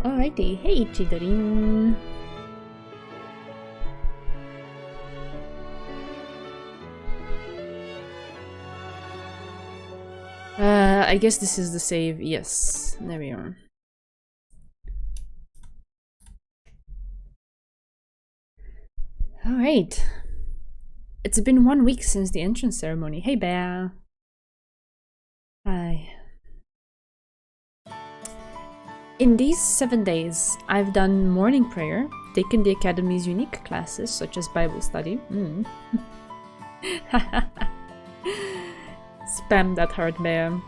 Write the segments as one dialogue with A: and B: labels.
A: Alrighty, hey Chidorin. I guess this is the save. Yes, there we are. Alright. It's been 1 week since the entrance ceremony. Hey Bear. Hi. In these 7 days, I've done morning prayer, taken the Academy's unique classes such as Bible study. Spam that hard, Bear.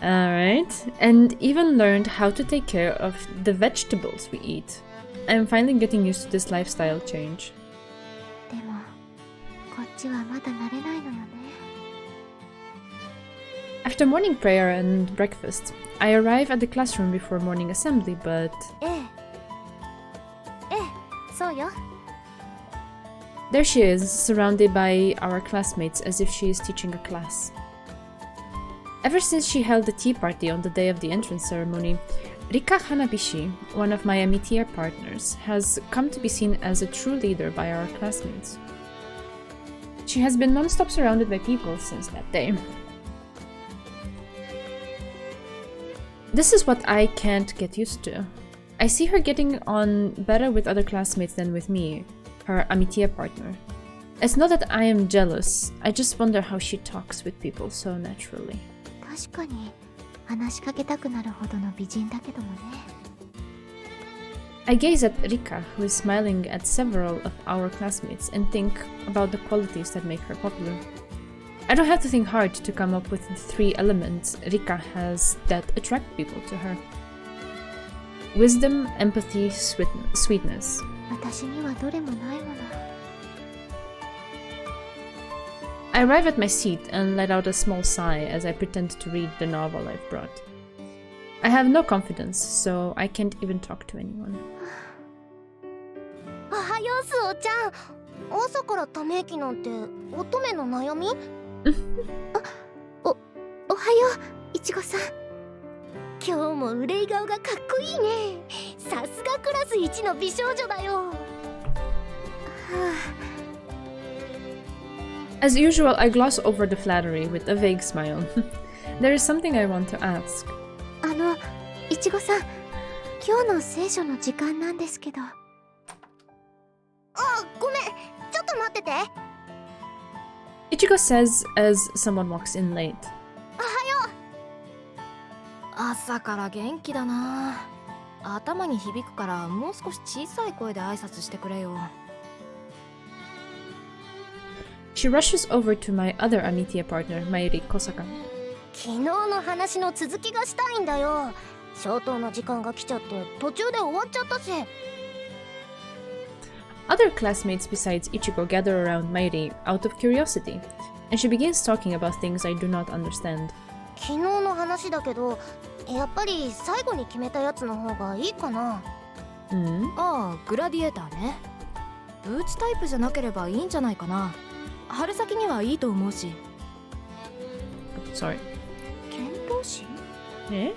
A: Alright, and even learned how to take care of the vegetables we eat. I'm finally getting used to this lifestyle change. After morning prayer and breakfast, I arrive at the classroom before morning assembly, but... There she is, surrounded by our classmates as if she is teaching a class. Ever since she held the tea party on the day of the entrance ceremony, Rika Hanabishi, one of my amitié partners, has come to be seen as a true leader by our classmates. She has been non-stop surrounded by people since that day. This is what I can't get used to. I see her getting on better with other classmates than with me, her amitié partner. It's not that I am jealous, I just wonder how she talks with people so naturally. I gaze at Rika, who is smiling at several of our classmates, and think about the qualities that make her popular. I don't have to think hard to come up with the 3 elements Rika has that attract people to her. Wisdom, empathy, sweetness. I arrive at my seat and let out a small sigh as I pretend to read the novel I've brought. I have no confidence, so I can't even talk to anyone. As usual, I gloss over the flattery with a vague smile. There is something I want to ask. Ichigo says as someone walks in late. She rushes over to my other amitié partner, Mayuri Kosaka. Other classmates besides Ichigo gather around Mayuri out of curiosity, and she begins talking about things I do not understand. Sorry. Eh?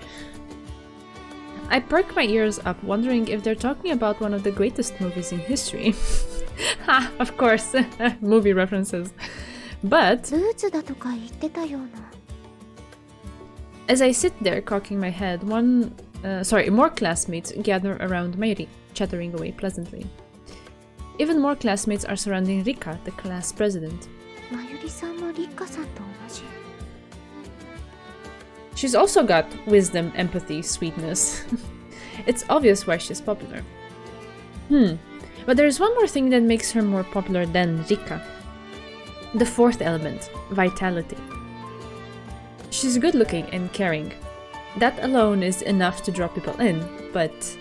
A: I perk my ears up, wondering if they're talking about one of the greatest movies in history. Ha! Of course, movie references. But as I sit there cocking my head, more classmates gather around Mayuri, chattering away pleasantly. Even more classmates are surrounding Rika, the class president. She's also got wisdom, empathy, sweetness. It's obvious why she's popular. But there's one more thing that makes her more popular than Rika. The 4th element, vitality. She's good looking and caring. That alone is enough to draw people in, but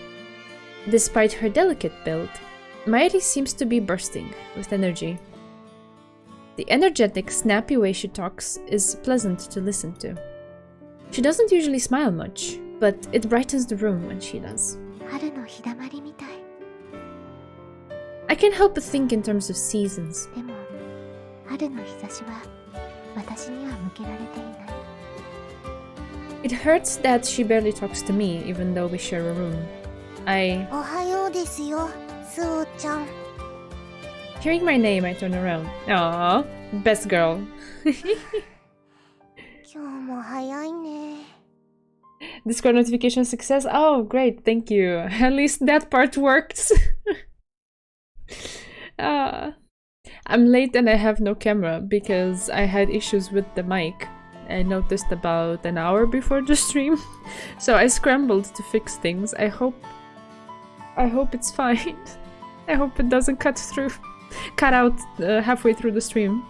A: despite her delicate build, Mayuri seems to be bursting with energy. The energetic, snappy way she talks is pleasant to listen to. She doesn't usually smile much, but it brightens the room when she does. I can't help but think in terms of seasons.
B: でも春の日差しは私には向けられていない。
A: It hurts that she barely talks to me, even though we share a room.
B: おはようですよ、スオちゃん。
A: Hearing my name, I turn around. Aww, best girl.
B: 今日も早いね。
A: Discord notification success. Oh, great, thank you. At least that part worked. I'm late and I have no camera because I had issues with the mic. I noticed about an hour before the stream, so I scrambled to fix things. I hope it's fine. I hope it doesn't cut out halfway through the stream.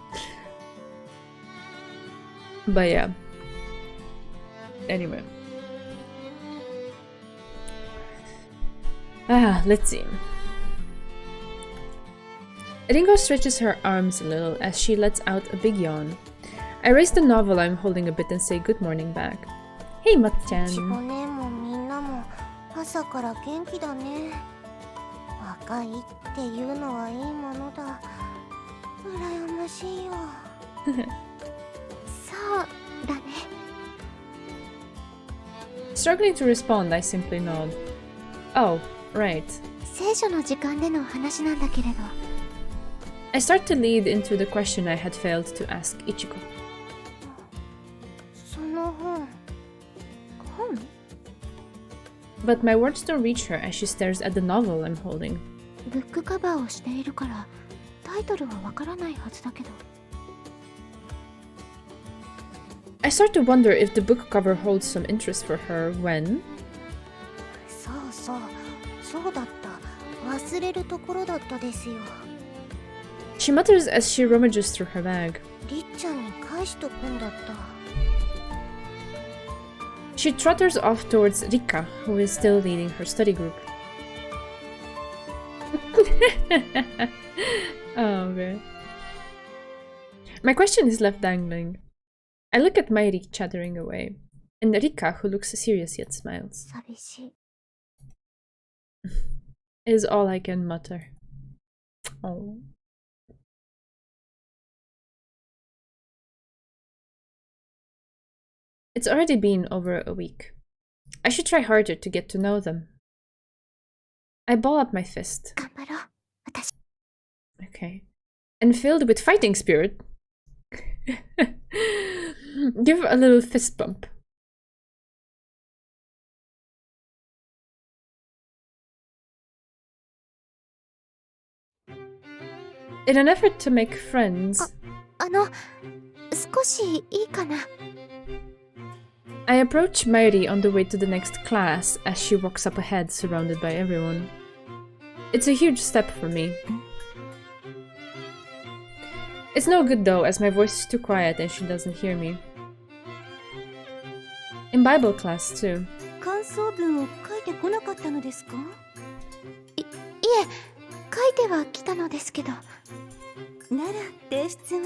A: But yeah. Anyway. Let's see. Ringo stretches her arms a little as she lets out a big yawn. I raise the novel I'm holding a bit and say good morning back. Hey, Mat-chan.
B: いちごねもみんなも朝から元気だね。若いっていうのはいいものだ。羨ましいよ。そうだね。
A: Struggling to respond, I simply nod. Oh, right.
B: 聖書の時間での話なんだけれど。
A: I start to lead into the question I had failed to ask Ichiko.
B: その本。
A: But my words don't reach her as she stares at the novel I'm holding.
B: ブックカバーをしているからタイトルはわからないはずだけど。
A: I start to wonder if the book cover holds some interest for her when...
B: そうだった。忘れるところだったですよ。
A: She mutters as she rummages through her bag.
B: りっちゃんに返しとくんだった。
A: She trotters off towards Rika, who is still leading her study group. Oh, okay. My question is left dangling. I look at Mairi chattering away, and Rika, who looks serious yet smiles.
B: 寂しい。
A: Is all I can mutter. Oh. It's already been over a week. I should try harder to get to know them. I ball up my fist.
B: 頑張ろう。私。
A: Okay. And filled with fighting spirit, give a little fist bump. In an effort to make friends,
B: 少しいいかな。
A: I approach Mairi on the way to the next class as she walks up ahead, surrounded by everyone. It's a huge step for me. It's no good though, as my voice is too quiet and she doesn't hear me. In Bible class too.
B: 感想文を書いてこなかったのですか？いえ、書いてはきたのですけど。なら提出を。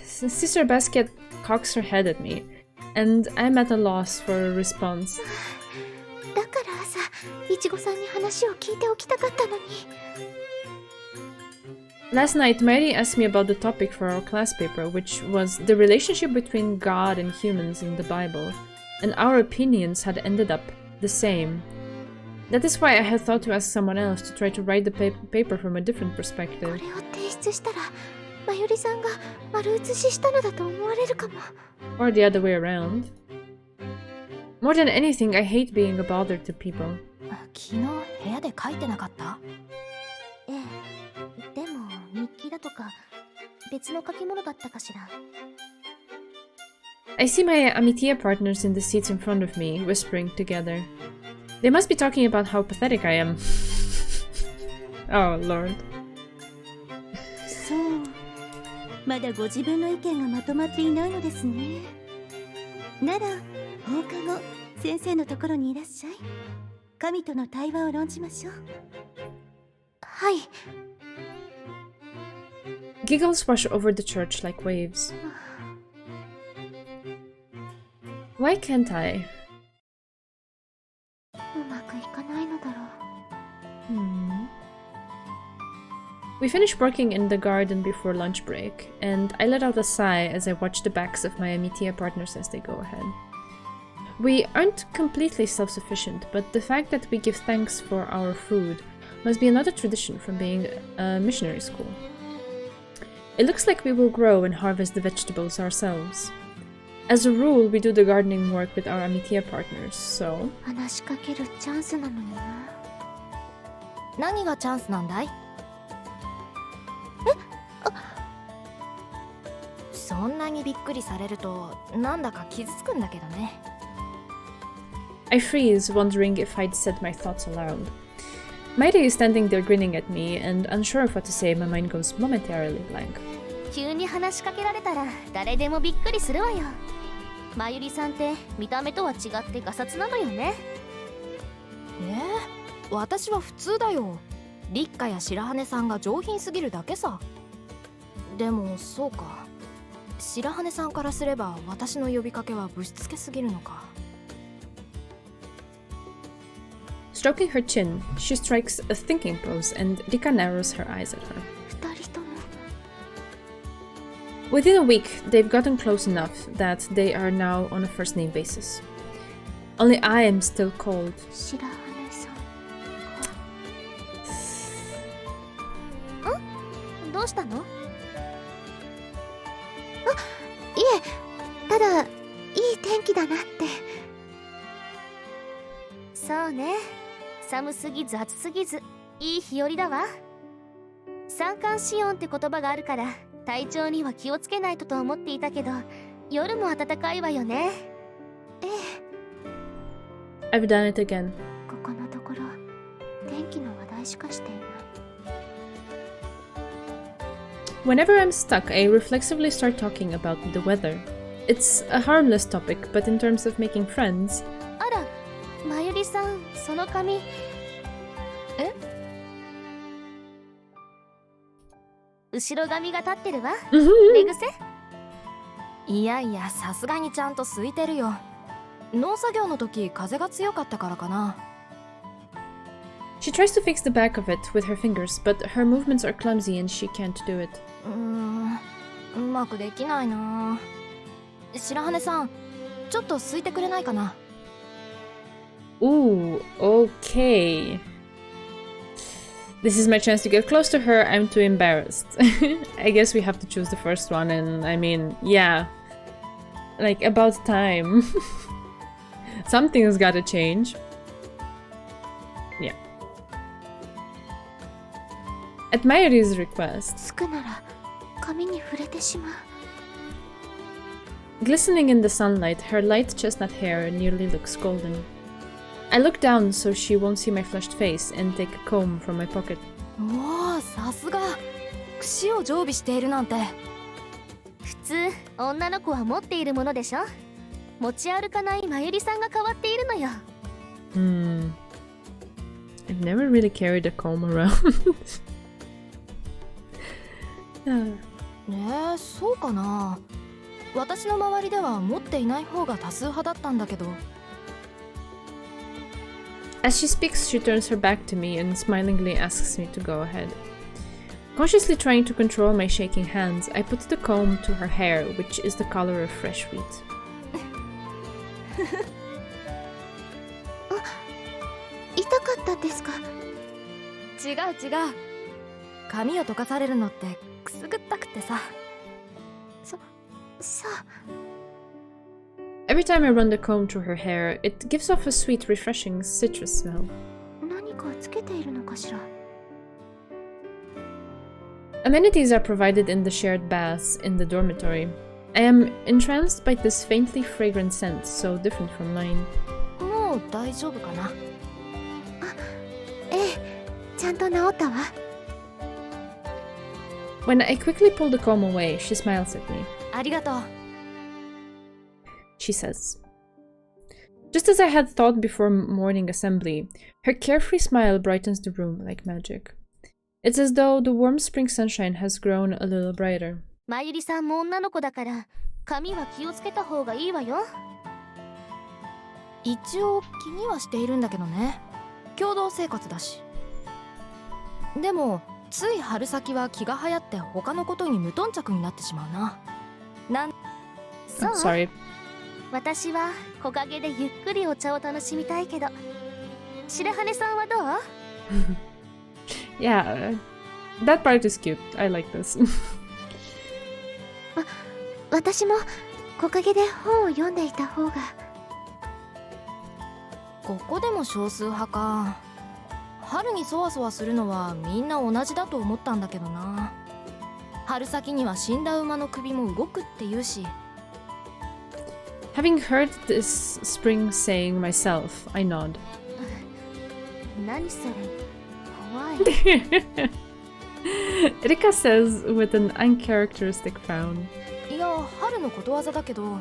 A: Sister Basket cocks her head at me, and I'm at a loss for a response.
B: だから朝、いちごさんに話を聞いておきたかったのに。
A: Last night, Mairi asked me about the topic for our class paper, which was the relationship between God and humans in the Bible, and our opinions had ended up the same. That is why I had thought to ask someone else to try to write the paper from a different
B: こ
A: perspective.
B: れを提出したら、まゆりさんが丸写ししたのだと思われるかも。
A: Or the other way around. More than anything, I hate being a bother to people.
B: 昨日部屋で書いてなかった？ええ、でも日記だとか別の書き物だったかしら。
A: I see my Amitia partners in the seats in front of me, whispering together. They must be talking about how pathetic I am. Oh, Lord.
B: そう、まだご自分の意見がまとまっていないのですね。なら放課後先生のところにいらっしゃい。神との対話を論じましょう。はい。
A: Giggles wash over the church like waves. Why can't I?
B: うまくいかないのだろう。
A: We finished working in the garden before lunch break, and I let out a sigh as I watched the backs of my Amitia partners as they go ahead. We aren't completely self-sufficient, but the fact that we give thanks for our food must be another tradition from being a missionary school. It looks like we will grow and harvest the vegetables ourselves. As a rule, we do the gardening work with our Amitia partners, so...
B: 話しかけるチャンスなのにな。
C: 何がチャンスなんだい？そんなにびっくりされるとなんだか傷つくんだけどね。
A: I freeze, wondering if I'd said my thoughts aloud. Mairi is standing there grinning at me, and unsure of what to say, my mind goes momentarily blank.
B: 急に話しかけられたら誰でもびっくりするわよ。まゆりさんって見た目とは違ってガサツなのよね。
C: 私は普通だよ。立花や白羽さんが上品すぎるだけさ。でもそうか。白羽さんからすれば私の呼びかけはぶしつけすぎるのか。
A: Stroking her chin, she strikes a thinking pose, and Rika narrows her eyes at her.
B: 二人とも。
A: Within a week, they've gotten close enough that they are now on a first-name basis. Only I am still cold.
B: 白羽さん。どうしたの？いえ、ただいい天気だなって。そうね、寒すぎず暑すぎずいい日和だわ。三寒四温って言葉があるから体調には気をつけないとと思っていたけど、夜も暖かいわよね。え
A: え。I've done it again.
B: ここのところ天気の話題しかしていない。
A: Whenever I'm stuck, I reflexively start talking about the weather. It's a harmless topic, but in terms of making friends...
B: あら、まゆりさん、その髪。え？後ろ髪が立ってるわ。寝癖？
C: いやいや、さすがにちゃんと空いてるよ。農作業の時、風が強かったからかな。
A: She tries to fix the back of it with her fingers, but her movements are clumsy and she can't do it.
C: うまくできないな。白羽さん、ちょっと空いてくれないかな。
A: Ooh, okay. This is my chance to get close to her. I'm too embarrassed. I guess we have to choose the first one, and I mean, yeah. Like, about time. Something's gotta change. Yeah. At Mayuri's request,
B: つくなら髪に触れてしまう。
A: glistening in the sunlight, her light chestnut hair nearly looks golden. I look down so she won't see my flushed face and take a comb from my pocket.
C: おお、さすが。櫛を常備しているなんて。
B: 普通女の子は持っているものでしょ。持ち歩かないまゆりさんが変わっているのよ。
A: I've never really carried a comb around.
C: ねえ、そうかな。私の周りでは持っていない方が多数派だったんだけど。
A: As she speaks, she turns her back to me and smilingly asks me to go ahead. Consciously trying to control my shaking hands, I put the comb to her hair, which is the color of fresh wheat.
B: 痛かったんですか？
C: 違う違う。髪を溶かされるのってくすぐったくてさ。
B: そう。
A: Every time I run the comb through her hair, it gives off a sweet, refreshing citrus smell.
B: 何かつけているのかしら？
A: Amenities are provided in the shared baths in the dormitory. I am entranced by this faintly fragrant scent, so different from mine.
C: もう大丈夫かな。
B: ええ、ちゃんと治ったわ。
A: When I quickly pull the comb away, she smiles at me.
C: ありがとう。
A: She says. Just as I had thought before morning assembly, her carefree smile brightens the room like magic. It's as though the warm spring sunshine has grown a little brighter.
B: まゆりさんも女の子だから髪は気をつけた方がいいわよ。
C: 一応気にはしているんだけどね。共同生活だし。でもつい春先は気が流行って他のことに無頓着になってしまうな。
B: そう
A: Sorry.
B: 私は木陰でゆっくりお茶を楽しみたいけど、白羽さんはどう？
A: Yeah, that part is cute. I like this.
B: 私も木陰で本を読んでいた方が。
C: ここでも少数派か。春にそわそわするのはみんな同じだと思ったんだけどな。春先には死んだ馬の首も動くって言うし。
A: Having heard this spring saying myself, I nod.
B: 何それ、怖い。
A: Rika says with an uncharacteristic frown.
C: いや、春のことわざだけど、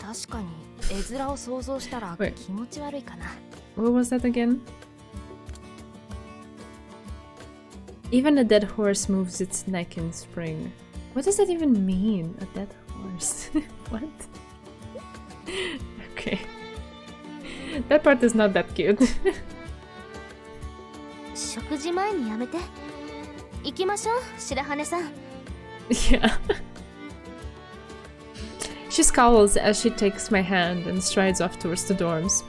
C: 確かに絵面を想像したら気持ち悪いかな。
A: What was that again? Even a dead horse moves its neck in spring. What does that even mean? A dead horse? What? Okay. That part is not that cute.
B: 食事前にやめて。行きましょう、白羽さん。
A: Yeah. She scowls as she takes my hand and strides off towards the dorms.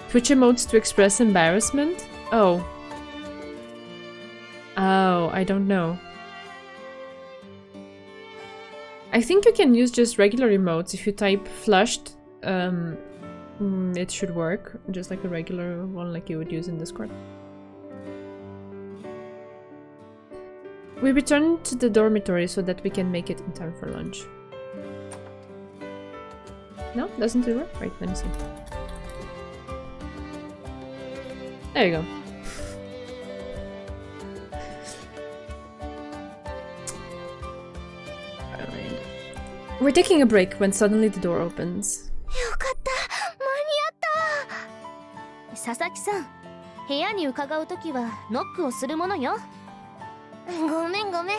A: Twitch emotes to express embarrassment? Oh. Oh, I don't know. I think you can use just regular emotes. If you type flushed, it should work. Just like a regular one like you would use in Discord. We return to the dormitory so that we can make it in time for lunch. No? Doesn't it work? Wait, let me see. There you go. Alright. We're taking a break when suddenly the door opens.
B: よかった、間に合った。佐々木さん、部屋に伺うときはノックをするものよ。ごめんごめん、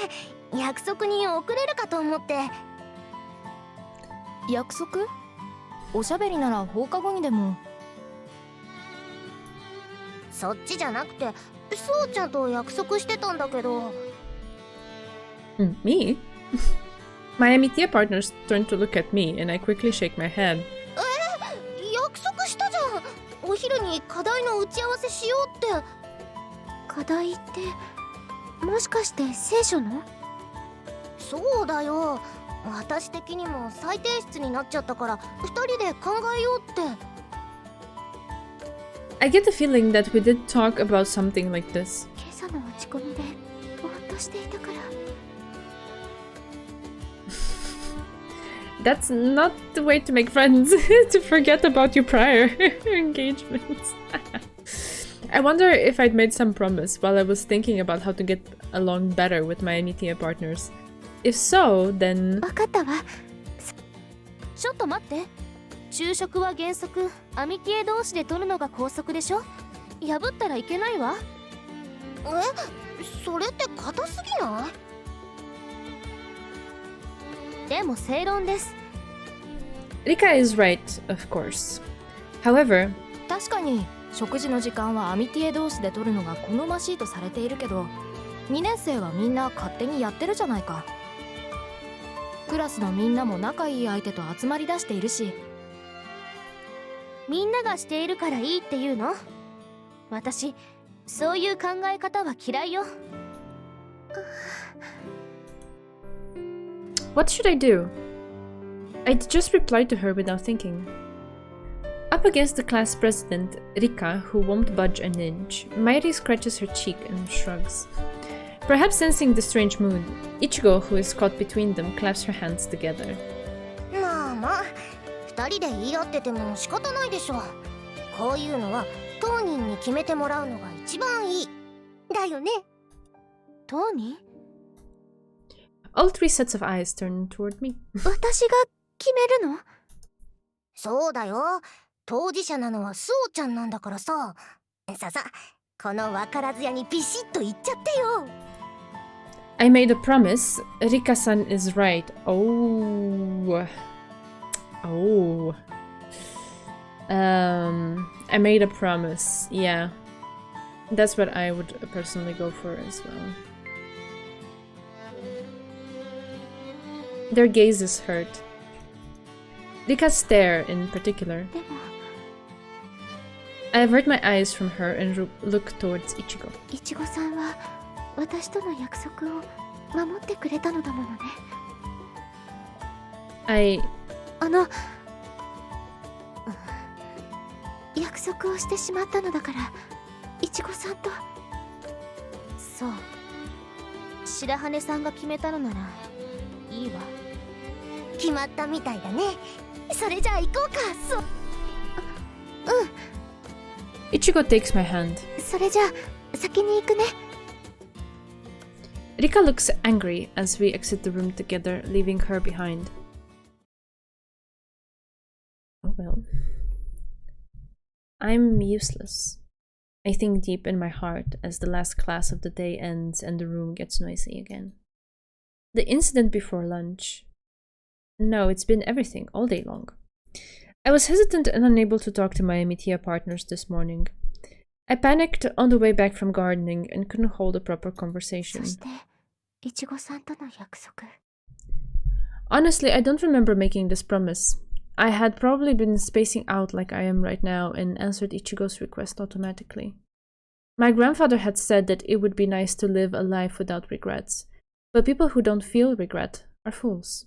B: 約束に遅れるかと思って。
C: 約束？おしゃべりなら放課後にでも。
B: そっちじゃなくて、そうちゃんと約束してたんだけど。
A: Me? My Amitia partners turn to look at me and I quickly shake my head.
B: 約束したじゃん。お昼に課題の打ち合わせしようって。課題って、もしかして聖書の？そうだよ。私的にも再提出になっちゃったから2人で考えようって。
A: I get the feeling that we did talk about something like this.
B: 今朝の落ち込みでぼーっとしていたから。
A: That's not the way to make friends, to forget about your prior engagements. I wonder if I'd made some promise while I was thinking about how to get along better with my Amitia partners. If so, then...
B: わかったわ。ちょっと待って。昼食は原則アミティエ同士で取るのが校則でしょ。破ったらいけないわ。それって硬すぎない？でも正論です。
A: Rika is right, of course. However...
C: 確かに食事の時間はアミティエ同士で取るのが好ましいとされているけど、2年生はみんな勝手にやってるじゃないか。クラスのみんなも仲いい相手と集まりだしているし。みんながしているからいいっていうの？私、そういう考え方は嫌いよ。
A: What should I do? I'd just replied to her without thinking. Up against the class president, Rika, who won't budge an inch, Mairi scratches her cheek and shrugs. Perhaps sensing the strange mood, Ichigo, who is caught between them, claps her hands together.
B: まあまあ、2人で言い合ってても仕方ないでしょ。こういうのは当人に決めてもらうのが一番いい。だよね。当人？
A: All three sets of eyes turn toward me.
B: 私が決めるの？そうだよ。当事者なのはスオちゃんなんだからさ。さ、この分からず屋にビシッと言っちゃってよ。
A: I made a promise. Rika-san is right. Oh. I made a promise. Yeah. That's what I would personally go for as well. Their gazes hurt. Rika's stare in particular.
B: でも
A: I avert my eyes from her and look towards Ichigo.
B: いちごさんは私との約束を守ってくれたのだものね。約束をしてしまったのだから、いちごさんと。そう、白羽さんが決めたのならいいわ。決まったみたいだね。それじゃあ行こうか。そう、
A: Ichigo takes my hand.
B: それじゃあ先に行くね。
A: Rika looks angry as we exit the room together, leaving her behind. Oh well. I'm useless. I think deep in my heart as the last class of the day ends and the room gets noisy again. The incident before lunch. No, it's been everything, all day long. I was hesitant and unable to talk to my Amitia partners this morning. I panicked on the way back from gardening and couldn't hold a proper conversation.
B: そしていちごさんとの約束。
A: Honestly, I don't remember making this promise. I had probably been spacing out like I am right now and answered Ichigo's request automatically. My grandfather had said that it would be nice to live a life without regrets, but people who don't feel regret are fools.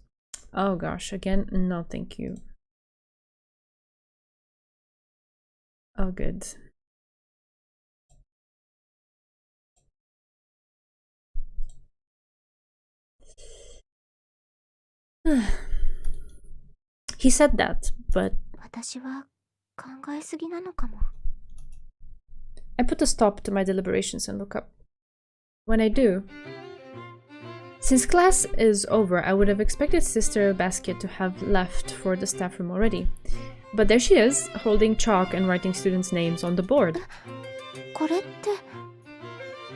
A: Oh gosh, again, no thank you. Oh good. He said that, but
B: 私は考えすぎなのかも。
A: I put a stop to my deliberations and look up. When I do, since class is over, I would have expected Sister Basket to have left for the staff room already. But there she is, holding chalk and writing students' names on the board.
B: これって。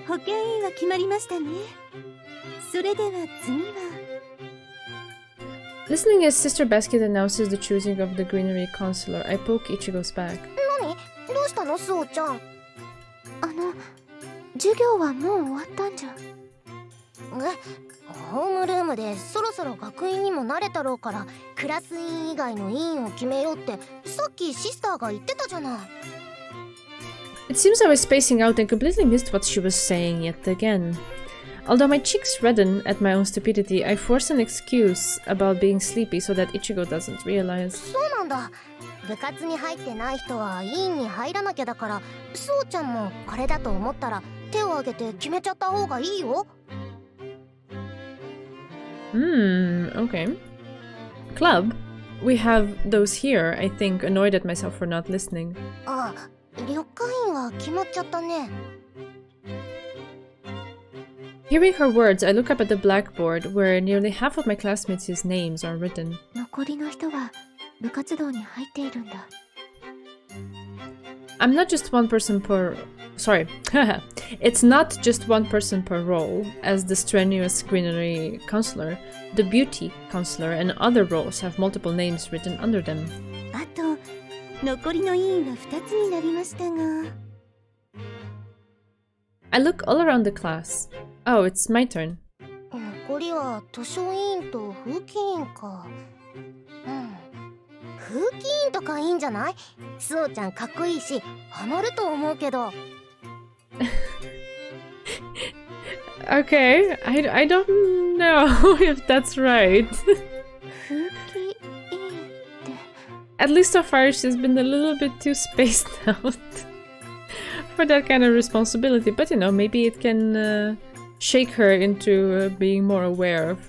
B: 保健委員は決まりましたね。それでは次は。
A: Listening as Sister Basket announces the choosing of the greenery counselor, I poke Ichigo's back.
B: 何？どうしたの、スオちゃん。授業はもう終わったんじゃ。ホームルームでそろそろ学院にも慣れたろうからクラス委員以外の委員を決めようってさっきシスターが言ってたじゃない。
A: It seems I was spacing out and completely missed what she was saying yet again. Although my cheeks redden at my own stupidity, I force an excuse about being sleepy so that Ichigo doesn't realize.
B: そうなんだ。部活に入ってない人は委員に入らなきゃだから、そうちゃんもこれだと思ったら手を挙げて決めちゃった方がいいよ。
A: Okay. Club? We have those here, I think, annoyed at myself for not listening.
B: あ、緑化員は決まっちゃったね。
A: Hearing her words, I look up at the blackboard where nearly half of my classmates' names are written.
B: 残りの人は部活動に入っているんだ。
A: I'm not just one person per... Sorry. It's not just one person per role, as the strenuous greenery counselor, the beauty counselor, and other roles have multiple names written under them.
B: あと残りの委員は2つになりましたが。
A: I look all around the class. Oh, it's my turn.
B: 残りは図書委員と風紀委員か。風紀委員とかいいんじゃない？スオちゃんかっこいいしハマると思うけど。
A: Okay, I don't know if that's right.
B: 風紀委員って。
A: At least so far she's been a little bit too spaced out for that kind of responsibility, but you know, maybe it can shake her into being more aware of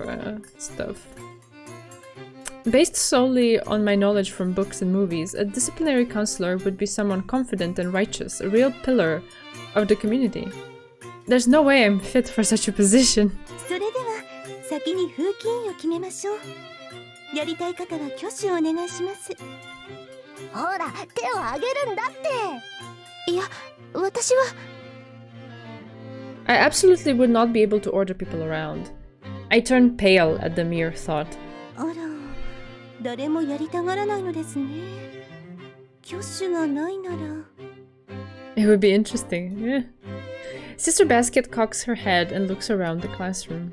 A: stuff. Based solely on my knowledge from books and movies, a disciplinary counselor would be someone confident and righteous, a real pillar of the community. There's no way I'm fit for such a position.
B: それでは先に風紀委員を決めましょう。やりたい方は挙手をお願いします。ほら、手を挙げるんだって。いや、私は。
A: I absolutely would not be able to order people around. I turned pale at the mere thought.
B: あら、誰もやりたがらないのですね。挙手がないなら。
A: It would be interesting. Yeah. Sister Basket cocks her head and looks around the classroom.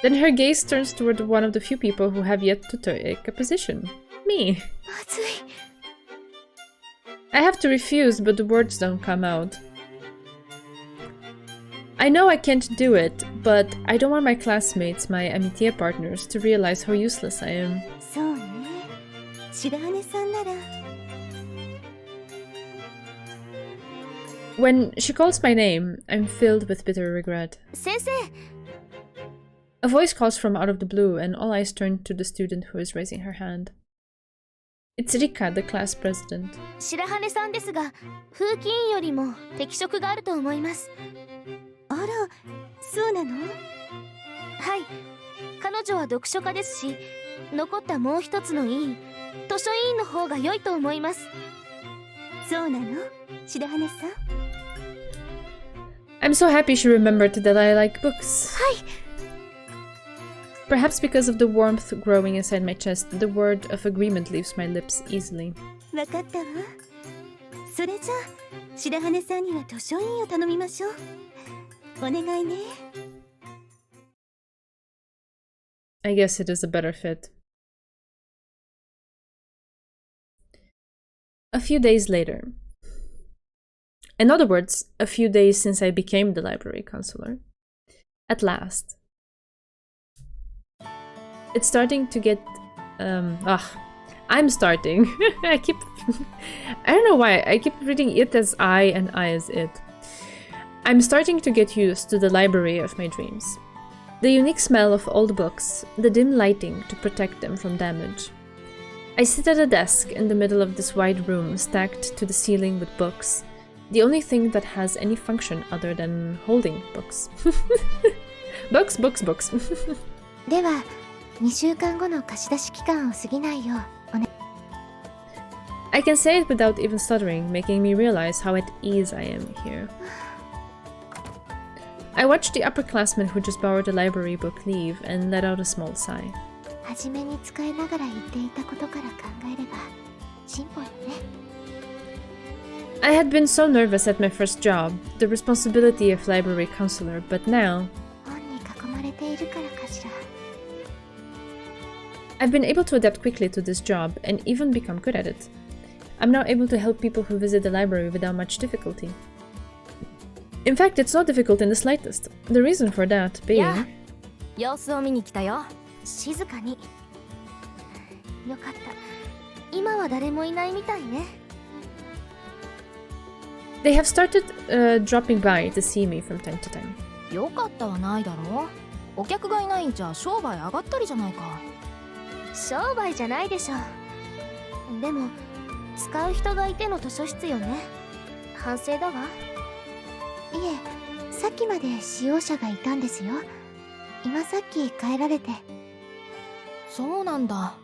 A: Then her gaze turns toward one of the few people who have yet to take a position. Me. I have to refuse, but the words don't come out. I know I can't do it, but I don't want my classmates, my amitié partners, to realize how useless I am. When she calls my name, I'm filled with bitter regret.
B: Sensei!
A: A voice calls from out of the blue, and all eyes turn to the student who is raising her hand. It's Rika, the class president.
B: 白羽さんですが、風紀委員よりも適職があると思います。あら、そうなの？はい、彼女は読書家ですし、残ったもう一つの委員、図書委員の方が良いと思います。そうなの？白羽さん。
A: I'm so happy she remembered that I like books.
B: はい。
A: Perhaps because of the warmth growing inside my chest, the word of agreement leaves my lips easily.
B: わかったわ。それじゃあ、白羽さんには図書委員を頼みましょう。お願いね。
A: I guess it is a better fit. A few days later. In other words, a few days since I became the library counselor. At last. It's starting to get... I'm starting. I don't know why. I keep reading it as I and I as it. I'm starting to get used to the library of my dreams. The unique smell of old books, the dim lighting to protect them from damage. I sit at a desk in the middle of this wide room stacked to the ceiling with books. The only thing that has any function other than holding books. Books, books, books.
B: では、2週間後の貸し出し期間を過ぎないようおね。
A: I can say it without even stuttering, making me realize how at ease I am here. I watched the upperclassman who just borrowed a library book leave and let out a small sigh.
B: 初めに使いながら言っていたことから考えれば進歩よね。
A: I had been so nervous at my first job, the responsibility of library counselor, but now...
B: 本に囲まれているからかしら。
A: I've been able to adapt quickly to this job and even become good at it. I'm now able to help people who visit the library without much difficulty. In fact, it's not difficult in the slightest. The reason for that being...
C: やあ、様子を見に来たよ。
B: 静かに。よかった。今は誰もいないみたいね。
A: They have started dropping by to see me from time to time.
C: よかったはないだろう。お客がいないんじゃ商売上がったりじゃないか。
B: 商売じゃないでしょ。でも使う人がいての図書室よね。反省だわ。いえ、さっきまで使用者がいたんですよ。今さっき帰られて。
C: そうなんだ。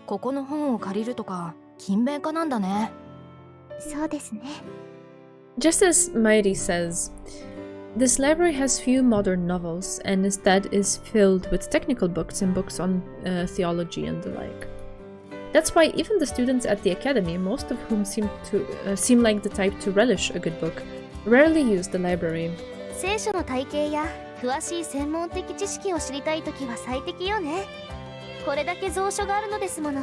C: ここの本を借りるとか勤勉家なんだね。
B: そうですね。
A: Just as Mairi says, this library has few modern novels and instead is filled with technical books and books on theology and the like. That's why even the students at the academy, most of whom seem like the type to relish a good book, rarely use the library.
B: 聖書の体系や詳しい専門的知識を知りたいときは最適よね。これだけ蔵書があるのですもの。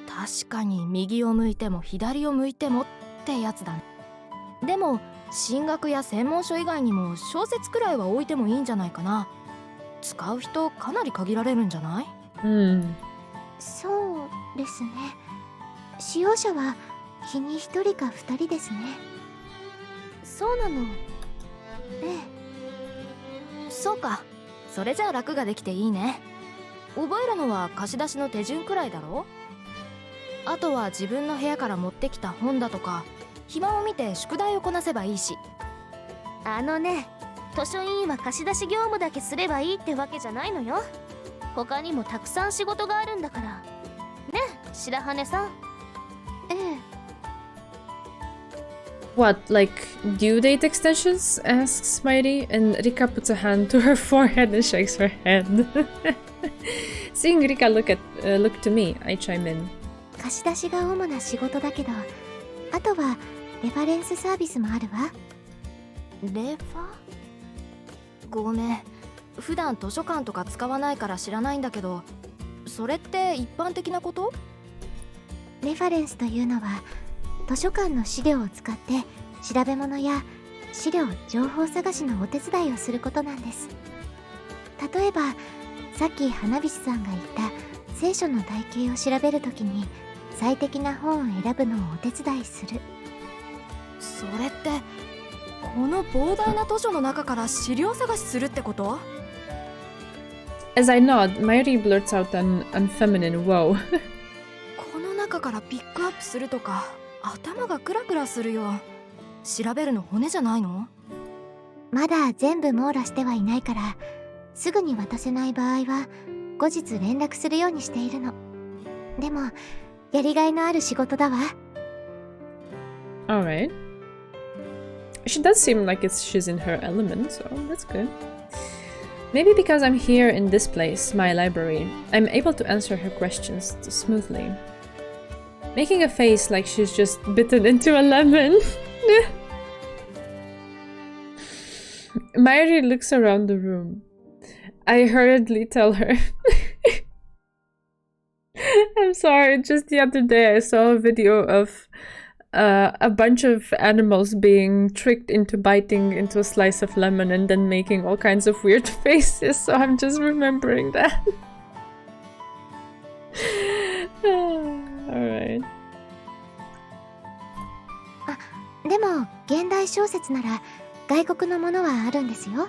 C: 確かに右を向いても左を向いてもってやつだね。でも神学や専門書以外にも小説くらいは置いてもいいんじゃないかな。使う人かなり限られるんじゃない？
B: そうですね。使用者は日に1人か2人ですね。そうなの。え
C: え。そうか。それじゃあ楽ができていいね。覚えるのは貸し出しの手順くらいだろ？あとは自分の部屋から持ってきた本だとか暇を見て宿題をこなせばいいし。
B: あのね、図書委員は貸し出し業務だけすればいいってわけじゃないのよ。他にもたくさん仕事があるんだから。ね、白羽さん。ええ。
A: What, like due date extensions? Asks Mairi, and Rika puts a hand to her forehead and shakes her head. Seeing Rika look to me, I chime in.
B: 貸し出しが主な仕事だけど、あとはレファレンスサービスもあるわ。
C: レファ？ごめん、普段図書館とか使わないから知らないんだけど、それって一般的なこと？
B: レファレンスというのは図書館の資料を使って調べ物や資料情報探しのお手伝いをすることなんです。例えばさっき花火師さんが言った聖書の体系を調べるときに最適な本を選ぶのをお手伝いする。
C: それってこの膨大な図書の中から資料探しするってこと？
A: As I nod, Mayuri blurts out an unfeminine whoa.
C: この中からピックアップするとか頭がクラクラするよ。調べるの骨じゃないの？
B: まだ全部網羅してはいないからすぐに渡せない場合は後日連絡するようにしているの。でもやりがいのある仕事だわ。
A: Alright. She does seem like she's in her element, so that's good. Maybe because I'm here in this place, my library, I'm able to answer her questions smoothly. Making a face like she's just bitten into a lemon. Mayuri looks around the room. I hurriedly tell her. I'm sorry, just the other day I saw a video of a bunch of animals being tricked into biting into a slice of lemon and then making all kinds of weird faces, so I'm just remembering that. Alright.
B: でも現代小説なら外国のものはあるんですよ。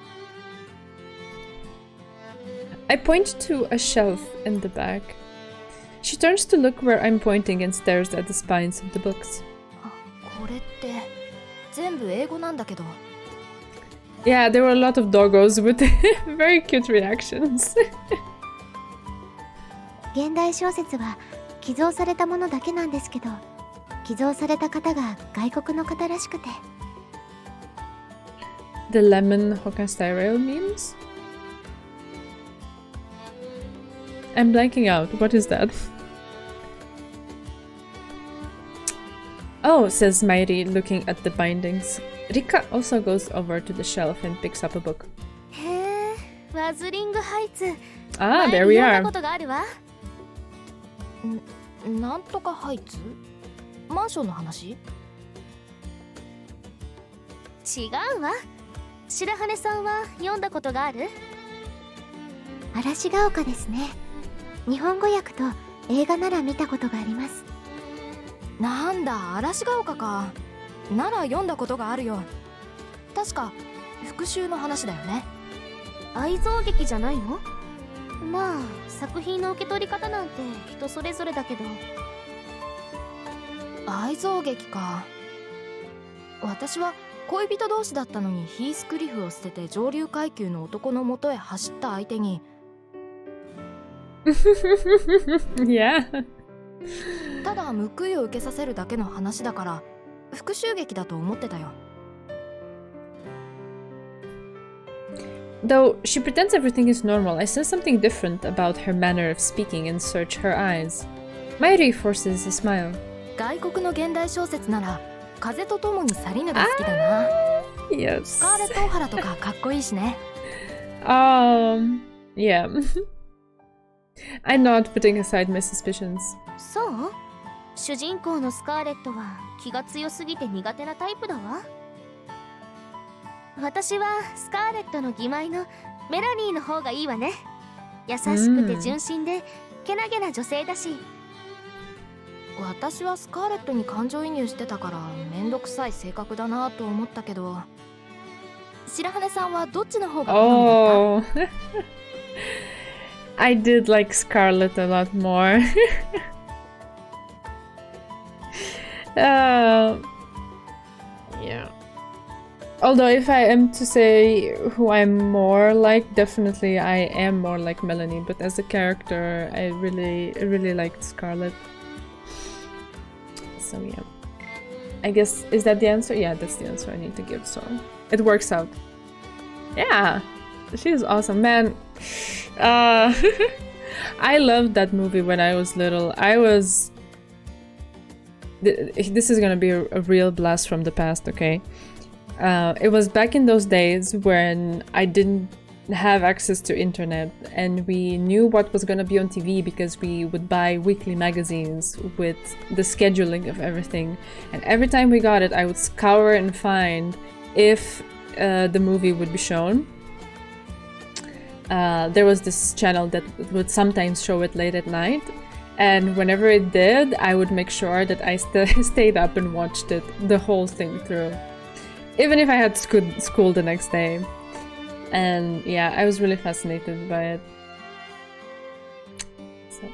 A: I point to a shelf in the back. She turns to look where I'm pointing and stares at the spines of the books.
C: これって全部英語なんだけど。
A: Yeah, there were a lot of doggos with very cute reactions.
B: 現代小説は寄贈されたものだけなんですけど、寄贈された方が外国の方らしくて。
A: The lemon Hokkaido memes? I'm blanking out. What is that? Oh, says Mayuri, looking at the bindings. Rika also goes over to the shelf and picks up a book.
B: へえ、ワズリングハイツ。
A: Ah, there we
B: 前に読ん
A: are.
B: だことがあるわ。
C: なんとかハイツ？マンションの話？
B: 違うわ。白羽さんは読んだことがある？嵐が丘ですね。日本語訳と映画なら見たことがあります。
C: なんだ、嵐が丘か。なら読んだことがあるよ。確か復讐の話だよね。
B: 愛憎劇じゃないの？まあ作品の受け取り方なんて人それぞれだけど。
C: 愛憎劇か。私は恋人同士だったのにヒースクリフを捨てて上流階級の男の元へ走った相手に
A: Yeah.
C: ただ報いを受けさせるだけの話だから復讐劇だと思ってたよ。
A: Though she pretends everything is normal, I sense something different about her manner of speaking and search her eyes. Mayuri forces a smile.
C: 外国の現代小説なら風と共に去りぬが好きだな。
A: Yes.
C: スカーレット・オハラとかかっこいいしね。
A: Yeah. I nod, putting aside my suspicions.
B: そう？主人公のスカーレットは気が強すぎて苦手なタイプだわ。私はスカーレットの義妹のメラニーの方がいいわね。優しくて純真でけなげな女性だし。
C: 私はスカーレットに感情移入してたからめんどくさい性格だなと思ったけど、白羽さんはどっちの方が好みだった？
A: I did like Scarlet a lot more. Yeah. Although if I am to say who I'm more like, definitely I am more like Melanie, but as a character, I really liked Scarlet. So yeah. I guess, is that the answer? Yeah, that's the answer I need to give, so it works out. Yeah, she is awesome, man. I loved that movie when I was little. This is gonna be a real blast from the past, okay? It was back in those days when I didn't have access to internet, and we knew what was gonna be on TV because we would buy weekly magazines with the scheduling of everything. And every time we got it, I would scour and find if the movie would be shown. There was this channel that would sometimes show it late at night, and whenever it did, I would make sure that I stayed up and watched it the whole thing through, even if I had school the next day. And yeah, I was really fascinated by it. So,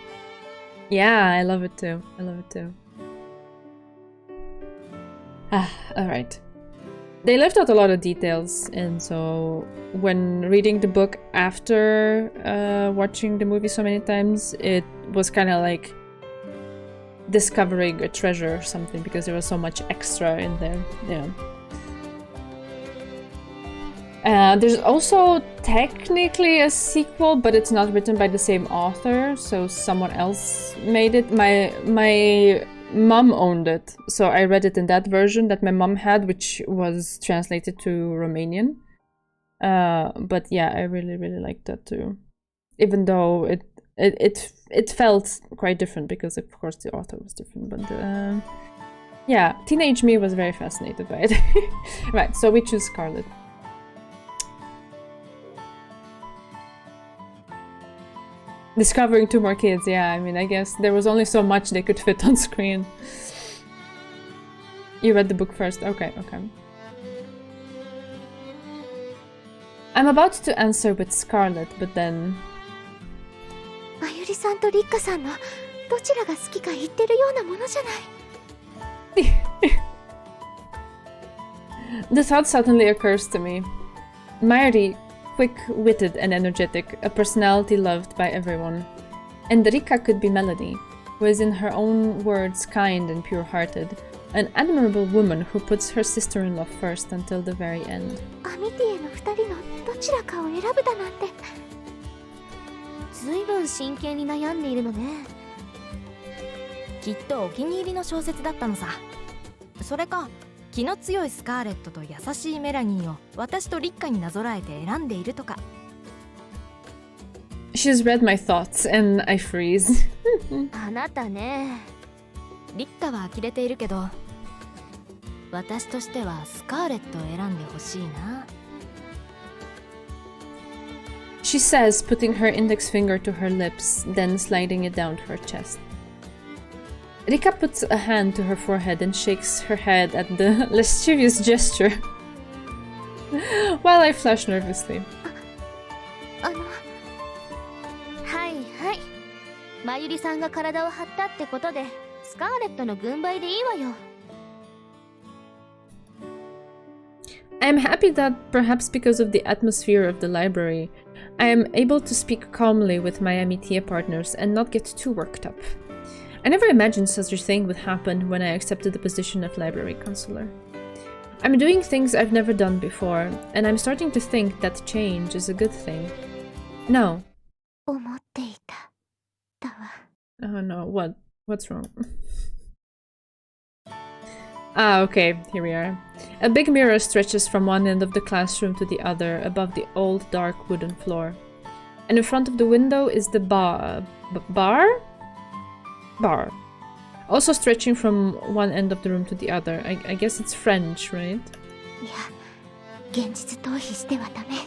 A: yeah, I love it too. I love it too. Alright. They left out a lot of details, and so when reading the book after watching the movie so many times, it was kind of like discovering a treasure or something, because there was so much extra in there. Yeah. There's also technically a sequel, but it's not written by the same author, so someone else made it. My mom owned it, so I read it in that version that my mom had, which was translated to Romanian. But yeah, I really liked that too, even though it felt quite different because of course the author was different. But yeah, teenage me was very fascinated by it. Right, so we choose Scarlet. Discovering 2 more kids, yeah, I mean, I guess there was only so much they could fit on screen. You read the book first? Okay. I'm about to answer with Scarlet, but then...
B: Mayuri-sanとRikka-sanのどちらが好きか言ってるようなものじゃない。
A: The thought suddenly occurs to me. Mayuri, quick-witted and energetic, a personality loved by everyone. And Rika could be Melody, who is in her own words kind and pure-hearted, an admirable woman who puts her sister-in-law first until the very end.
B: アミティへの2人のどちらかを選ぶだなんて。ずいぶん真剣に悩んでいるのね。
C: きっとお気に入りの小説だったのさ。それか気の強いスカーレットと優しいメラニーを私とリッカになぞらえて選んでいるとか。
A: She's read my thoughts and I freeze.
C: あなたね。リッカは呆れているけど、私としてはスカーレットを選んでほしいな。
A: She says, putting her index finger to her lips, then sliding it down to her chest. Rika puts a hand to her forehead and shakes her head at the lascivious gesture, while I flush nervously.
B: はいはい。まゆりさんが体を張ったってことで、スカーレットの軍配でいいわよ。
A: I am happy that, perhaps because of the atmosphere of the library, I am able to speak calmly with my amitié partners and not get too worked up. I never imagined such a thing would happen when I accepted the position of library counselor. I'm doing things I've never done before, and I'm starting to think that change is a good thing. No.
B: 思っていた。だわ。
A: Oh no, what? What's wrong? Ah, okay, here we are. A big mirror stretches from one end of the classroom to the other above the old dark wooden floor. And in front of the window is the bar? Bar. Also stretching from one end of the room to the other. I guess it's French, right?
B: いや、現実逃避してはダメ。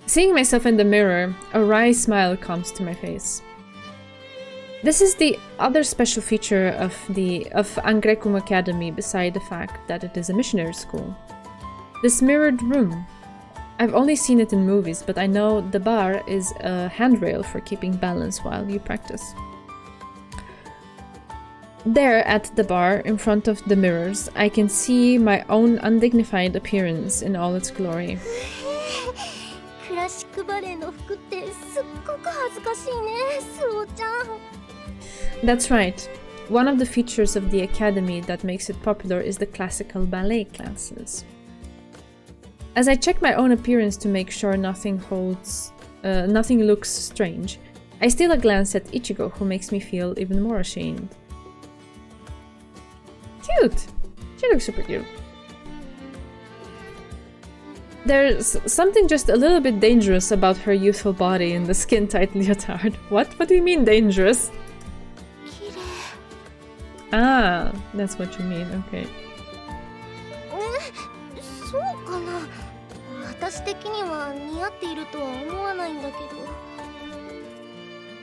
A: Seeing myself in the mirror, a wry smile comes to my face. This is the other special feature of Angrecum Academy, beside the fact that it is a missionary school. This mirrored room. I've only seen it in movies, but I know the bar is a handrail for keeping balance while you practice. There at the bar, in front of the mirrors, I can see my own undignified appearance in all its glory.
B: クラシックバレエの服ってすっごく恥ずかしいね、スオちゃん。
A: That's right. One of the features of the academy that makes it popular is the classical ballet classes. As I check my own appearance to make sure nothing looks strange, I steal a glance at Ichigo, who makes me feel even more ashamed. Cute! She looks super cute. There's something just a little bit dangerous about her youthful body in the skin-tight leotard. What? What do you mean dangerous? Ah, that's what you mean, okay.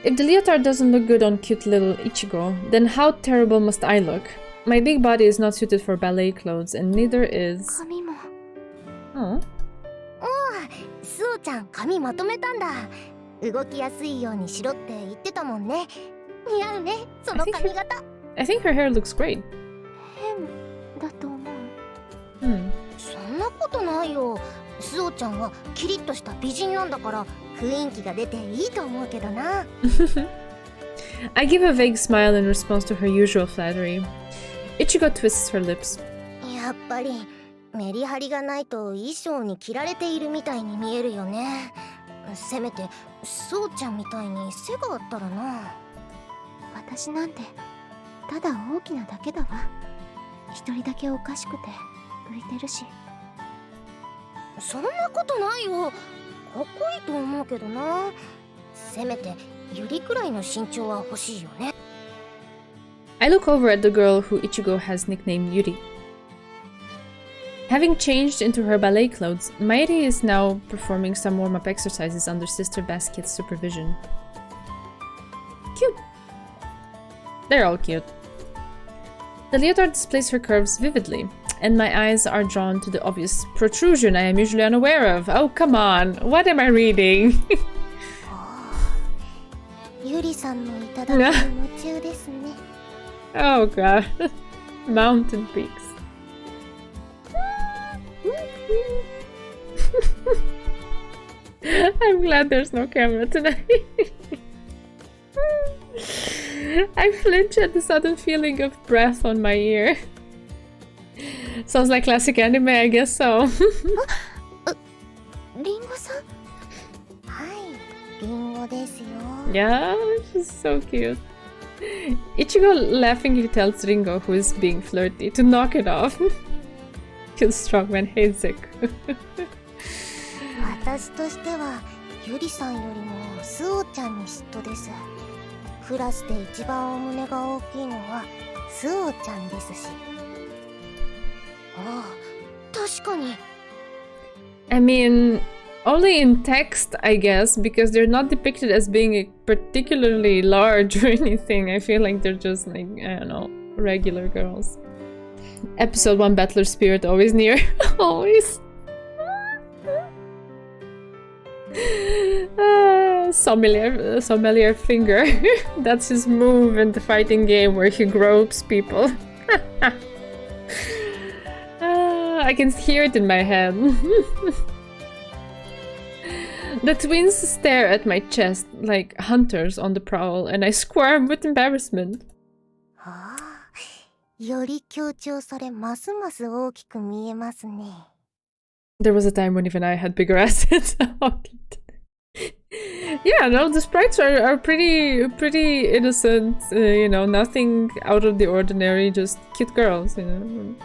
A: If the leotard doesn't look good on cute little Ichigo, then how terrible must I look? My big body is not suited for ballet clothes, and neither is... Oh.
B: スオちゃん髪まとめたんだ。動きやすいようにしろって言ってたもんね。似合うね、その髪型。
A: I think her hair looks great.
B: 変だと思う。
A: そ
B: んなことないよ。スオちゃんはキリッとした美人なんだから雰囲気が出ていいと思うけどな。
A: I give a vague smile in response to her usual flattery. Ichigo twists her lips.
B: やっぱりメリハリがないと衣装に着られているみたいに見えるよね。せめてスオちゃんみたいに背があったらな。私なんてただ大きなだけだわ。一人だけおかしくて浮いてるし。そんなことないよ。かっこいいと思うけどな。せめてユリくらいの身長は欲しいよね。
A: I look over at the girl who Ichigo has nicknamed Yuri. Having changed into her ballet clothes, Mairi is now performing some warm-up exercises under Sister Basket's supervision. Cute! They're all cute. The leotard displays her curves vividly, and my eyes are drawn to the obvious protrusion I am usually unaware of. Oh, come on! What am I reading?
B: ユリさんの頂に夢中ですね。
A: Oh god. Mountain peaks. I'm glad there's no camera tonight. I flinch at the sudden feeling of breath on my ear. Sounds like classic anime, I guess so.
B: リンゴさん？はい、リンゴですよ。
A: Yeah, she's so cute. Ichigo laughingly tells Ringo, who is being flirty, to knock it off. Because strongman hates it.
B: 私としてはユリさんよりもスオちゃんに嫉妬です。クラスで一番お胸が大きいのはスオちゃんですし。ああ、確かに。
A: I mean, only in text, I guess, because they're not depicted as being particularly large or anything. I feel like they're just like, I don't know, regular girls. Episode 1 Battler Spirit always near. Always. Sommelier finger. That's his move in the fighting game where he gropes people. I can hear it in my head. The twins stare at my chest like hunters on the prowl, and I squirm with embarrassment.
B: より強調されますます大きく見えますね。
A: There was a time when even I had bigger assets. Yeah, no, the sprites are pretty innocent, you know, nothing out of the ordinary, just cute girls, you know.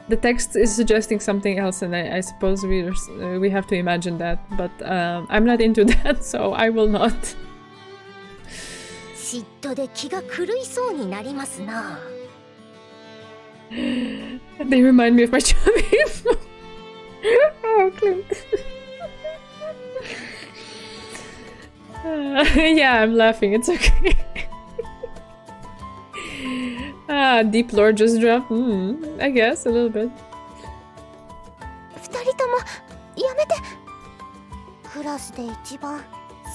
A: The text is suggesting something else, and I suppose we have to imagine that, but I'm not into that, so I will not.
B: 嫉妬で気が狂いそうになりますな。
A: They remind me of my chubby. Oh, Clint. Yeah, I'm laughing. It's okay. Deep lore just dropped. I guess a little bit.
B: 二人ともやめて。クラスで一番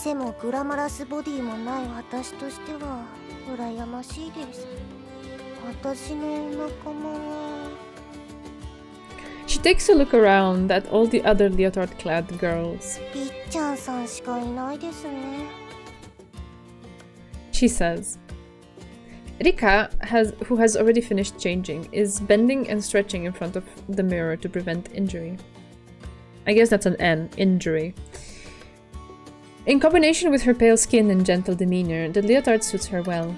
B: 背もグラマラスボディもない私としては羨ましいです。私の仲間は。
A: She takes a look around at all the other leotard-clad girls.
B: りっちゃんさんしかいないですね。
A: She says. Rika, who has already finished changing, is bending and stretching in front of the mirror to prevent injury. I guess that's an N, injury. In combination with her pale skin and gentle demeanor, the leotard suits her well.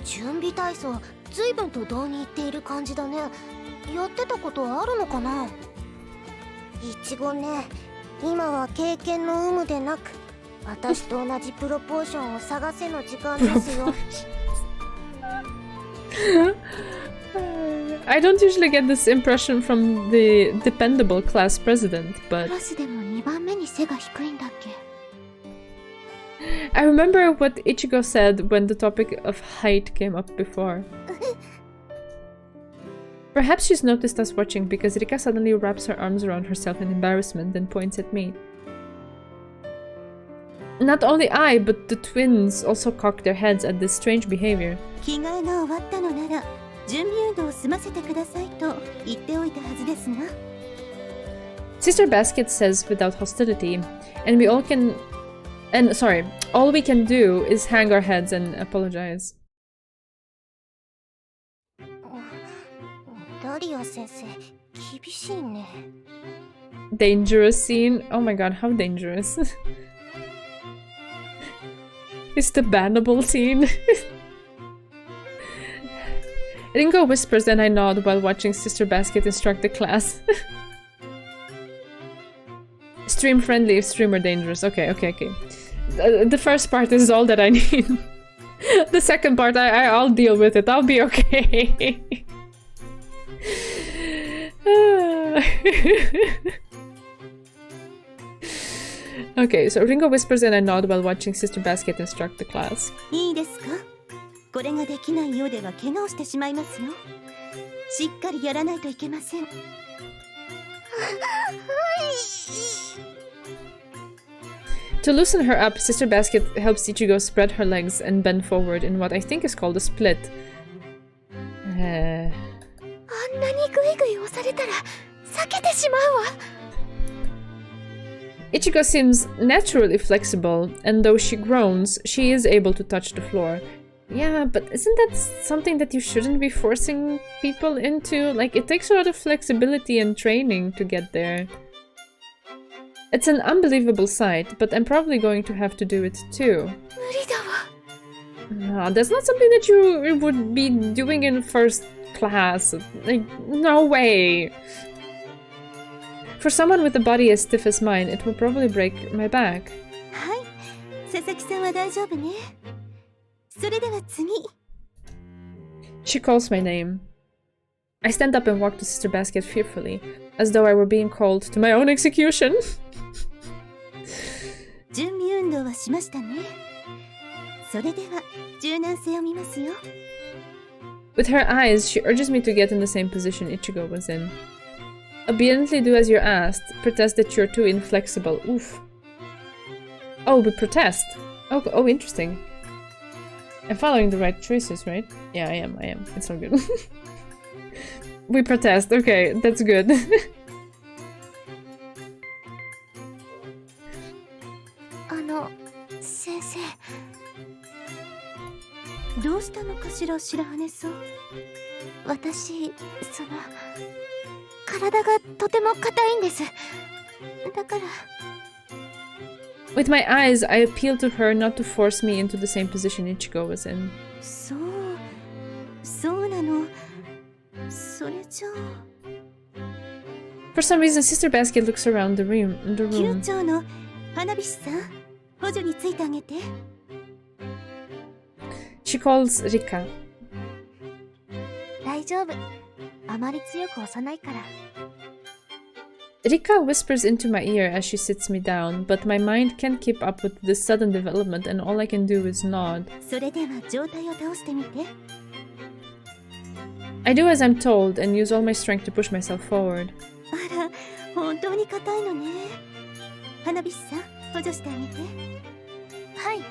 B: 準備体操
C: 随分と堂に行っている感じだね。やってたことあるのかな。
B: いちごね、今は経験の有無でなく、私と同じプロポーションを探せの時間ですよ。
A: I don't usually get this impression from the dependable class president,
B: ク
A: but
B: ラスでも2番目に背が低いんだっけ。
A: I remember what Ichigo said when the topic of height came up before. Perhaps she's noticed us watching because Rika suddenly wraps her arms around herself in embarrassment and points at me. Not only I, but the twins also cock their heads at this strange behavior.
B: 着替えが終わったのなら準備運動を済ませてくださいと言っておいたはずですが。
A: Sister Basket says without hostility, and all we can do is hang our heads and apologize.
B: ダリア先生、厳しいね。
A: Dangerous scene? Oh my god, how dangerous. It's the bannable scene. Ringo whispers and I nod while watching Sister Basket instruct the class. Stream friendly, streamer dangerous. Okay. The first part is all that I need. The second part, I'll deal with it. I'll be okay. Okay, so Ringo whispers and I nod while watching Sister Basket instruct the class.
B: いいですか？これができないようでは怪我をしてしまいますよ。しっかりやらないといけません。
A: To loosen her up, Sister Basket helps Ichigo spread her legs and bend forward in what I think is called a split.
B: あんなにグイグイ押されたら避けてしまうわ。
A: Ichigo seems naturally flexible, and though she groans, she is able to touch the floor. Yeah, but isn't that something that you shouldn't be forcing people into? Like, it takes a lot of flexibility and training to get there. It's an unbelievable sight, but I'm probably going to have to do it too.
B: 無理だわ。
A: No, that's not something that you would be doing in first class. Like, no way. For someone with a body as stiff as mine, it will probably break my back.
B: はい、佐々木さんは大丈夫ね。それでは次。
A: She calls my name. I stand up and walk to Sister Basket fearfully, as though I were being called to my own execution.
B: 準備運動はしましたね。それでは柔軟性を見ますよ。
A: With her eyes, she urges me to get in the same position Ichigo was in. Obediently do as you're asked. Protest that you're too inflexible. Oof. Oh, we protest. Oh, interesting. I'm following the right choices, right? Yeah, I am. It's all good. We protest. Okay, that's good.
B: 先生。どうしたのかしら、白羽さん。私、体がとても硬いんです。だから。
A: With my eyes, I appeal to her not to force me into the same position Ichigo was in.
B: そうなの。それじゃあ。
A: For some reason, Sister Basket looks around the room.
B: 級長の花火師さん、補助についてあげて。
A: She calls Rika.
C: 大丈夫。あまり強く押さないから。
A: Rika whispers into my ear as she sits me down, but my mind can't keep up with this sudden development and all I can do is nod.
B: それでは上体を倒してみて。
A: I do as I'm told and use all my strength to push myself forward.
B: あら、本当に硬いのね。花火師さん、補助してあげて。
C: はい。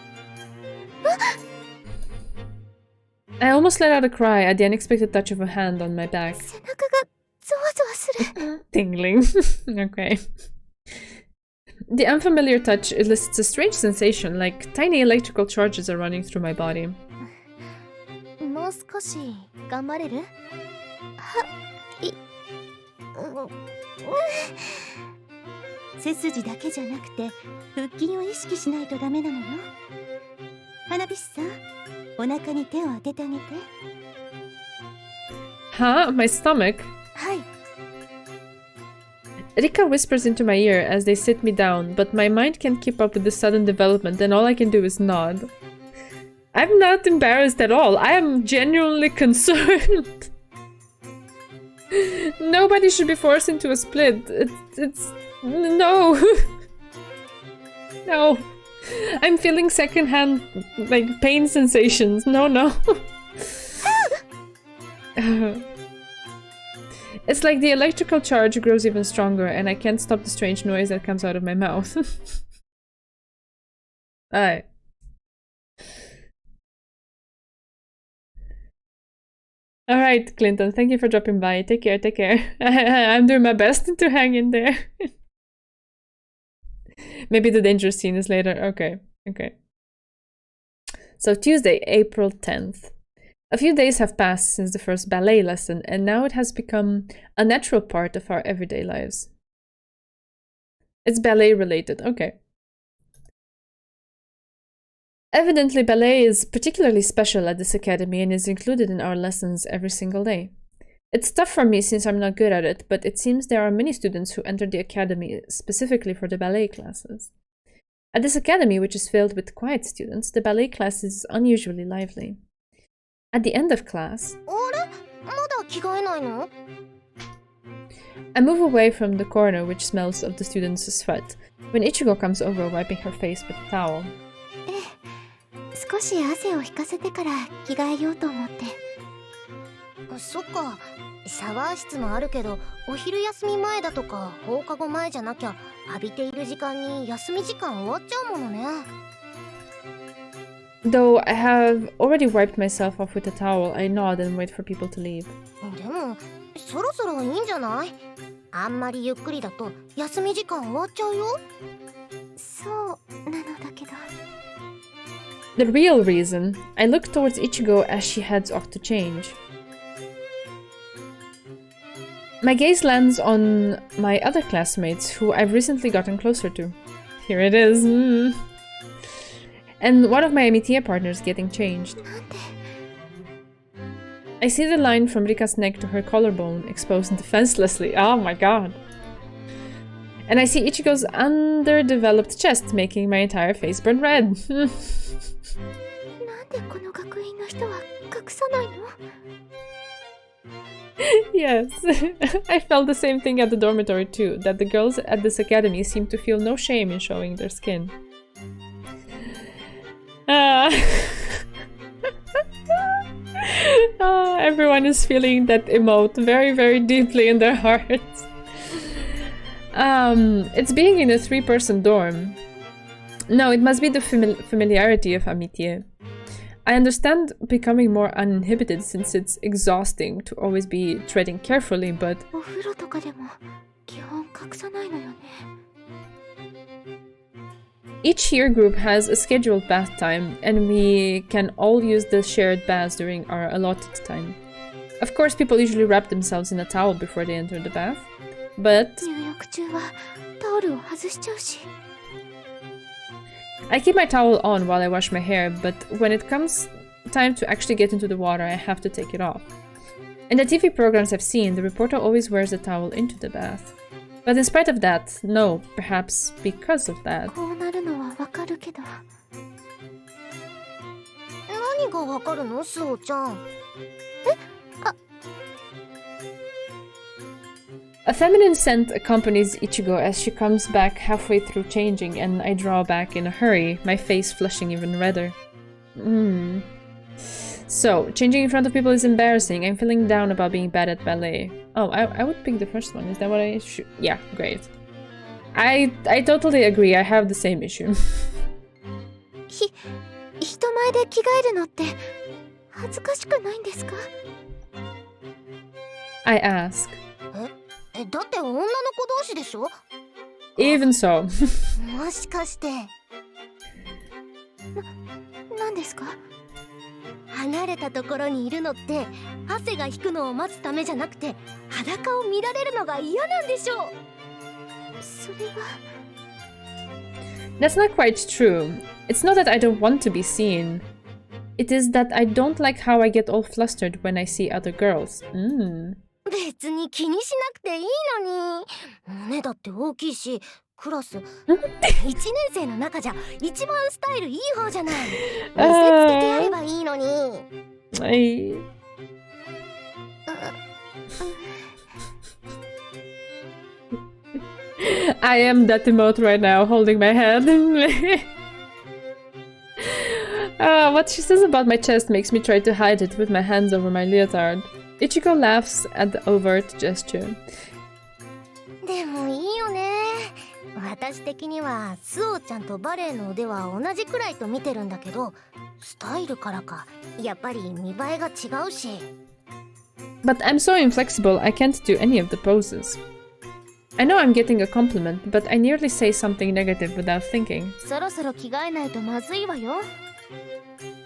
A: I almost let out a cry at the unexpected touch of a hand on my back.
B: 背中がゾワゾワする。
A: Tingling. Okay. The unfamiliar touch elicits a strange sensation, like tiny electrical charges are running through my body.
C: もう少し頑張れる？
B: 背筋だけじゃなくて腹筋を意識しないとダメなのよ。花火師さん、お腹に手を当ててあげて。
A: Huh? My stomach?
B: はい。
A: Rika whispers into my ear as they sit me down, but my mind can't keep up with the sudden development and all I can do is nod. I'm not embarrassed at all. I am genuinely concerned. Nobody should be forced into a split. It's... No. No. I'm feeling secondhand, like, pain sensations. No, no. It's like the electrical charge grows even stronger and I can't stop the strange noise that comes out of my mouth. Alright. Alright, Clinton, thank you for dropping by. Take care, take care. I'm doing my best to hang in there. Maybe the dangerous scene is later. Okay, okay. So Tuesday, April 10th. A few days have passed since the first ballet lesson, and now it has become a natural part of our everyday lives. It's ballet related, okay. Evidently, ballet is particularly special at this academy and is included in our lessons every single day. It's tough for me since I'm not good at it, but it seems there are many students who enter the academy specifically for the ballet classes. At this academy, which is filled with quiet students, the ballet class is unusually lively. At the end of class, I move away from the corner which smells of the students' sweat, when Ichigo comes over wiping her face with a towel.
B: 少し汗を引かせてから着替えようと思って。
C: そっか。シャワー室もあるけど、お昼休み前だとか放課後前じゃなきゃ浴びている時間に休み時間終わっちゃうものね。
A: Though I have already wiped myself off with a towel, I nod and wait for people to leave.
C: でも、そろそろいいんじゃない？あんまりゆっくりだと休み時間終わっちゃうよ。
B: そうなのだけど。
A: The real reason, I look towards Ichigo as she heads off to change. My gaze lands on my other classmates, who I've recently gotten closer to. Here it is. And one of my amitié partners getting changed. I see the line from Rika's neck to her collarbone exposed defenselessly. Oh my god. And I see Ichigo's underdeveloped chest, making my entire face burn red. Yes, I felt the same thing at the dormitory too, that the girls at this academy seem to feel no shame in showing their skin. Everyone is feeling that emote very, very deeply in their hearts. It's being in a 3-person dorm. No, it must be the familiarity of amitié. I understand becoming more uninhibited since it's exhausting to always be treading carefully, but... Each year group has a scheduled bath time, and we can all use the shared baths during our allotted time. Of course, people usually wrap themselves in a towel before they enter the bath, but... I keep my towel on while I wash my hair, but when it comes time to actually get into the water, I have to take it off. In the TV programs I've seen, the reporter always wears the towel into the bath. But in spite of that, no, perhaps because of that. A feminine scent accompanies Ichigo as she comes back halfway through changing, and I draw back in a hurry, my face flushing even redder. So, changing in front of people is embarrassing. I'm feeling down about being bad at ballet. Oh, I would pick the first one. Is that what I should? Yeah, great. I totally agree. I have the same issue. I ask. Even so.
C: もしかして何ですか？離れたところにいるのって汗が引くのを待つためじゃなくて裸を見られるのが嫌なんでしょう。それは
A: That's not quite true. It's not that I don't want to be seen. It is that I don't like how I get all flustered when I see other girls.
C: 別に気にしなくていいのに。胸だって大きいし、クラス1年生の中じゃ一番スタイルいい方じゃない。見せつけてやればいいのに。
A: I am that emote right now, holding my head. What she says about my chest makes me try to hide it with my hands over my leotard. Ichiko laughs at the overt gesture.
C: でもいいよね。私的にはスオちゃんとバレエの腕は同じくらいと見てるんだけど、スタイルからかやっぱり見栄えが違うし。
A: But I'm so inflexible, I can't do any of the poses. I know I'm getting a compliment, but I nearly say something negative without thinking.
C: そろそろ着替えないとまずいわよ。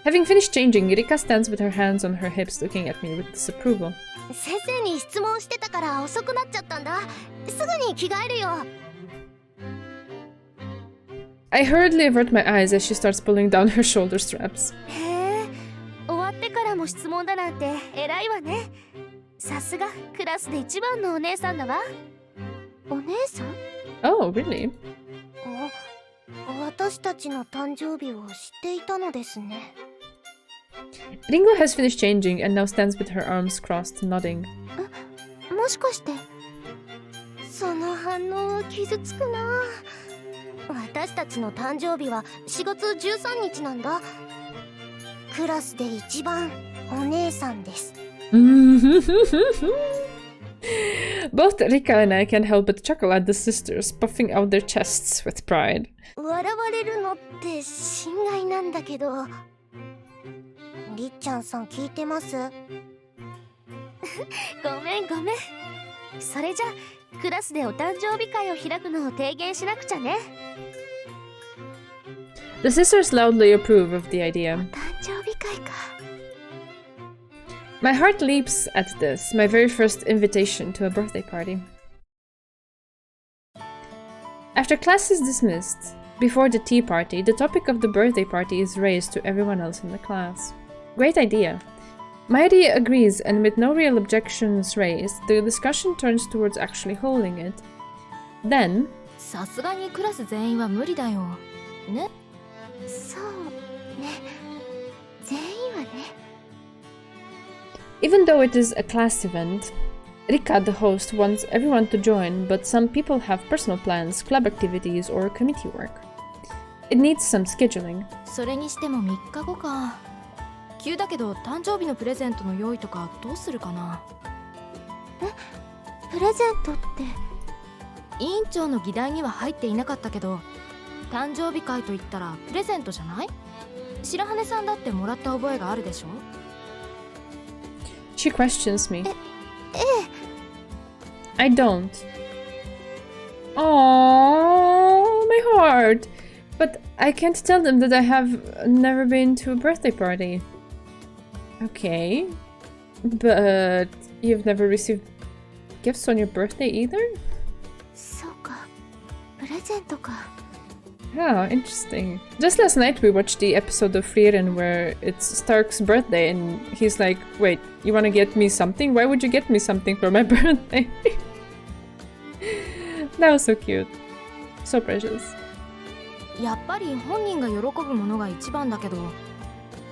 A: Having finished changing, Rika stands with her hands on her hips looking at me with disapproval.
C: 先生に質問してたから遅くなっちゃったんだ。すぐに着替えるよ。
A: I hurriedly avert my eyes as she starts pulling down her shoulder straps.
C: へえ、終わってからも質問だなんて偉いわね。さすがクラスで一番のお姉さんだわ。お姉さん？
A: Oh, really?
C: 私たちの誕生日を知っていたのですね。
A: Ringo has finished changing and now stands with her arms crossed, nodding.
C: もしかしてその反応は傷つくな。私たちの誕生日は4月13日なんだ。クラスで一番お姉さんです。
A: Both Rika and I can't help but chuckle at the sisters, puffing out their chests with pride.
C: 笑われるのって心外なんだけど。りっちゃんさん聞いてます？ごめんごめん。それじゃクラスでお誕生日会を開くのを提言しなくちゃね。
A: The sisters loudly approve of the idea.
C: お誕生日会か。
A: My heart leaps at this, my very first invitation to a birthday party. After class is dismissed, before the tea party, the topic of the birthday party is raised to everyone else in the class. Great idea. Mairi agrees, and with no real objections raised, the discussion turns towards actually holding it. Then,
C: さすがにクラス全員は無理だよ。ね？そうね。全員はね。
A: even though it is a class event, Rika, the host, wants everyone to join, but some people have personal plans, club activities, or committee work. It needs some scheduling.
C: それにしても3日後か。急だけど誕生日のプレゼントの用意とかどうするかな。プレゼントって？委員長の議題には入っていなかったけど、誕生日会といったらプレゼントじゃない？白羽さんだってもらった覚えがあるでしょ？
A: She questions me. I don't. Oh, my heart. But I can't tell them that I have never been to a birthday party. Okay. But you've never received gifts on your birthday either?
C: そうか。プレゼントか。
A: Oh, interesting. Just last night we watched the episode of Frieren where it's Stark's birthday and he's like, wait, you wanna get me something? Why would you get me something for my birthday? That was so cute. So precious.
C: やっぱり本人が喜ぶものが一番だけど、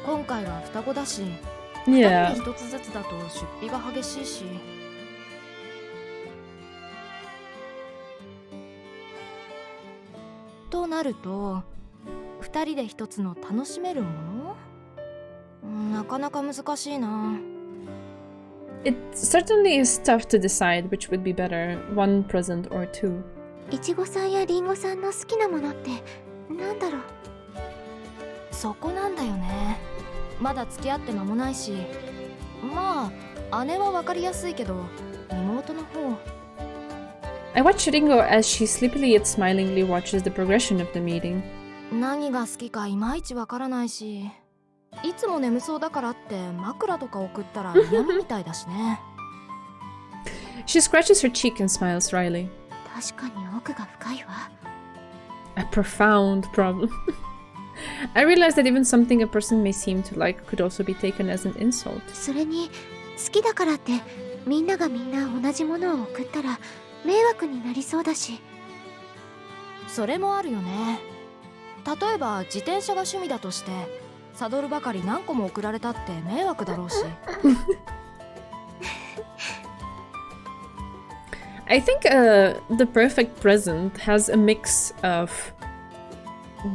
C: 今回は双子だし、2
A: Yeah.
C: 人で一つずつだと出費が激しいし。となると、2人で一つの楽しめるもの？なかなか難しいな。
A: It certainly is tough to decide which would be better, one present or two.
B: いちごさんやりんごさんの好きなものってなんだろう。
C: そこなんだよね。まだ付き合って間もないし、まあ姉は分かりやすいけど、妹の方。
A: I watch Ringo as she sleepily yet smilingly watches the progression of the meeting.
C: 何が好きかいまいち分からないし、いつも眠そうだからって枕とか送ったら嫌みたいだしね。
A: She scratches her cheek and smiles wryly.
B: 確かに奥が深いわ。
A: A profound problem. I realized that even something a person may seem to like could also be taken as an insult.
B: それに好きだからってみんながみんな同じものを送ったら迷惑になりそうだし。
C: それもあるよね。例えば自転車が趣味だとしてサドルばかり何個も送られたって迷惑だろうし。
A: I think the perfect present has a mix of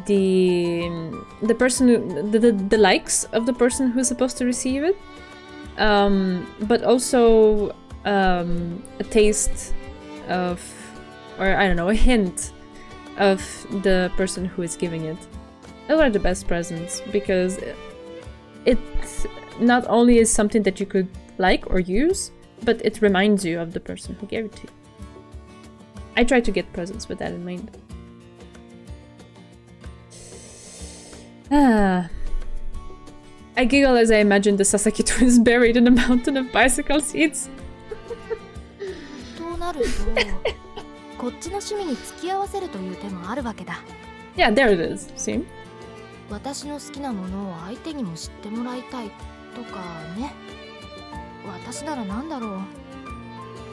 A: the person the likes of the person who's supposed to receive it, but also a taste of, or I don't know, a hint of the person who is giving it. Those are the best presents because it not only is something that you could like or use, but it reminds you of the person who gave it to you. I try to get presents with that in mind. I giggle as I imagine the Sasaki twins buried in a mountain of bicycle seats.
C: となると、こっちの趣味に付き合わせるという手もあるわけだ。
A: Yeah, there it is. See?
C: 私の好きなものを相手にも知ってもらいたいとかね。私ならなんだろう。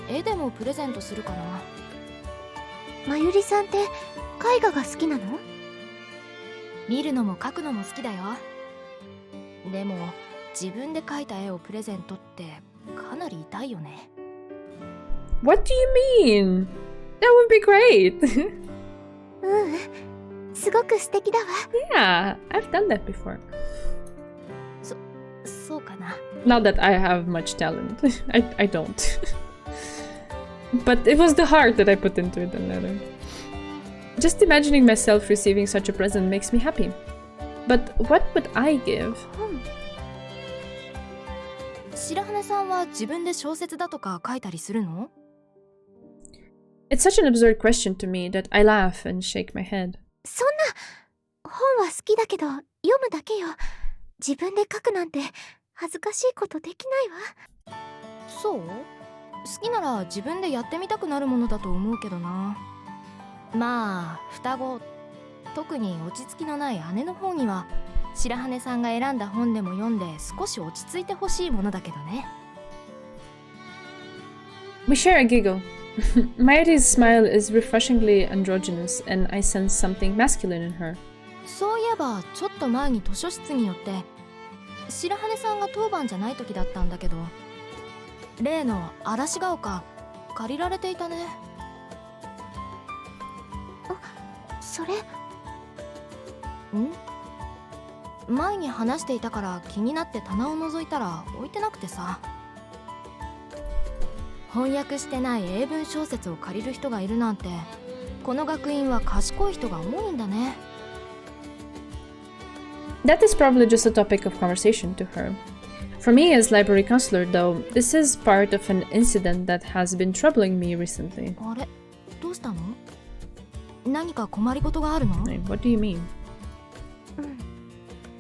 C: 絵でもプレゼントするかな。
B: まゆりさんって絵画が好きなの？
C: 見るのも描くのも好きだよ。でも自分で描いた絵をプレゼントってかなり痛いよね。
A: What do you mean? That would be great.
B: すごく素敵だわ。
A: Yeah, I've done that before.
C: そうかな。
A: Not that I have much talent. I don't. But it was the heart that I put into it, the letter. Just imagining myself receiving such a present makes me happy. But what would I give?
C: 白羽さんは自分で小説だとか書いたりするの？
A: It's such an absurd question to me that I laugh and shake my head.
B: そんな本は好きだけど読むだけよ。自分で書くなんて恥ずかしいことできないわ。
C: そう？好きなら自分でやってみたくなるものだと思うけどな。まあ双子、特に落ち着きのない姉の方には白羽さんが選んだ本でも読んで少し落ち着いてほしいものだけどね。
A: We share a giggle. Mairi's smile is refreshingly androgynous, and I sense something masculine in her.
C: そういえばちょっと前に図書室によって白羽さんが当番じゃない時だったんだけど、例の嵐が丘借りられていたね。
B: それ？
C: 前に話していたから気になって棚を覗いたら置いてなくてさ。翻訳してない英文小説を借りる人がいるなんて、この学院は賢い人が多いんだね。
A: That is probably just a topic of conversation to her. For me as library counselor, though, this is part of an incident that has been troubling me recently.
C: あれ、どうしたの？何か困りごとがあるの？
A: What do you mean?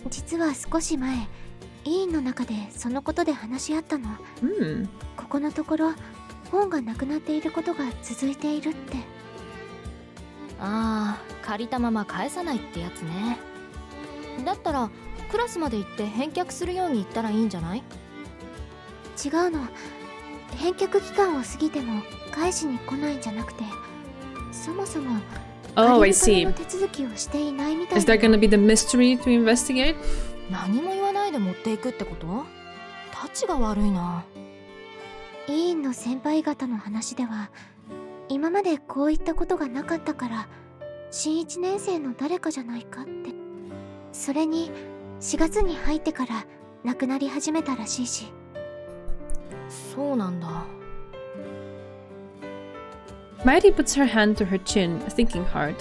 B: 実は少し前、委員の中でそのことで話し合ったの。ここのところ本がなくなっていることが続いているって。
C: ああ、借りたまま返さないってやつね。だったらクラスまで行って返却するように言ったらいいんじゃない？
B: 違うの。返却期間を過ぎても返しに来ないんじゃなくて、そもそも
A: Oh, I see.
B: の手続きをしていないみたい。
A: Is there gonna be the mystery to investigate?
C: 何も言わないで持っていくってこと？タチが悪いな。
B: 委員の先輩方の話では、今までこういったことがなかったから新1年生の誰かじゃないかって。それに4月に入ってから亡くなり始めたらしいし。
C: そうなんだ。
A: Mairi puts her hand to her chin, thinking hard.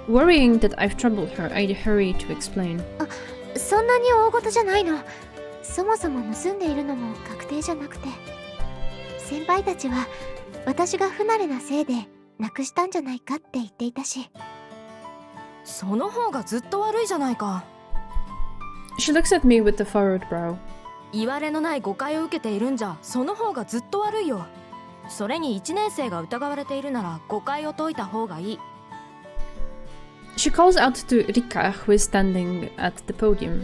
A: Worrying that I've troubled her, I hurry to explain.
B: そんなに大事じゃないの。そもそも盗んでいるのも確定じゃなくて、先輩たちは私が不慣れなせいでなくしたんじゃないかって言っていたし。
C: その方がずっと悪いじゃないか。
A: She looks at me with a furrowed brow.
C: 言われのない誤解を受けているんじゃ、その方がずっと悪いよ。それに1年生が疑われているなら誤解を解いた方がいい。
A: She calls out to Rika, who is standing at the podium.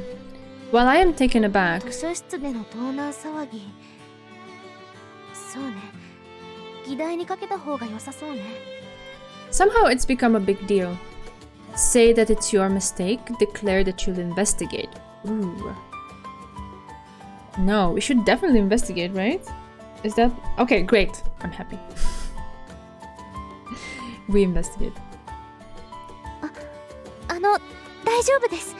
A: While I am taken aback,
B: 図書室での盗難騒ぎ。そうね。議題にかけた方が良さそうね。
A: somehow it's become a big deal. Say that it's your mistake, declare that you'll investigate. Ooh. No, we should definitely investigate, right? Is that... Okay, great. I'm happy. We investigate.
B: 大丈夫です。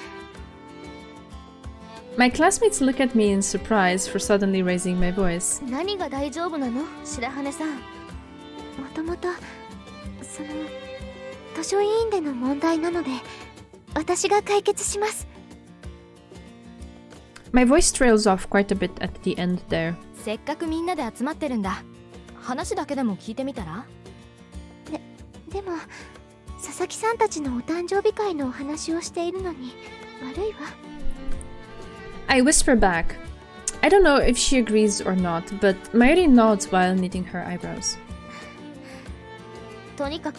A: My classmates look at me in surprise for suddenly raising my voice.
B: 何が大丈夫なの、白羽さん。もともと図書委員での問題なので、私が解決します。
A: My voice trails off quite a bit at the end there.
C: せっかくみんなで集まってるんだ。話だけでも聞いてみたら？
B: でも佐々木さんたちのお誕生日会のお話をしているのに悪いわ。
A: I whisper back. I don't know if she agrees or not, but Mayuri nods while knitting her eyebrows.
B: とにかく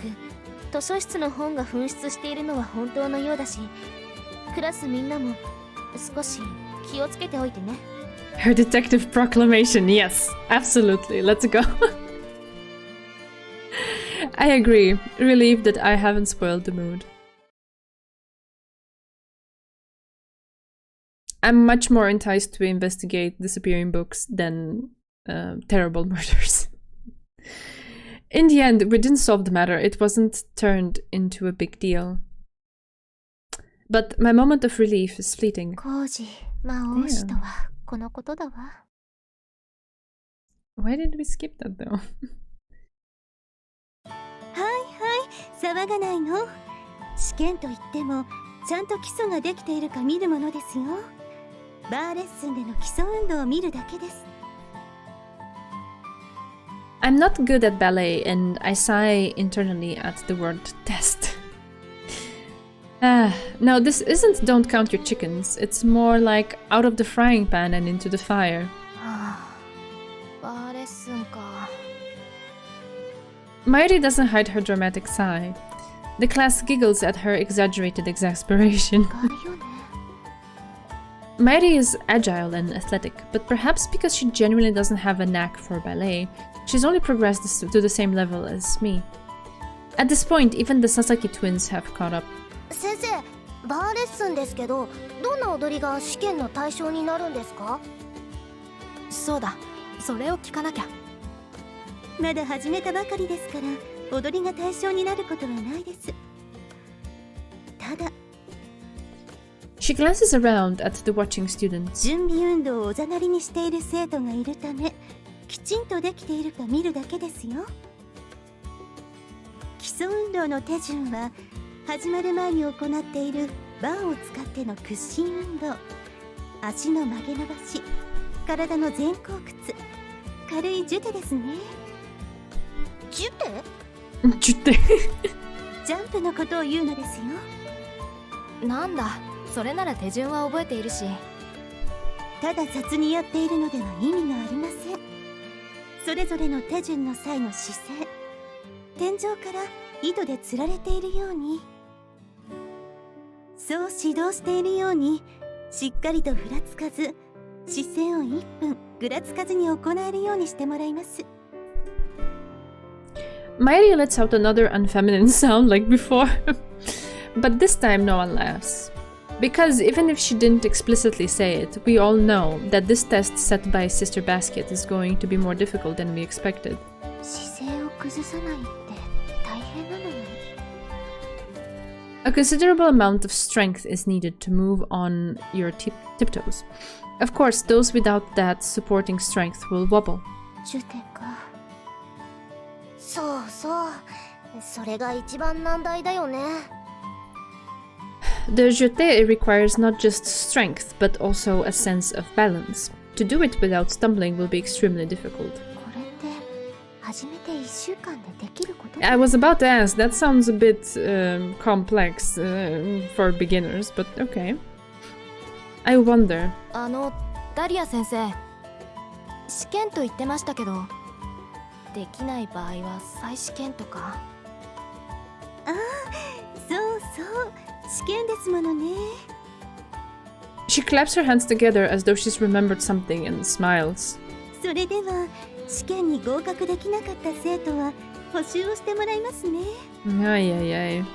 B: 図書室の本が紛失しているのは本当のようだし、クラスみんなも少し気をつけておいてね。
A: Her detective proclamation, yes, absolutely, let's go. I agree, relieved that I haven't spoiled the mood. I'm much more enticed to investigate disappearing books than terrible murders. In the end, we didn't solve the matter. It wasn't turned into a big deal. But my moment of relief is fleeting.
B: 工事魔王子とはこのことだわ。
A: Why did we skip that though?
B: 騒がないの。試験といってもちゃんと基礎ができているか見るものですよ。バーレッスンでの基礎運動を見るだけです。
A: I'm not good at ballet and I sigh internally at the word test. No, this isn't don't count your chickens. It's more like out of the frying pan and into the fire.
C: バーレッスンか。
A: Mayuri doesn't hide her dramatic sigh. The class giggles at her exaggerated exasperation.
B: あるよね。
A: Mayuri is agile and athletic, but perhaps because she genuinely doesn't have a knack for ballet, she's only progressed to the same level as me. At this point, even the Sasaki twins have caught up.
B: 先生、バーレッスンですけど、どんな踊りが試験の対象になるんですか？
C: そうだ、それを聞かなきゃ。
B: まだ始めたばかりですから、踊りが対象になることはないです。ただ、
A: She glances around at the watching students.
B: 準備運動をおざなりにしている生徒がいるため、きちんとできているか見るだけですよ。基礎運動の手順は、始まる前に行っているバーを使っての屈伸運動、足の曲げ伸ばし、体の前後屈、軽いジュテですね。ジュテ？
A: ジュテ。
B: ジャンプのことを言うのですよ。
C: なんだ、それなら手順は覚えているし。
B: ただ雑にやっているのでは意味がありません。それぞれの手順の際の姿勢、天井から糸でつられているように、そう指導しているように、しっかりとふらつかず、姿勢を1分ぐらつかずに行えるようにしてもらいます。
A: Mayuri lets out another unfeminine sound like before, but this time no one laughs. Because even if she didn't explicitly say it, we all know that this test set by Sister Basket is going to be more difficult than we expected.
B: 姿勢を崩さないって大変なのね。
A: A considerable amount of strength is needed to move on your tiptoes. Of course, those without that supporting strength will wobble.
B: ジュテか。そうそう、それが一番難題だよね。
A: The jeté requires not just strength, but also a sense of balance. To do it without stumbling will be extremely difficult.
B: これって初めて1週間でできること？
A: I was about to ask, that sounds a bit complex for beginners, but okay. I wonder.
C: ダリア先生、試験と言ってましたけど、できない場合は再試験とか。
B: ああ、そうそう、試験ですものね。
A: She claps her hands together as though she's remembered something and smiles.
B: それでは試験に合格できなかった生徒は補習をしてもらいますね。
A: Ay, ay, ay.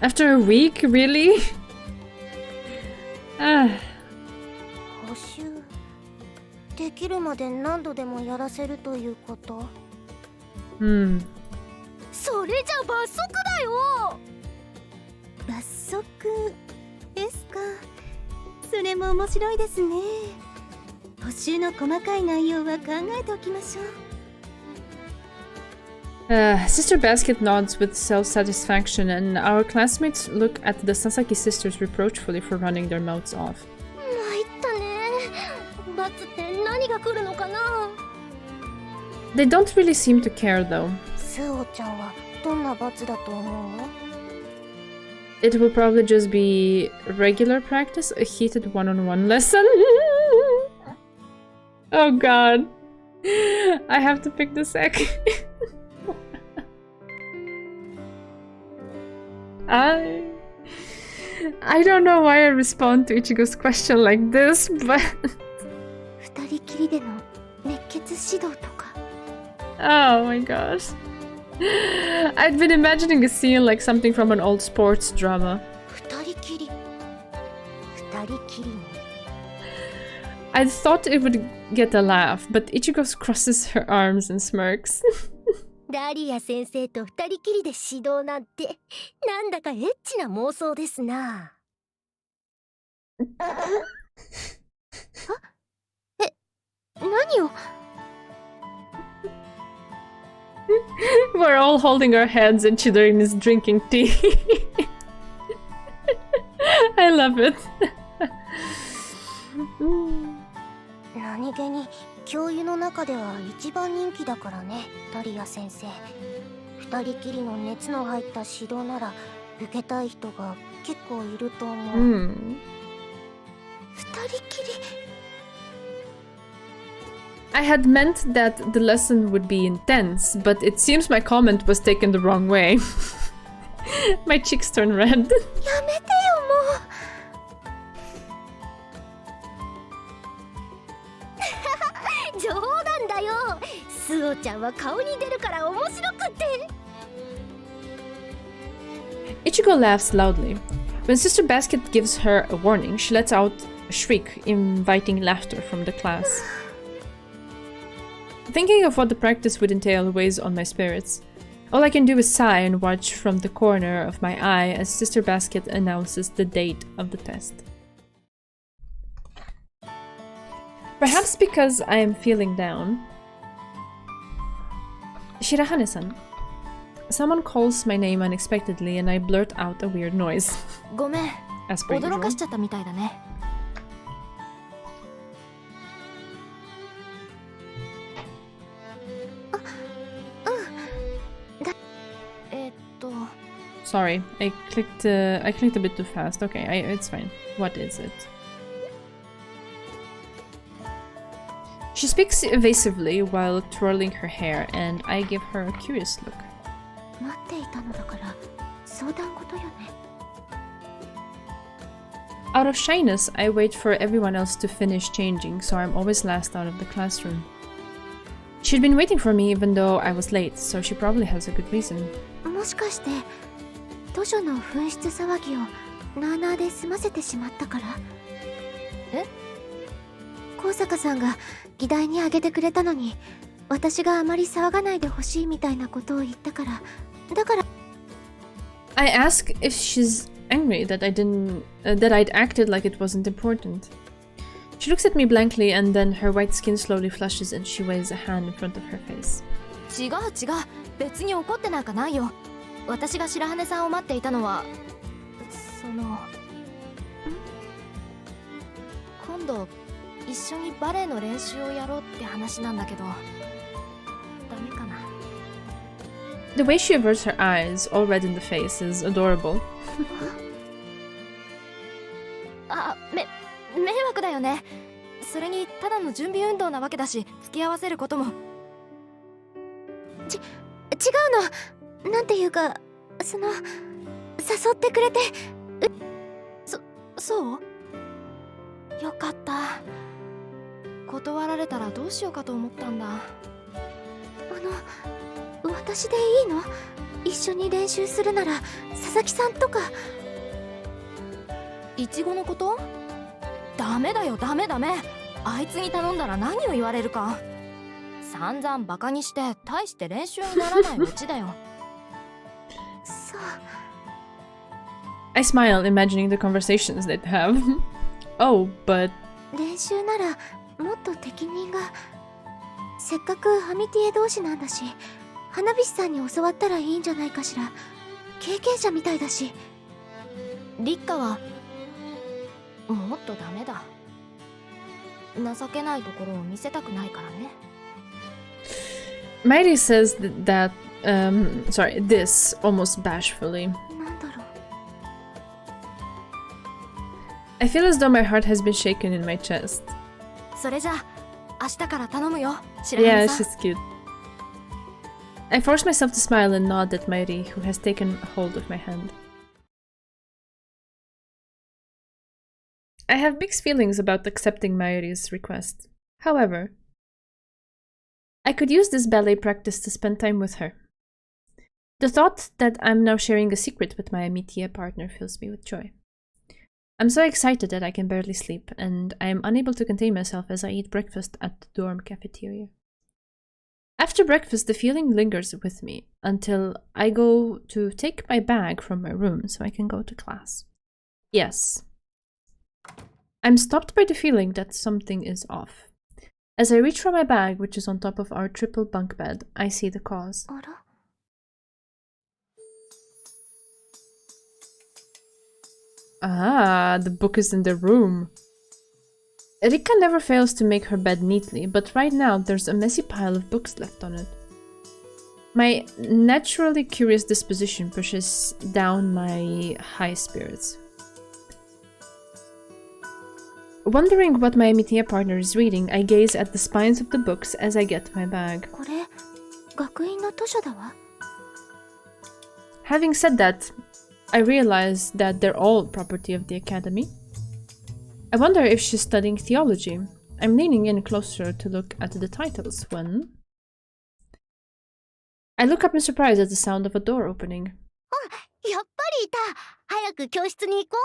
A: After a week, really? Ah.
C: 補習できるまで何度でもやらせるということ。
A: Hmm.
C: それじゃ罰則だよ。
B: 罰則ですか。それも面白いですね。補習の細かい内容は考えておきましょう。
A: Sister Basket nods with self-satisfaction, and our classmates look at the Sasaki sisters reproachfully for running their mouths off.
C: 参ったね。罰って何が来るのかな。
A: They don't really seem to care, though.
C: スオちゃんはどんな罰だと思う？
A: It will probably just be regular practice, a heated one-on-one lesson. Oh god. I have to pick the second. I don't know why I respond to Ichigo's question like this, but
C: 二人きりでの熱血指導とか。
A: oh my gosh. I'd been imagining a scene like something from an old sports drama.
C: 二人きり。二人きりに。
A: I thought it would get a laugh, but Ichigo crosses her arms and smirks.
C: ダリア先生と二人きりで指導なんて、なんだかエッチな妄想ですな。何を？
A: We're all holding our hands and Chidori is drinking tea. I love it.
C: 何気に教諭の中では一番人気だからね、ダリア先生。二人きりの熱の入った指導なら受けたい人が結構いると思う。二人きり。
A: I had meant that the lesson would be intense, but it seems my comment was taken the wrong way. My cheeks turn red.
C: やめてよ、もう。冗談だよ。スオちゃんは顔に出るから面白くて。
A: Ichigo laughs loudly. When Sister Basket gives her a warning, she lets out a shriek, inviting laughter from the class. Thinking of what the practice would entail weighs on my spirits. All I can do is sigh and watch from the corner of my eye as Sister Basket announces the date of the test. Perhaps because I am feeling down. Shirahane-san. Someone calls my name unexpectedly and I blurt out a weird noise.
C: ごめん。
A: As per
C: 驚か
A: usual.
C: しちゃったみたいだね。
A: Sorry, I clicked a bit too fast. Okay, it's fine. What is it? She speaks evasively while twirling her hair, and I give her a curious look.
C: 待っていたのだから相談事よね。
A: Out of shyness, I wait for everyone else to finish changing, so I'm always last out of the classroom. She'd been waiting for me even though I was late, so she probably has a good reason.
C: もしかして図書の紛失騒ぎをなあなあで済ませてしまったから？え？高坂さんが議題に挙げてくれたのに、私があまり騒がないでほしいみたいなことを言ったから、だから。
A: I ask if she's angry that I'd acted like it wasn't important. She looks at me blankly and then her white skin slowly flushes and she waves a hand in front of her face.
C: 違う違う、別に怒ってなんかないよ。私が白羽さんを待っていたのは今度一緒にバレエの練習をやろうって話なんだけど、ダメかな。
A: The way she averts her eyes, all red in the face, is adorable.
C: あ、迷惑だよね。それにただの準備運動なわけだし、付き合わせることも。違うの。なんていうか、
B: 誘ってくれて。
C: そうよかった。断られたらどうしようかと思ったんだ。
B: 私でいいの？一緒に練習するなら佐々木さんとか。
C: イチゴのこと？ダメだよ、ダメ。あいつに頼んだら何を言われるか。散々バカにして大して練習にならないオチだよ。
B: そう。
A: I smile, imagining the conversations they'd have. Oh, but...
B: 練習ならもっと適任が。せっかくアミティエ同士なんだし、花火師さんに教わったらいいんじゃないかしら。経験者みたいだし。
C: 立花はもっとダメだ。情けないところを見せたくないからね。
A: Mairi says this almost bashfully.
B: なんだろう。
A: I feel as though my heart has been shaken in my chest.
C: それじゃ明日から頼むよ、白
A: Yeah,
C: 羽さん。
A: she's cute. I force myself to smile and nod at Mairi, who has taken hold of my hand. I have mixed feelings about accepting Mairi's request. However, I could use this ballet practice to spend time with her. The thought that I'm now sharing a secret with my amitié partner fills me with joy. I'm so excited that I can barely sleep, and I am unable to contain myself as I eat breakfast at the dorm cafeteria. After breakfast, the feeling lingers with me until I go to take my bag from my room so I can go to class. Yes. I'm stopped by the feeling that something is off. As I reach for my bag, which is on top of our triple bunk bed, I see the cause.
B: あら。
A: Ah, the book is in the room. Rika never fails to make her bed neatly, but right now there's a messy pile of books left on it. My naturally curious disposition pushes down my high spirits. Wondering what my amitié partner is reading, I gaze at the spines of the books as I get my bag.
B: これ学院の図書だわ。
A: Having said that, I realize that they're all property of the academy. I wonder if she's studying theology. I'm leaning in closer to look at the titles when... I look up in surprise at the sound of a door opening.
B: やっぱりいた。早く教室に行こう。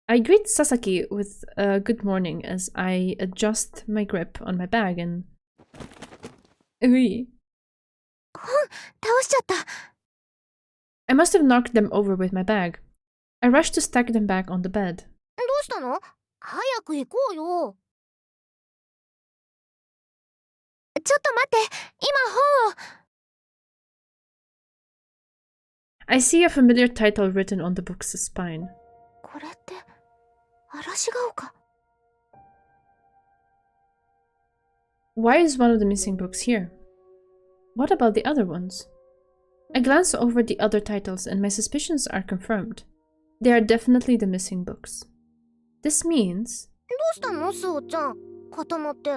A: I greet Sasaki with a good morning as I adjust my grip on my bag and... Ui.
B: 倒しちゃった。
A: I must have knocked them over with my bag. I rush to stack them back on the bed.
B: どうしたの？早く行こうよ。ちょっと待って。今本を。
A: I see a familiar title written on the book's spine.
B: これって嵐が丘。
A: Why is one of the missing books here? What about the other ones? I glance over the other titles and my suspicions are confirmed. They are definitely the missing books. This means...
B: どうしたの、スオちゃん。固まって。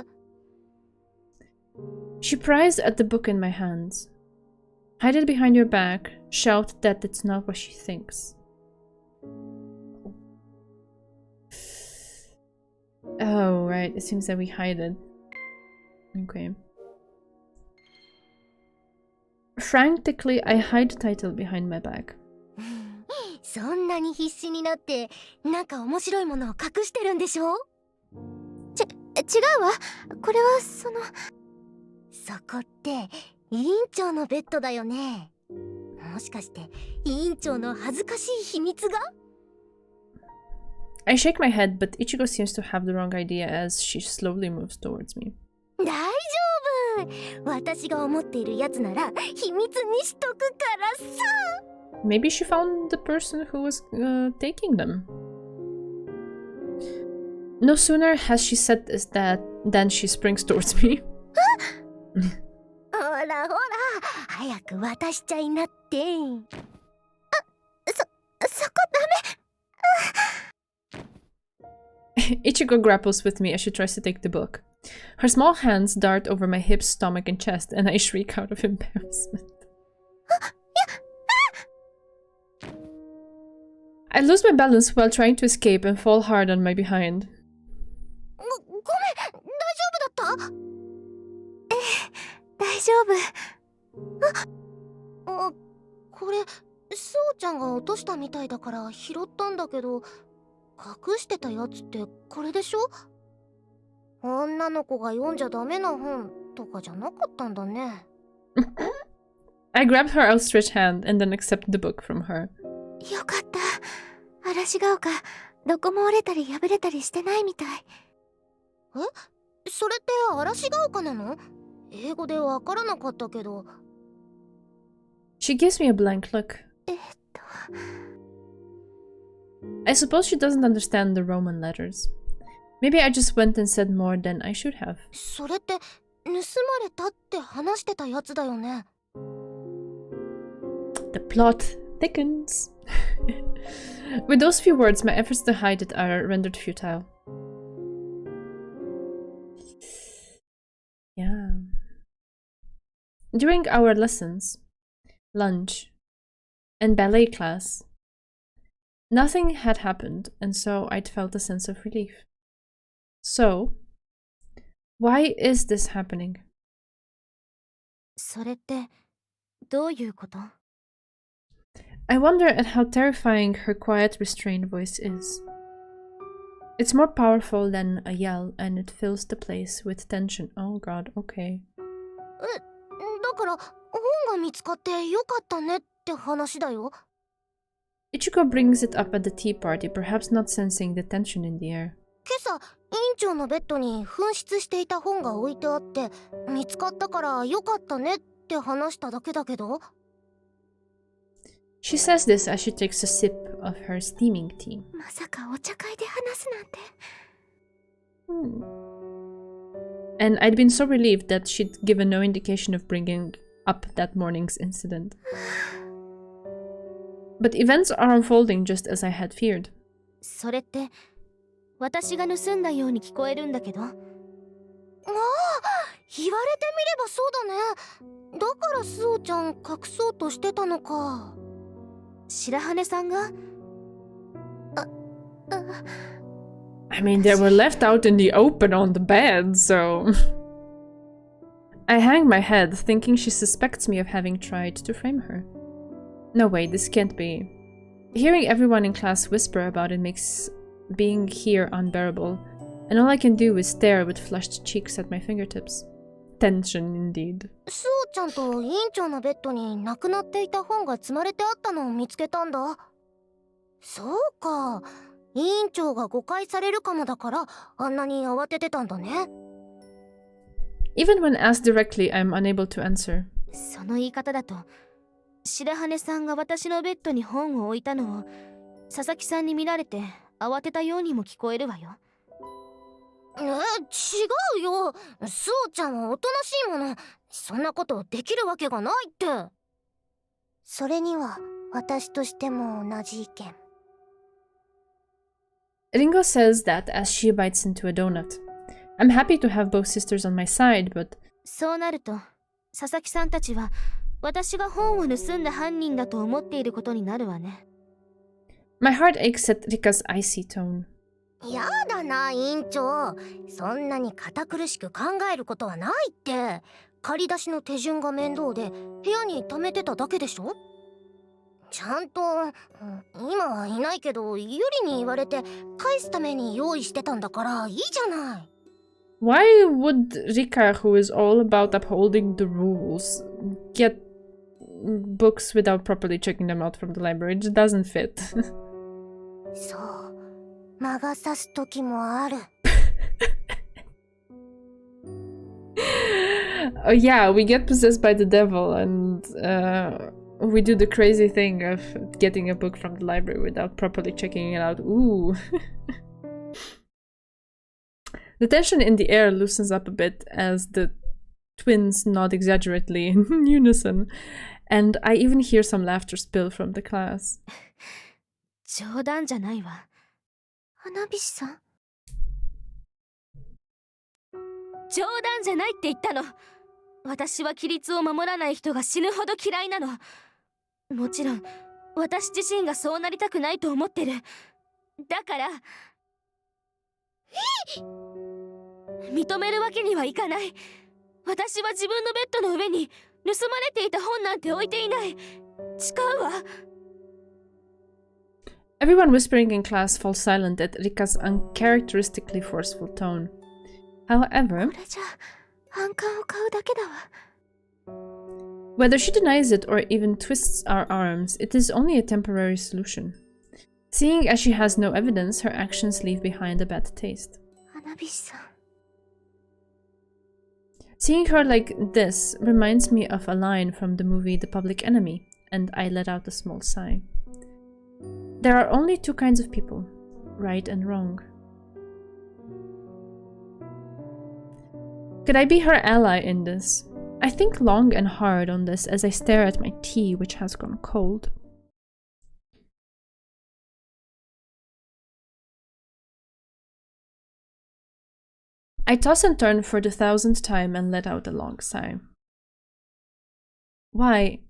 A: She pries at the book in my hands. Hide it behind your back. Shout that it's not what she thinks. Oh, right. It seems that we hide it. Okay. Frantically, I hide the title behind my back.
B: そんなに必死になってなんか面白いものを隠してるんでしょ？違うわ。これはそこって委員長のベッドだよね。もしかして委員長の恥ずかしい秘密が？
A: I shake my head, but Ichigo seems to have the wrong idea as she slowly moves towards me.
B: 大丈夫。私が思っているやつなら秘密にしとくからさ。
A: Maybe she found the person who was taking them. No sooner has she said this than she springs towards me.
B: ほらほら、早く渡しちゃいなって。そこダメ。
A: Ichigo grapples with me as she tries to take the book. Her small hands dart over my hips, stomach, and chest, and I shriek out of embarrassment. I lose my balance while trying to escape and fall hard on my behind.
B: ごめん、大丈夫だった？大丈夫。これ、スオちゃんが落としたみたいだから拾ったんだけど、隠してたやつってこれでしょ？女の子が読んじゃダメな本とかじゃなかったんだね。
A: I grabbed her outstretched hand and then accepted the book from her.
B: よかった。嵐が丘、どこも折れたり破れたりしてないみたい。それって嵐が丘なの？英語でわからなかったけど。
A: She gives me a blank look. I suppose she doesn't understand the Roman letters. Maybe I just went and said more than I should have.
B: それって盗まれたって話してたやつだよね。
A: The plot thickens. With those few words, my efforts to hide it are rendered futile. Yeah. During our lessons, lunch, and ballet class, nothing had happened, and so I'd felt a sense of relief. So, why is this happening?
B: それってどういうこと？
A: I wonder at how terrifying her quiet, restrained voice is. It's more powerful than a yell, and it fills the place with tension. Oh god, okay.
B: だから本が見つかってよかったねって話だよ。
A: Ichiko brings it up at the tea party, perhaps not sensing the tension in the air.
B: 今朝、委員長のベッドに紛失していた本が置いてあって、見つかったからよかったねって話しただけだけど。
A: She says this as she takes a sip of her steaming tea.
B: まさかお茶会で話すなんて。
A: And I'd been so relieved that she'd given no indication of bringing up that morning's incident. But events are unfolding just as I had feared.
B: それって私が盗んだように聞こえるんだけど。ああ、言われてみればそうだね。だからスオちゃん隠そうとしてたのか。白羽さんが
A: I mean, they were left out in the open on the bed, so... I hang my head, thinking she suspects me of having tried to frame her. No way, this can't be. Hearing everyone in class whisper about it makes being here unbearable, and all I can do is stare with flushed cheeks at my fingertips. Tension, indeed.
B: スオちゃんと委員長のベッドになくなっていた本が積まれてあったのを見つけたんだ。そうか。委員長が誤解されるかもだからあんなに慌ててたんだね。
A: Even when asked directly, I'm unable to answer.
B: その言い方だと白羽さんが私のベッドに本を置いたのを佐々木さんに見られて慌てたようにも聞こえるわよ。違うよ。スオちゃんはおとなしいもの。そんなことできるわけがないって。それには私としても同じ意見。
A: Ringo says that as she bites into a donut. I'm happy to have both sisters on my side, but...
B: そうなると、佐々木さんたちは私が本を盗んだ犯人だと思っていることになるわね。
A: My heart aches at Rika's icy tone.
B: やだな、委員長。そんなに堅苦しく考えることはないって。借り出しの手順が面倒で部屋に溜めてただけでしょ。ちゃんと、今はいないけどユリに言われて返すために用意してたんだからいいじゃない。
A: Why would Rika, who is all about upholding the rules, get books without properly checking them out from the library? It just doesn't fit.
B: そう、魔が差す時もある。
A: Oh yeah, we get possessed by the devil and we do the crazy thing of getting a book from the library without properly checking it out. Ooh. The tension in the air loosens up a bit as the twins nod exaggeratedly in unison, and I even hear some laughter spill from the class.
B: 冗談じゃないわ。花火師さん？冗談じゃないって言ったの。私は規律を守らない人が死ぬほど嫌いなの。もちろん私自身がそうなりたくないと思ってる。だから認めるわけにはいかない。私は自分のベッドの上に盗まれていた本なんて置いていない。誓うわ。
A: Everyone whispering in class falls silent at Rika's uncharacteristically forceful tone. However,
B: これじゃ反感を買うだけだわ。
A: whether she denies it or even twists our arms, it is only a temporary solution. Seeing as she has no evidence, her actions leave behind a bad taste.
B: 花火師さん。
A: Seeing her like this reminds me of a line from the movie The Public Enemy, and I let out a small sigh. There are only two kinds of people, right and wrong. Could I be her ally in this? I think long and hard on this as I stare at my tea, which has gone cold. I toss and turn for the 1000th time and let out a long sigh. Why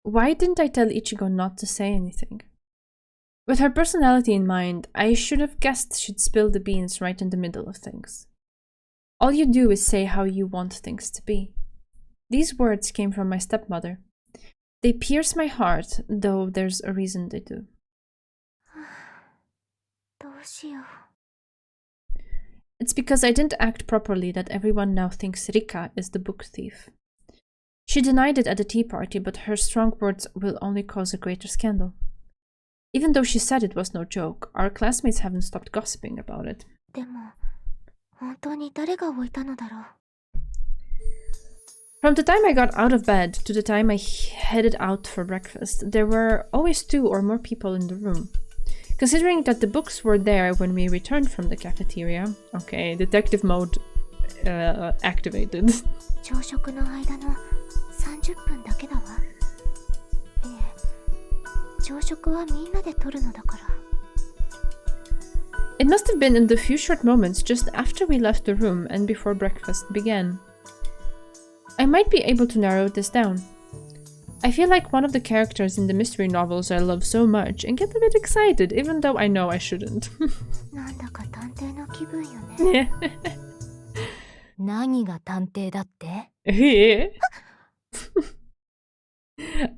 A: didn't I tell Ichigo not to say anything? With her personality in mind, I should have guessed she'd spill the beans right in the middle of things. All you do is say how you want things to be. These words came from my stepmother. They pierce my heart, though there's a reason they do.
B: どうしよう。
A: It's because I didn't act properly that everyone now thinks Rika is the book thief. She denied it at the tea party, but her strong words will only cause a greater scandal. Even though she said it was no joke, our classmates haven't stopped gossiping about it.
B: でも本当に誰が置いたのだろう。
A: From the time I got out of bed to the time I headed out for breakfast, there were always 2 or more people in the room. Considering that the books were there when we returned from the cafeteria, okay, detective mode activated.
B: 朝食の間の30分だけだわ。いえ、朝食はみんなで取るのだから。
A: It must have been in the few short moments just after we left the room and before breakfast began. I might be able to narrow this down. I feel like one of the characters in the mystery novels I love so much and get a bit excited, even though I know I shouldn't.
B: なんだか探偵の気分よね。何が探偵だって？
A: A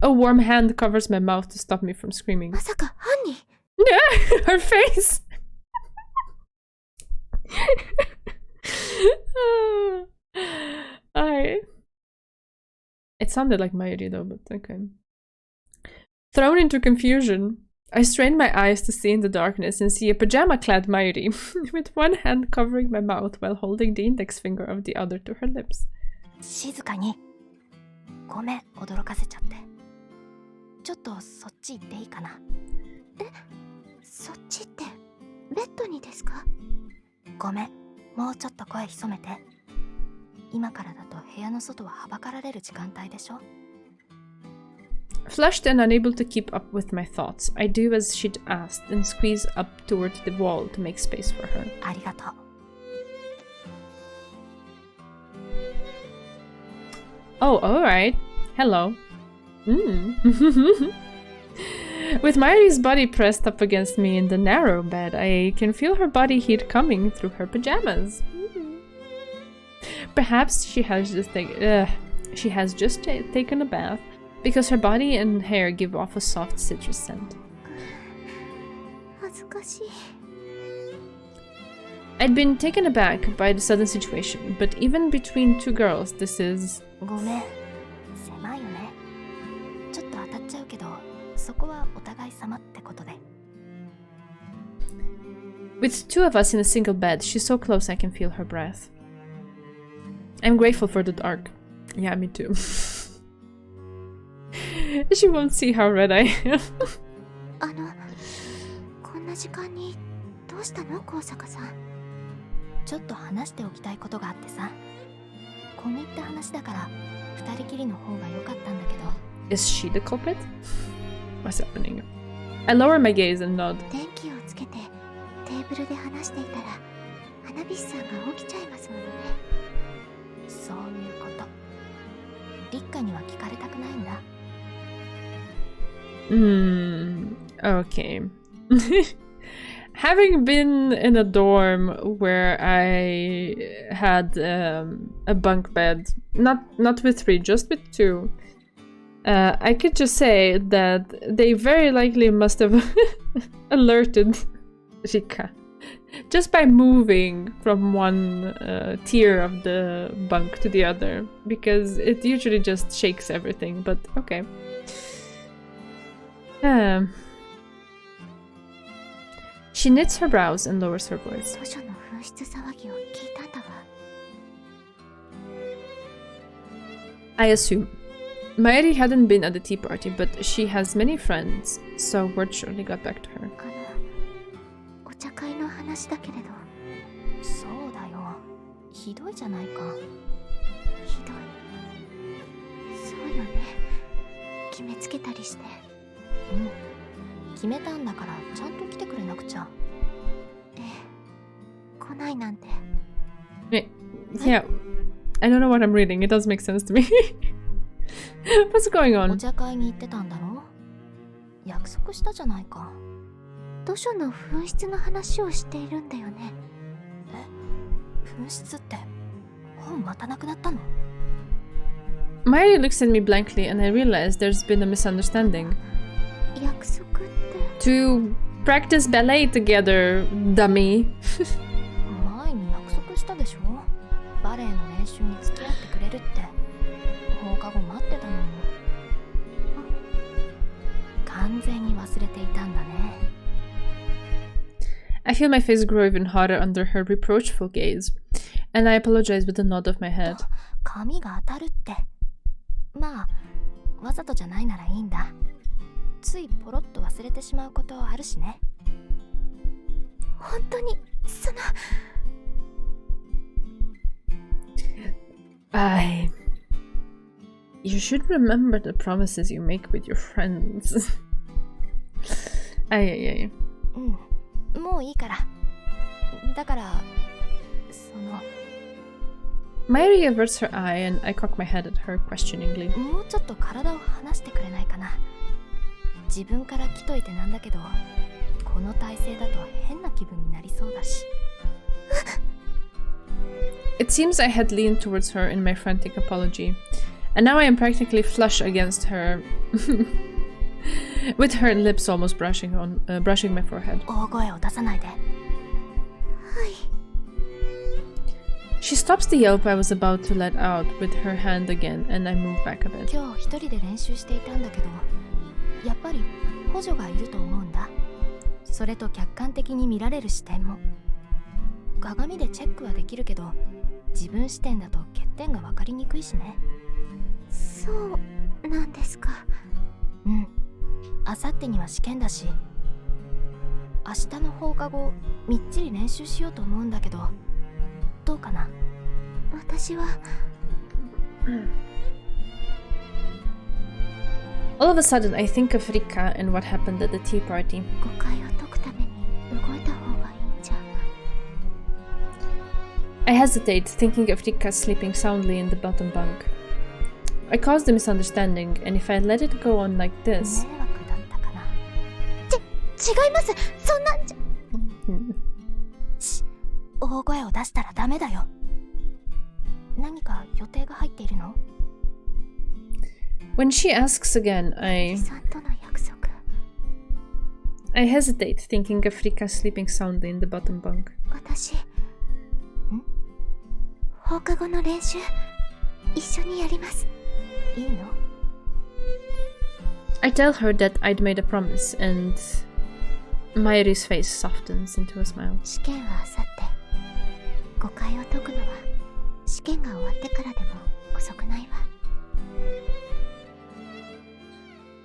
A: warm hand covers my mouth to stop me from screaming.
B: まさか犯人？
A: Her face! It sounded like Mayuri though, but okay. Thrown into confusion, I strain my eyes to see in the darkness and see a pajama-clad Mayuri with one hand covering my mouth while holding the index finger of the other to her lips.
C: 静かに。ごめん、驚かせちゃって。ちょっとそっち行っていいかな。
B: え、そっちってベッドにですか？
C: ごめん、もうちょっと声潜めて。今からだと部屋の外ははばかられる時間帯でしょ。
A: Flushed and unable to keep up with my thoughts, I do as she'd asked and squeeze up toward the wall to make space for her.
C: ありがとう。
A: Oh, alright. Hello. With Mayuri's body pressed up against me in the narrow bed, I can feel her body heat coming through her pajamas. Perhaps she has just taken a bath because her body and hair give off a soft citrus scent.
B: 恥ずかしい。
A: I'd been taken aback by the sudden situation, but even between 2 girls, this is...
C: ごめん、狭いよね。ちょっと当たっちゃうけど、そこはお互い様ってことで。
A: With 2 of us in a single bed, she's so close I can feel her breath. I'm grateful for the dark. Yeah, me too. She won't see how red I am.
B: こんな時間にどうしたの、高坂さん。
C: ちょっと話しておきたいことがあってさ。込み入った話だから二人きりの方が良かったんだけど。
A: Is she the culprit? What's happening? I lower my gaze and nod.
B: 電気をつけてテーブルで話していたら花火師さんが起きちゃいますものね。
C: そういうこと。立花には聞かれたくないんだ。
A: Okay. Having been in a dorm where I had a bunk bed, not with 3, just with 2, I could just say that they very likely must have alerted Rika just by moving from one tier of the bunk to the other, because it usually just shakes everything, but okay. She knits her brows and lowers her voice. I assume. Mairi hadn't been at the tea party, but she has many friends, so word surely got back to her.
C: そうだよ。ひどいじゃないか。
B: ひどい。そうよね。決めつけたりして。
C: うん。決めたんだからちゃんと来てくれなくちゃ。
B: ええ。来ないなんて。
A: Yeah, I don't know what I'm reading. It does make sense to me. What's going on?
C: お茶会に行ってたんだろ？約束したじゃないか。
B: 図書の紛失の話をしているんだよね。
C: え？紛失って本またなくなったの？
A: Mairi looks at me blankly and I realize there's been a misunderstanding.
B: 約束って
A: To practice ballet together, dummy.
C: 前に約束したでしょ？バレエの練習に付き合ってくれるって。放課後待ってたのに。完全に忘れていたんだね。
A: I feel my face grow even hotter under her reproachful gaze, and I apologize with a nod of my head.
C: 髪が当たるって。まあ、わざとじゃないならいいんだ。ついポロッと忘れてしまうことあるしね。
B: 本当に、その。
A: You should remember the promises you make with your friends.
C: うん、もういいから。だから、その。
A: Mairi averts her eye and I cock my head at her questioningly.
C: もうちょっと体を離してくれないかな。自分から来といてなんだけど、この体勢だと変な気分になりそうだし。
A: It seems I had leaned towards her in my frantic apology, and now I am practically flush against her, with her lips almost brushing my forehead.
C: 大声を出さないで。はい。
A: She stops the yelp I was about to let out with her hand again, and I move back a bit.
C: 今日一人で練習していたんだけど、やっぱり補助がいると思うんだ。それと客観的に見られる視点も。鏡でチェックはできるけど、自分視点だと欠点が分かりにくいしね。
B: そうなんですか。
C: うん。あさってには試験だし、明日の放課後みっちり練習しようと思うんだけど、どうかな？
B: 私は。
A: All of a sudden, I think of Rika and what happened at the tea party.
B: 誤解を解くために動いた方がいいんじゃ。
A: I hesitate, thinking of Rika sleeping soundly in the bottom bunk. I caused a misunderstanding, and if I let it go on like this...
C: 迷惑だったかな。
B: 違います。そんなんじゃ。
C: し、大声を出したらダメだよ。何か予定が入っているの？
A: When she asks again, I hesitate, thinking of Rika sleeping soundly in the bottom bunk.
B: 私、放課後の練習、一緒にやります。
C: いいの？
A: I tell her that I'd made a promise, and Mairi's face softens into a smile.
B: 試験はあさって。誤解を解くのは、試験が終わってからでも遅くないわ。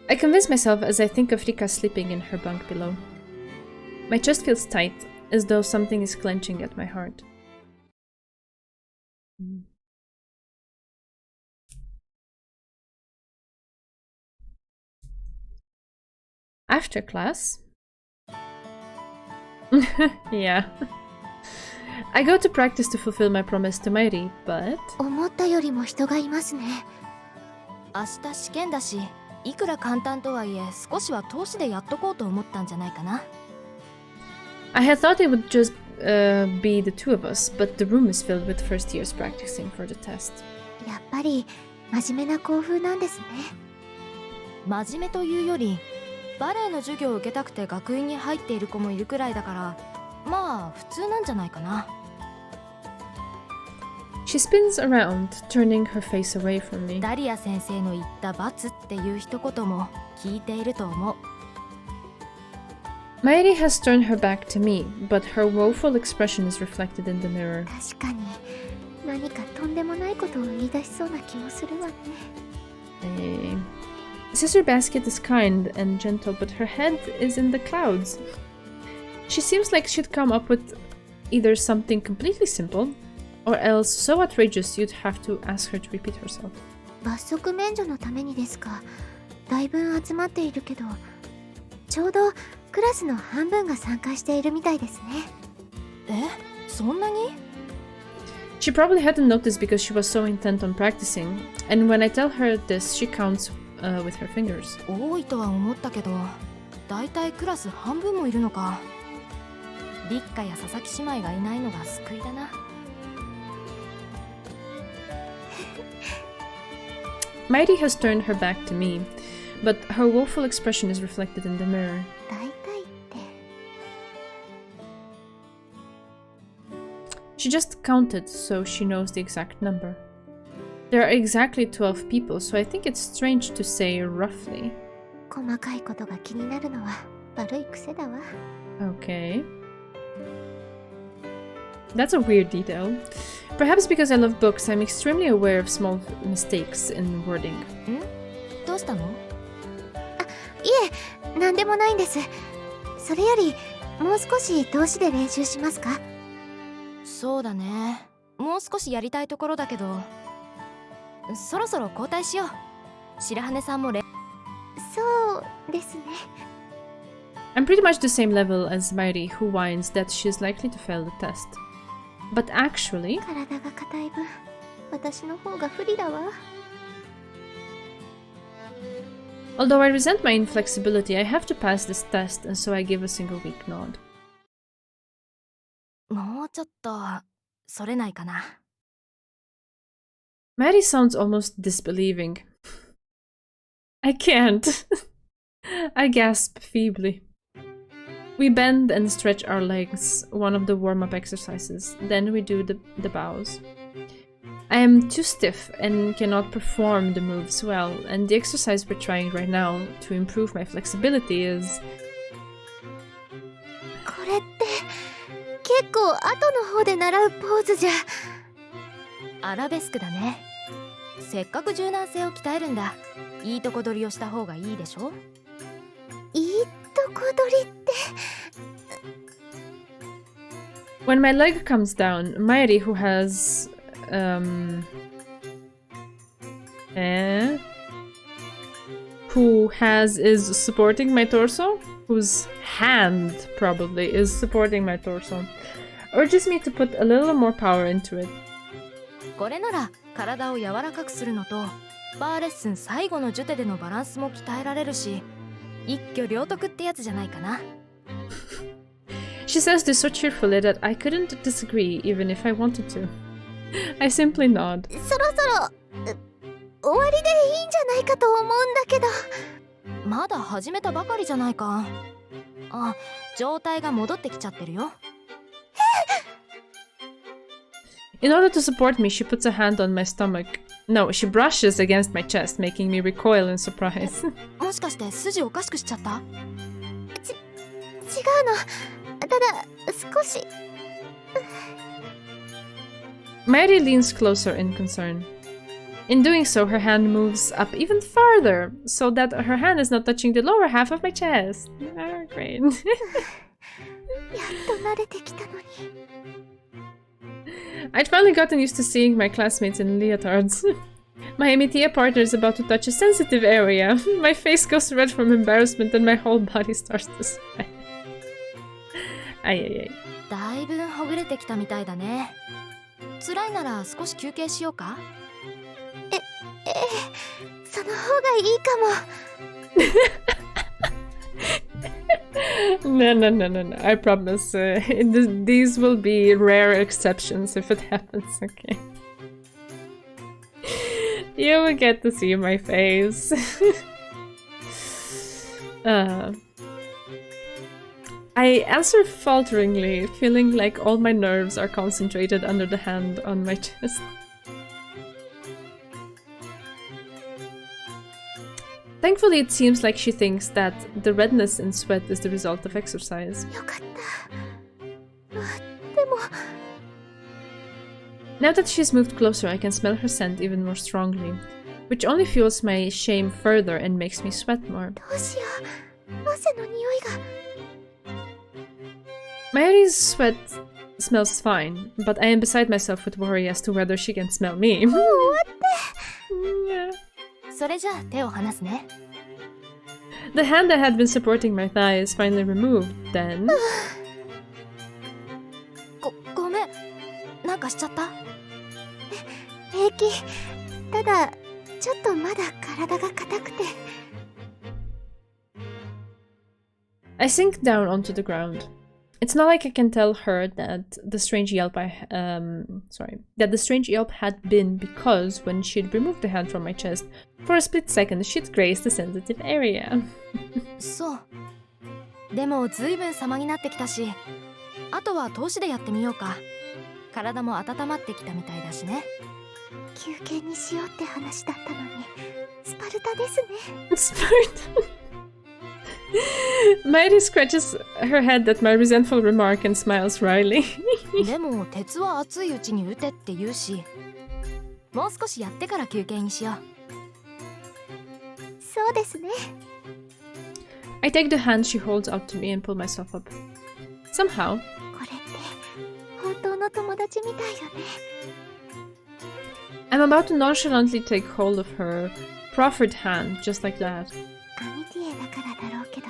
A: I convince myself as I think of Rika sleeping in her bunk below. My chest feels tight, as though something is clenching at my heart. After class? Yeah. I go to practice to fulfill my promise to Mairi, but...
B: 思ったよりも人がいますね。
C: 明日試験だし、いくら簡単とはいえ少しは通しでやっとこうと思ったんじゃないかな。
A: I had thought it would just be the two of us, but the room is filled with first years practicing for the test.
B: やっぱり真面目な校風なんですね。
C: 真面目というよりバレエの授業を受けたくて学院に入っている子もいるくらいだから、まあ普通なんじゃないかな。
A: She spins around, turning her face away from me.
C: ダリア先生の言った罰っていう一言も聞いていると思う。
A: Mairi has turned her back to me, but her woeful expression is reflected in the mirror.
B: 確かに何かとんでもないことを言い出しそうな気もするわね。
A: Sister Basket is kind and gentle, but her head is in the clouds. She seems like she'd come up with either something completely simple, or else so outrageous you'd have to ask her to repeat herself.
B: 罰則免除のためにですか。だいぶ集まっているけど、ちょうどクラスの半分が参加しているみたいですね。
C: え、そんなに？
A: She probably hadn't noticed because she was so intent on practicing, and when I tell her this, she counts with her fingers.
C: 多いとは思ったけど、だいたいクラス半分もいるのか。リッカや佐々木姉妹がいないのが救いだな。
A: Mairi has turned her back to me, but her woeful expression is reflected in the mirror.
B: 大体って。
A: She just counted so she knows the exact number. There are exactly 12 people, so I think it's strange to say roughly.
B: 細かいことが気になるのは悪い癖だわ。
A: Okay. That's a weird detail. Perhaps because I love books, I'm extremely aware of small mistakes in wording.
C: どうしたの？
B: いえ、なんでもないんです。それよりもう少し通しで練習しますか？
C: そうだね。もう少しやりたいところだけど、そろそろ交代しよう。白羽さんも
B: そうですね。
A: I'm pretty much the same level as Mairi, who whines that she's likely to fail the test. But actually,
B: 体が硬い分、私の方が不利だわ。
A: although I resent my inflexibility, I have to pass this test, and so I give a single weak nod.
C: もうちょっとそれないかな。
A: Maddie sounds almost disbelieving. I can't. I gasp feebly. We bend and stretch our legs, one of the warm-up exercises. Then we do the bows. I am too stiff and cannot perform the moves well, and the exercise we're trying right now to improve my flexibility is...
B: これって結構後の方で習うポーズじゃ。
C: アラベスクだね。せっかく柔軟性を鍛えるんだ。いいとこ取りをした方がいいでしょ。
B: いいとこ取りって。
A: When my leg comes down, Mairi, who has... is supporting my torso? Whose hand, probably, is supporting my torso. Urges me to put a little more power into it.
C: これなら体を柔らかくするのと、バーレッスン最後のジュテでのバランスも鍛えられるし、一挙両得ってやつじゃないかな。
A: She says this so cheerfully that I couldn't disagree even if I wanted to. I simply nod.
B: そろそろ終わりでいいんじゃないかと思うんだけど。
C: まだ始めたばかりじゃないか。あ、状態が戻ってきちゃってるよ。
A: In order to support me, she puts a hand on my stomach. No, she brushes against my chest, making me recoil in surprise.
C: もしかして筋おかしくしちゃった？
B: 違うの。ただ少し。
A: Mary leans closer in concern. In doing so, her hand moves up even farther, so that her hand is not touching the lower half of my chest. Ah, great.
B: やっと慣れてきたのに。
A: I'd finally gotten used to seeing my classmates in leotards. My MITIA partner is about to touch a sensitive area. My face goes red from embarrassment and my whole body starts to sweat. あいあいあい。
C: だいぶほぐれてきたみたいだね。辛いなら少し休憩しようか？
B: ええ、その方がいいかも。
A: No. I promise. These will be rare exceptions if it happens, okay? You will get to see my face. I answer falteringly, feeling like all my nerves are concentrated under the hand on my chest. Thankfully, it seems like she thinks that the redness and sweat is the result of exercise. Now that she's moved closer, I can smell her scent even more strongly, which only fuels my shame further and makes me sweat more. Mayuri's sweat smells fine, but I am beside myself with worry as to whether she can smell me. Yeah. The hand that had been supporting my thigh is finally removed, then...
C: ごめん、なんかしちゃった？
B: 平気。ただ、ちょっとまだ体が硬くて。
A: I sink down onto the ground. It's not like I can tell her that the strange yelp that the strange yelp had been because when she'd removed the hand from my chest, for a split second she'd grazed the sensitive area.
C: そう。でもずいぶん様になってきたし、あとは通しでやってみようか。体も温まってきたみたいだしね。
B: 休憩にしようって話だったのに、スパルタですね。
A: Spartan. Mighty scratches her head at my resentful remark and smiles wryly.
C: でも鉄は熱いうちに打てって言うし、もう少しやってから休憩にしよう。
B: そうですね。
A: I take the hand she holds out to me and pull myself up. Somehow,
B: これって本当の友達みたいよね。
A: I'm about to nonchalantly take hold of her proffered hand just like that.
B: アミティエだからだろうけど。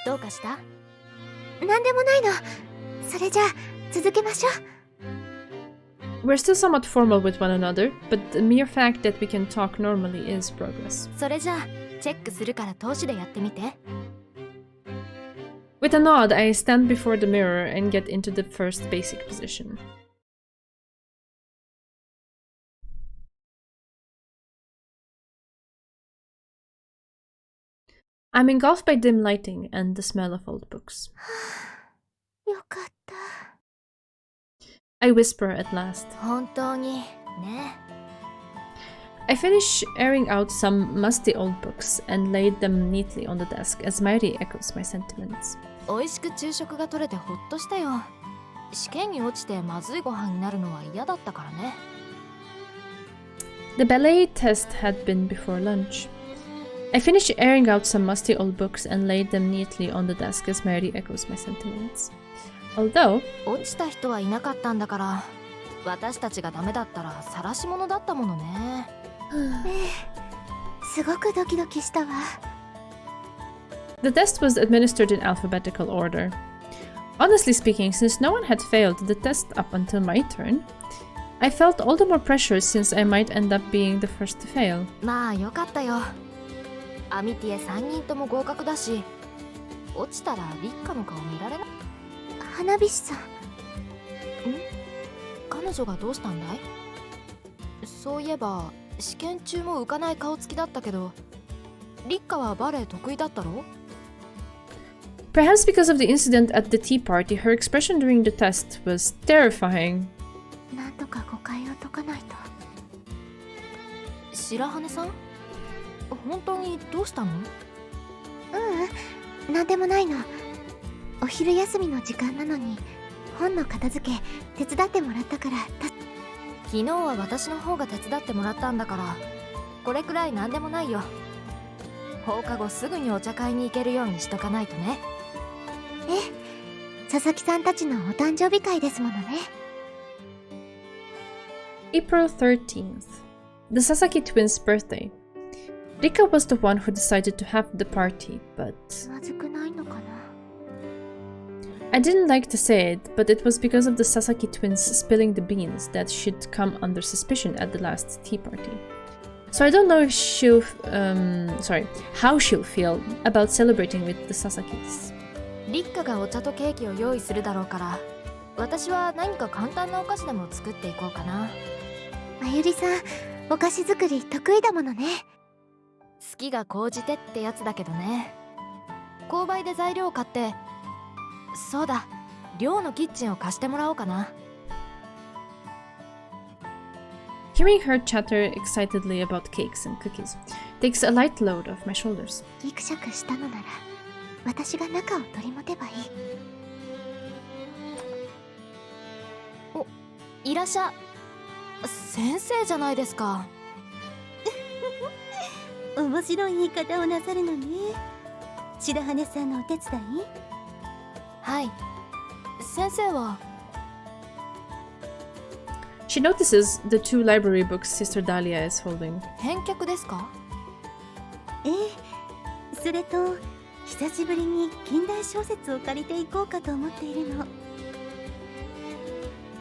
C: どうかした？
B: なんでもないの。それじゃあ続けましょう。
A: We're still somewhat formal with one another, but the mere fact that we can talk normally is progress.
C: それじゃあチェックするから通しでやってみて。
A: With a nod, I stand before the mirror and get into the first basic position. I'm engulfed by dim lighting and the smell of old books.
B: よかった。
A: I whisper at last.
C: 本当にね。
A: I finish airing out some musty old books and laid them neatly on the desk as Mighty echoes my sentiments.
C: 美味しく昼食が取れてほっとしたよ。試験に落ちてまずいご飯になるのは嫌だったからね。
A: The ballet test had been before lunch. I finished airing out some musty old books and laid them neatly on the desk as Mighty echoes my sentiments. Although,
C: 落ちた人はいなかったんだから、私たちがダメだったら晒し者だったものね。
B: すごくドキドキしたわ。
A: the test was administered in alphabetical order. Honestly speaking, since no one had failed the test up until my turn, I felt all the more pressure since I might end up being the first to fail.
C: まあよかったよ。アミティエ3人とも合格だし、落ちたら立花の顔見られない。
B: 花火師さん。
C: 彼女がどうしたんだい？そういえば試験中も浮かない顔つきだったけど、立花はバレエ得意だったろ？
A: Perhaps because of the incident at the tea party, her expression during the test was terrifying.
B: なんとか誤解を解かないと。
C: 白羽さん？本当にどうしたの？
B: なんでもないの。お昼休みの時間なのに本の片付け手伝ってもらったから。
C: 昨日は私の方が手伝ってもらったんだから、これくらいなんでもないよ。放課後すぐにお茶会に行けるようにしとかないとね。
B: 佐々木さんたちのお誕生日会ですものね。
A: April 13th. The Sasaki twins' birthday. Rika was the one who decided to have the party, but...
B: まずくないのかな。
A: I didn't like to say it, but it was because of the Sasaki twins spilling the beans that she'd come under suspicion at the last tea party. So So I don't know if she'll, how she'll feel about celebrating with the Sasakis.
C: 立花がお茶とケーキを用意するだろうから、私は何か簡単なお菓子でも作っていこうかな。
B: まゆりさん、お菓子作り得意だものね。
C: 好きが高じてってやつだけどね。購買で材料を買って、そうだ、寮のキッチンを貸してもらおうかな。
A: Hearing her chatter excitedly about cakes and cookies takes a light load off my shoulders.
B: ギクシャクしたのなら、私が中を取り持てばいい。
C: いらっしゃ。先生じゃないですか。
B: 面白い言い方をなさるのね。白羽さんのお手伝い？
C: はい。先生は。
A: She notices the 2 library books Sister Dahlia is holding.
C: 返却ですか？
B: ええ、それと久しぶりに近代小説を借りていこうかと思っているの。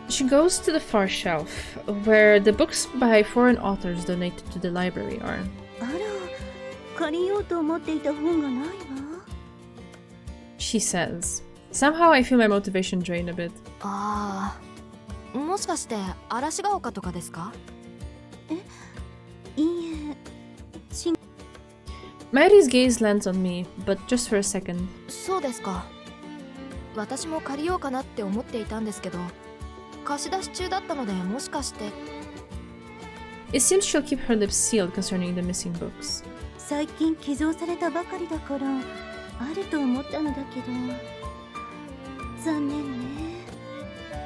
A: She goes to the far shelf, where the books by foreign authors donated to the library are.
B: あら、借りようと思っていた本がないわ。
A: She says. Somehow I feel my motivation drain a bit.
C: ああ、もしかして嵐が丘とかですか？
B: いいえ。
A: Mary's gaze lands on me, but just for a second.
C: そうですか。私も借りようかなって思っていたんですけど、貸し出し中だったので、もしかして。
A: It seems she'll keep her lips sealed concerning the missing books.
B: 最近寄贈されたばかりだからあると思ったのだけど、残念ね。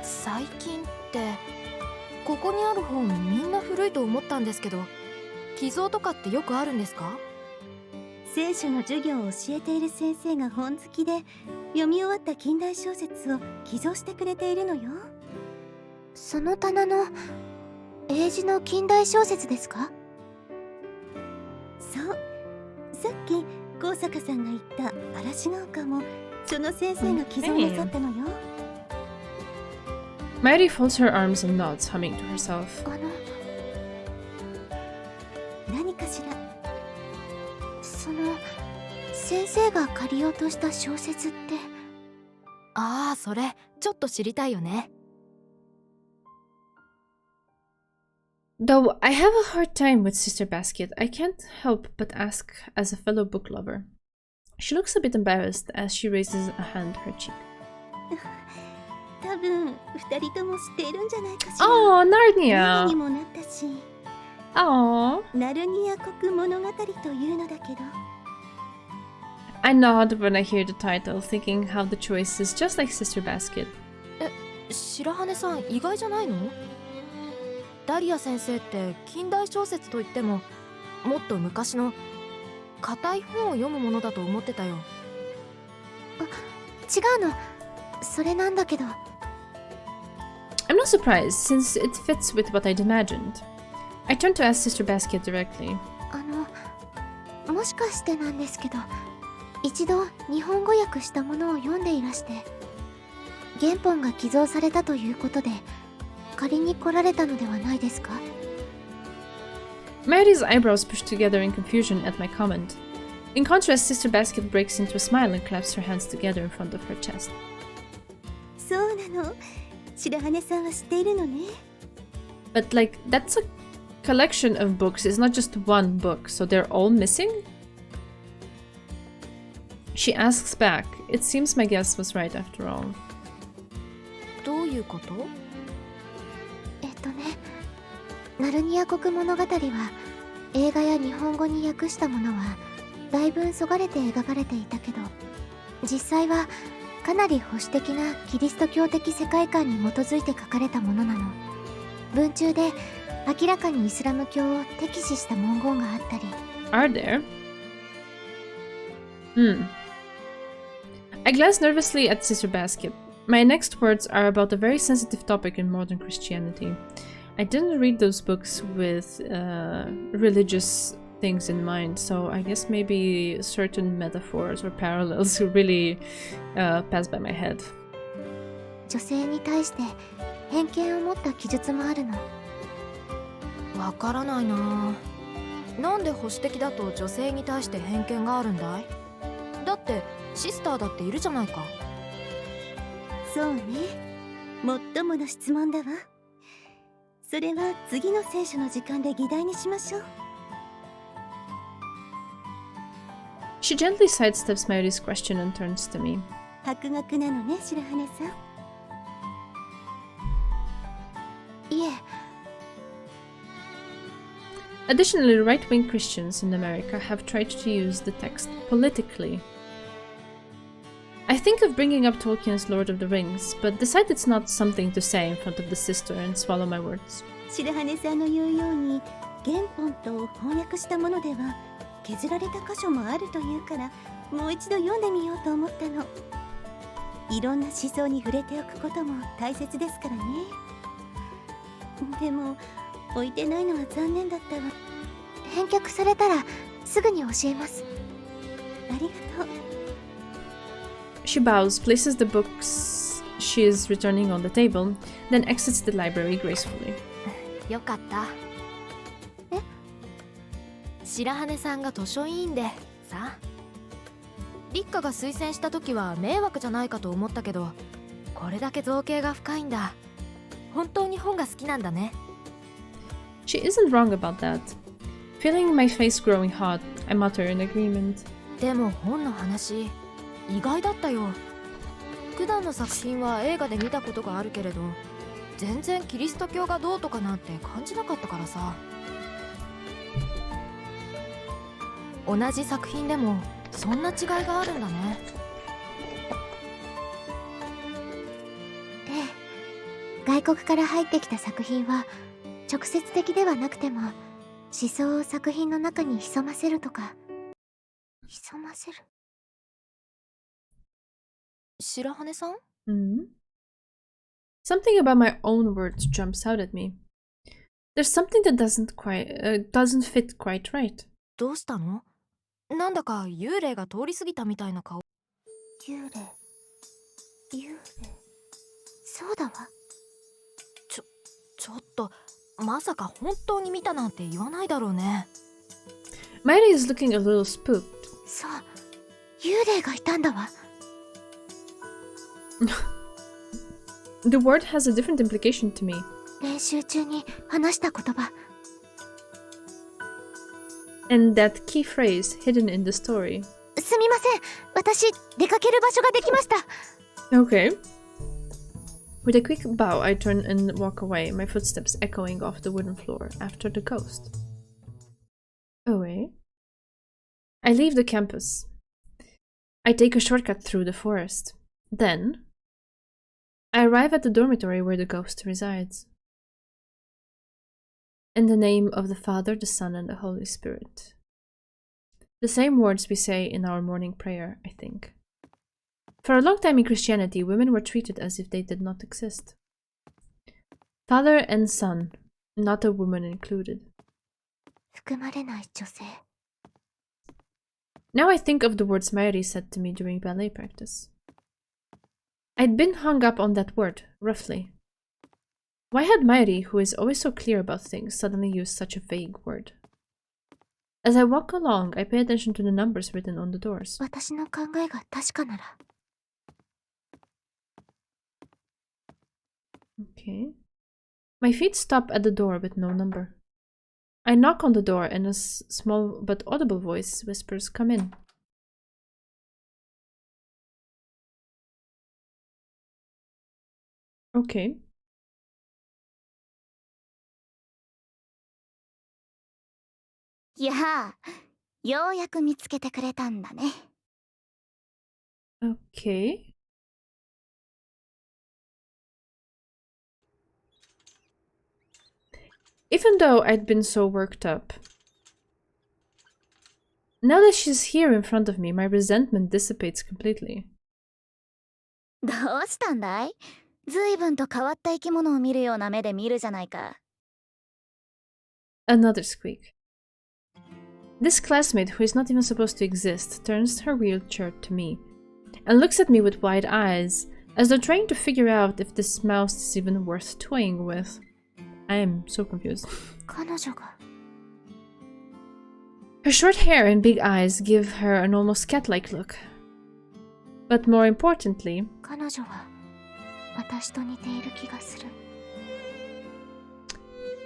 C: 最近ってここにある本みんな古いと思ったんですけど、寄贈とかってよくあるんですか？
B: 聖書の授業を教えている先生が本好きで、読み終わった近代小説を寄贈してくれているのよ。その棚の英字の近代小説ですか？そう、さっき高坂さんが言った嵐が丘もその先生が寄贈なさったのよ。
A: Mary folds her arms and nods, humming to herself.
B: 何かしら。その先生が借りようとした小説って。
C: ああ、それちょっと知りたいよね。
A: Though I have a hard time with Sister Basket, I can't help but ask as a fellow book lover. She looks a bit embarrassed as she raises a hand to her cheek.
B: 多分二人とも知っているんじゃないかしら。
A: Oh,
B: 映画
A: Narnia!
B: にもなったし。
A: Oh.
B: ナルニア国物語というのだけど。
A: I nod when I hear the title, thinking how the choice is just like Sister Basket.
C: 白羽さん意外じゃないの？ダリア先生って近代小説といってももっと昔の硬い本を読むものだと思ってたよ。
B: 違うの。それなんだけど。
A: I'm not surprised, since it fits with what I'd imagined. I turn to ask Sister Basket directly.
B: もしかしてなんですけど、一度日本語訳したものを読んでいらして、原本が寄贈されたということで借りに来られたのではないですか？
A: Mary's eyebrows push together in confusion at my comment. In contrast, Sister Basket breaks into a smile and claps her hands together in front of her chest.
B: そうなの。白羽さんは知っているのね。
A: But like, that's a collection of books, it's not just one book, so they're all missing? She asks back. It seems my guess was right after all.
C: どういうこと？
B: ナルニア国物語は映画や日本語に訳したものはだいぶそがれて描かれていたけど、実際はかなり保守的なキリスト教的世界観に基づいて書かれたものなの。文中で明らかにイスラム教を敵視した文言があったり。
A: Are there? I glance nervously at Sister Basket. My next words are about a very sensitive topic in modern Christianity. I didn't read those books with religious things in mind, so I guess maybe certain metaphors or parallels really pass by my head.
B: 女性に対して偏見を持った記述もあるの。
C: わからないな。なんで保守的だと女性に対して偏見があるんだい？だってシスターだっているじゃないか。
B: そうね、もっともの質問だわ。それは次の聖書の時間で議題にしましょう。
A: She gently sidesteps Mary's question and turns to me.
B: 博学なのね、白羽さん。いえ。
A: Additionally, right-wing Christians in America have tried to use the text politically. I think of bringing up Tolkien's Lord of the Rings, but decide it's not something to say in front of the sister and swallow my words.
B: 白羽さんの言うように、原本と翻訳したものでは削られた箇所もあるというから、もう一度読んでみようと思ったの。いろんな思想に触れておくことも大切ですからね。でも置いてないのは残念だったわ。返却されたらすぐに教えます。ありがとう。
A: She bows, places the books she is returning on the table, then exits the library gracefully.
C: よかった。え？白羽さんが図書委員でさ。立花が推薦した時は迷惑じゃないかと思ったけど、これだけ造形が深いんだ。本当に本が好きなんだね。
A: She isn't wrong about that. Feeling my face growing hot, I mutter in agreement.
C: でも本の話、意外だったよ。普段の作品は映画で見たことがあるけれど、全然キリスト教がどうとかなんて感じなかったからさ。同じ作品でもそんな違いがあるんだね。
B: ええ、外国から入ってきた作品は直接的ではなくても思想を作品の中に潜ませるとか。潜ませる？
C: 白羽さん？
A: Something about my own words jumps out at me. There's something that doesn't fit quite right.
C: どうしたの？なんだか幽霊が通り過ぎたみたいな顔。
B: 幽霊。そうだわ。
C: ちょっと、まさか本当に見たなんて言わないだろうね。
A: Mary is looking a little spooked.
B: そう、幽霊がいたんだわ。
A: The word has a different implication to me.
B: 練習中に話した言葉。
A: And that key phrase hidden in the story.
B: すみません。私、出かける場所ができました。
A: Okay. With a quick bow, I turn and walk away, my footsteps echoing off the wooden floor after the ghost. Away. I leave the campus. I take a shortcut through the forest. Then, I arrive at the dormitory where the ghost resides. In the name of the Father, the Son, and the Holy Spirit. The same words we say in our morning prayer, I think. For a long time in Christianity, women were treated as if they did not exist. Father and Son, not a woman included.
B: 含まれない女性。
A: Now I think of the words Mary said to me during ballet practice. I'd been hung up on that word, roughly. Why had Mary, who is always so clear about things, suddenly used such a vague word? As I walk along, I pay attention to the numbers written on the doors.
B: 私の考えが確かなら。
A: Okay. My feet stop at the door with no number. I knock on the door and a small but audible voice whispers, "Come in." Okay.
B: いやあ、ようやく見つけてくれたんだね。
A: Okay. Even though I'd been so worked up, now that she's here in front of me, my resentment dissipates completely.
B: どうしたんだい？ずいぶんと変わった生き物を見るような目で見るじゃないか。
A: Another squeak. This classmate, who is not even supposed to exist, turns her wheelchair to me and looks at me with wide eyes, as though trying to figure out if this mouse is even worth toying with. I am so confused.
B: 彼女が。
A: Her short hair and big eyes give her an almost cat-like look. But more importantly,
B: 彼女は私と似ている気がする。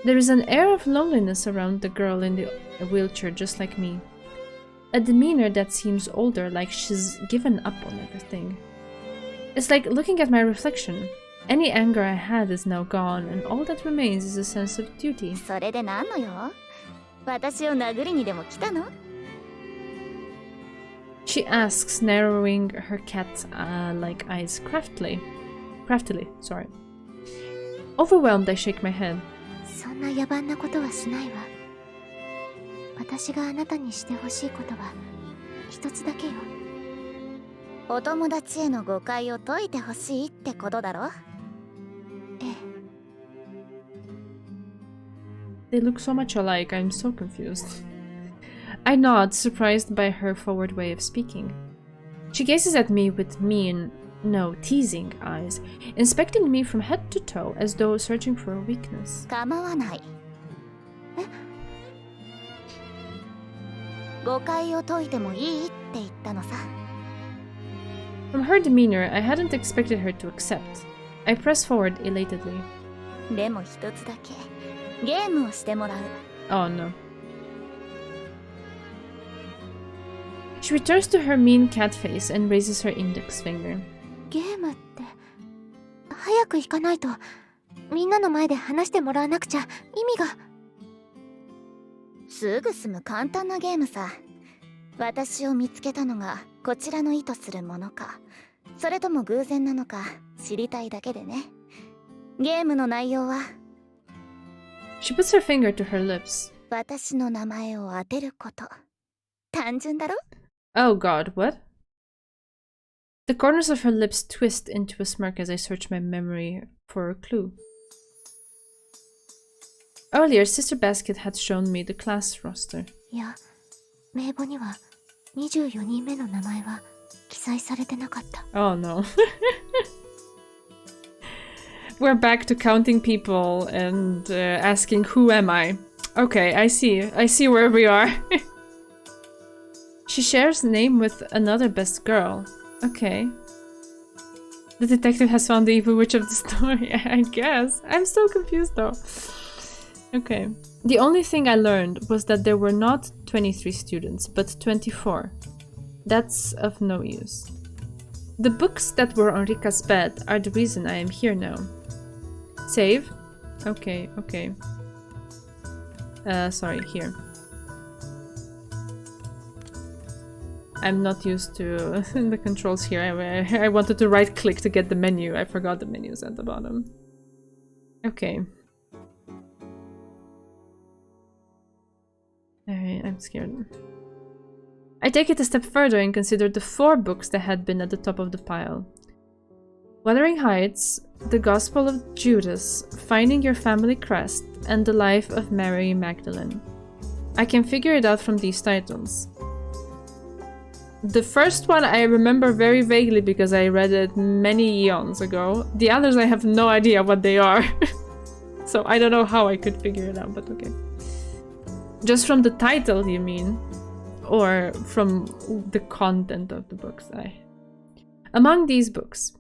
A: there is an air of loneliness around the girl in the wheelchair just like me. A demeanor that seems older, like she's given up on everything. It's like looking at my reflection. Any anger I had is now gone, and all that remains is a sense of duty.
B: それで何のよ？私を殴りにでも来たの？
A: She asks, narrowing her cat-like eyes craftily. Sorry. Overwhelmed, I shake my head.
B: そんな野蛮なことはしないわ。私があなたにしてほしいことは一つだけよ。お友達への誤解を解いてほしいってことだろ？ええ。
A: They look so much alike, I'm so confused. I nod, surprised by her forward way of speaking. She gazes at me with mean, no, teasing eyes, inspecting me from head to toe as though searching for a weakness.
B: 構わない。え？誤解を解いてもいいって言ったのさ。
A: From her demeanor, I hadn't expected her to accept. I press forward elatedly.
B: でも一つだけゲームをしてもらう。
A: Oh no. She returns to her mean cat face and raises her index finger.
B: ゲームって早く行かないとみんなの前で話してもらわなくちゃ意味が。すぐ済む簡単なゲームさ。私を見つけたのがこちらの意図するものか、それとも偶然なのか知りたいだけでね。ゲームの内容は
A: She puts her finger to her lips.
B: 私の名前を当てること。単純だろ？
A: Oh god, what? The corners of her lips twist into a smirk as I search my memory for a clue. Earlier, Sister Basket had shown me the class roster.
B: いや、名簿には24人目の名前は記載されてなかった。
A: Oh no. We're back to counting people and asking who am I? Okay, I see where we are. She shares name with another best girl. Okay. The detective has found the evil witch of the story, I guess. I'm so confused though. Okay. The only thing I learned was that there were not 23 students, but 24. That's of no use. The books that were on Rika's bed are the reason I am here now. Save? Okay. Sorry, here. I'm not used to the controls here. I wanted to right click to get the menu. I forgot the menu's at the bottom. Okay. Alright, I'm scared. I take it a step further and consider the 4 books that had been at the top of the pile. Wuthering Heights, The Gospel of Judas, Finding Your Family Crest, and The Life of Mary Magdalene. I can figure it out from these titles. The first one I remember very vaguely because I read it many eons ago. The others I have no idea what they are. So I don't know how I could figure it out, but okay. Just from the title, you mean? Or from the content of the books? Among these books,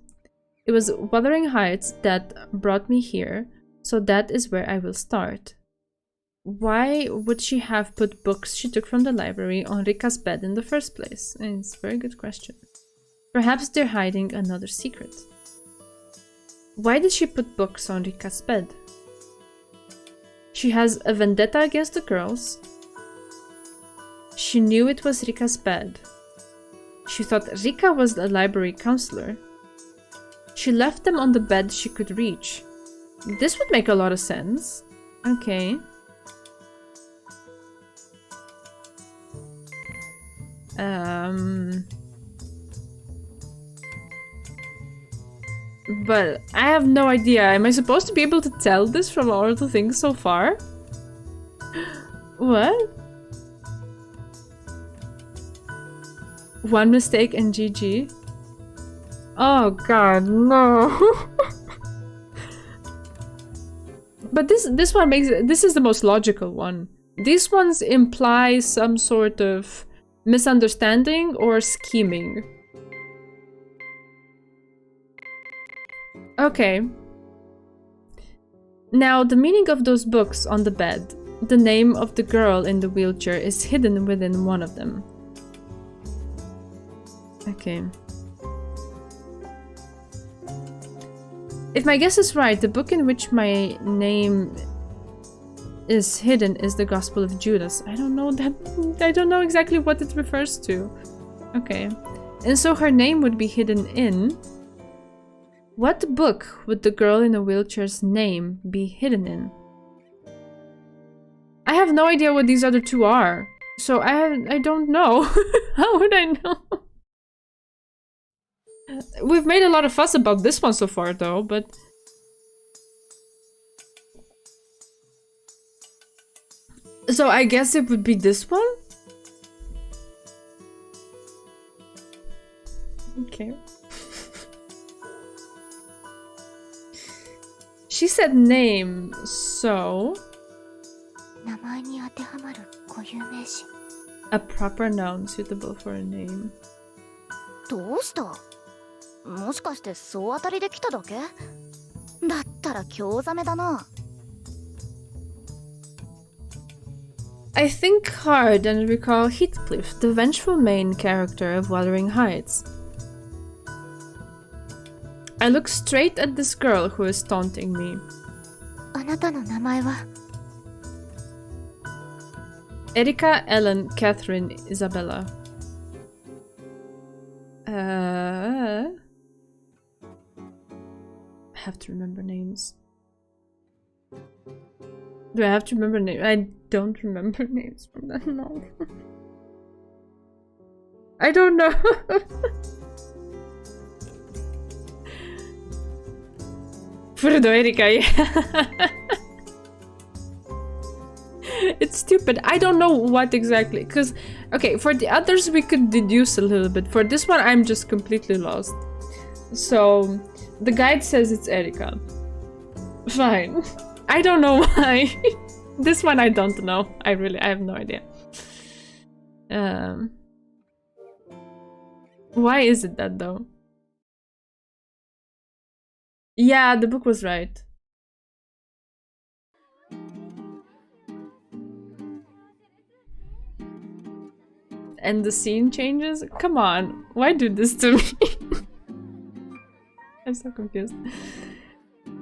A: it was Wuthering Heights that brought me here, so that is where I will start. Why would she have put books she took from the library on Rika's bed in the first place? And it's a very good question. Perhaps they're hiding another secret. Why did she put books on Rika's bed? She has a vendetta against the girls. She knew it was Rika's bed. She thought Rika was the library counselor. She left them on the bed she could reach. This would make a lot of sense. Okay. But I have no idea. Am I supposed to be able to tell this from all the things so far? What? One mistake and GG? Oh god, no. But this one makes it, this is the most logical one. These ones imply some sort of misunderstanding or scheming. Okay. Now, the meaning of those books on the bed. The name of the girl in the wheelchair is hidden within one of them. Okay. If my guess is right, the book in which my name is hidden is the Gospel of Judas. I don't know exactly what it refers to. Okay. And so her name would be hidden in... What book would the girl in a wheelchair's name be hidden in? I have no idea what these other two are. So I don't know. How would I know? We've made a lot of fuss about this one so far though, but... So I guess it would be this one? Okay. She said name, so... A proper noun suitable for a name.
C: どうした？もしかして総当たりで来ただけ？だったら興ざめだな。
A: I think hard and recall Heathcliff, the vengeful main character of Wuthering Heights. I look straight at this girl who is taunting me.
C: あなたの名前は？
A: Erika, Ellen, Catherine, Isabella. I have to remember names. Do I have to remember names? I don't remember names from that novel. I don't know. Furdo Erika, yeah. It's stupid. I don't know what exactly. Because, okay, for the others we could deduce a little bit. For this one, I'm just completely lost. So, the guide says it's Erika. Fine. I don't know why. This one I don't know. I have no idea. Why is it that though? Yeah, the book was right. And the scene changes? Come on, why do this to me? I'm so confused.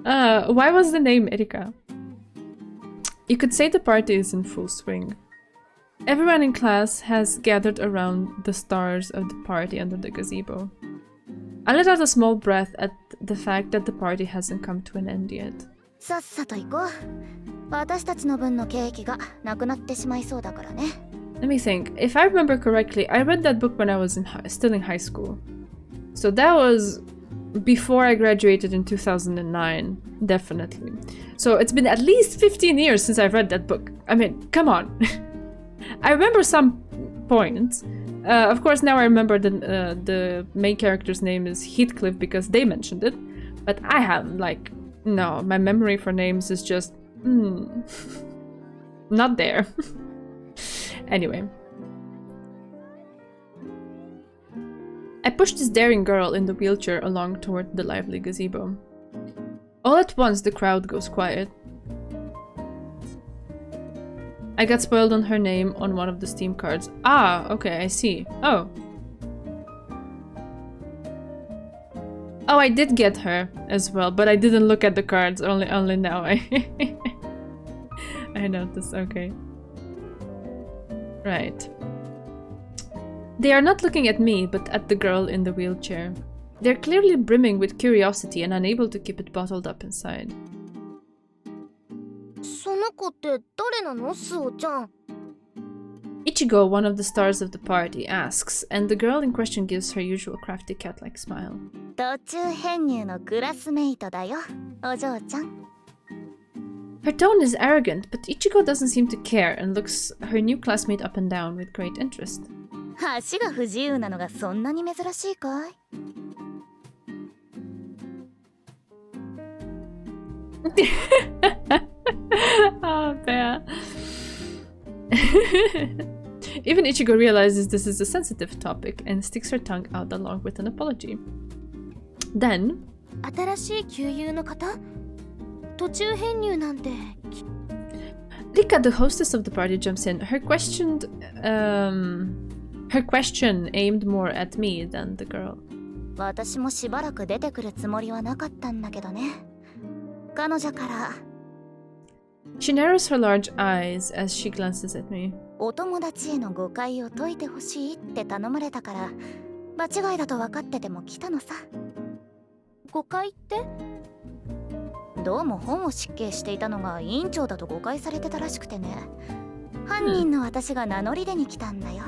A: Why was the name Erika? You could say the party is in full swing. Everyone in class has gathered around the stars of the party under the gazebo. I let out a small breath at the fact that the party hasn't come to an end yet.
C: さっさと行こう。私たちの分のケーキがなくなってしまいそうだからね。
A: Let me think. If I remember correctly, I read that book when I was still in high school. So that was before I graduated in 2009, definitely. So it's been at least 15 years since I've read that book. I mean, come on. I remember some points. Of course, now I remember the main character's name is Heathcliff because they mentioned it. But I have, like, no, my memory for names is just, not there. Anyway. I pushed this daring girl in the wheelchair along toward the lively gazebo. All at once, the crowd goes quiet. I got spoiled on her name on one of the Steam cards. Ah, okay, I see. Oh. Oh, I did get her as well, but I didn't look at the cards, only now I noticed, okay. Right. They are not looking at me, but at the girl in the wheelchair. They're clearly brimming with curiosity and unable to keep it bottled up inside.
C: その子って誰なの、スオちゃん?
A: Ichigo, one of the stars of the party, asks, and the girl in question gives her usual crafty cat-like smile.
C: 途中編入のクラスメイトだよ、お嬢ちゃん。
A: Her tone is arrogant, but Ichigo doesn't seem to care and looks her new classmate up and down with great interest.
C: 足が不自由なのがそんなに珍しいかい?
A: Oh, Bea. Even Ichigo realizes this is a sensitive topic and sticks her tongue out along with an apology. Then,
C: 新しい旧友の方？途中編入なんて。
A: Rika, the hostess of the party, jumps in. Her question aimed more at me than the girl.
B: 私もしばらく出てくるつもりはなかったんだけどね。彼女から。
A: She narrows her large eyes as she glances at me.
B: お友達への誤解を解いてほしいって頼まれたから、間違いだと分かってても来たのさ。
C: 誤解って？
B: どうも本を執計していたのが委員長だと誤解されてたらしくてね。犯人の私が名乗り出に来たんだよ。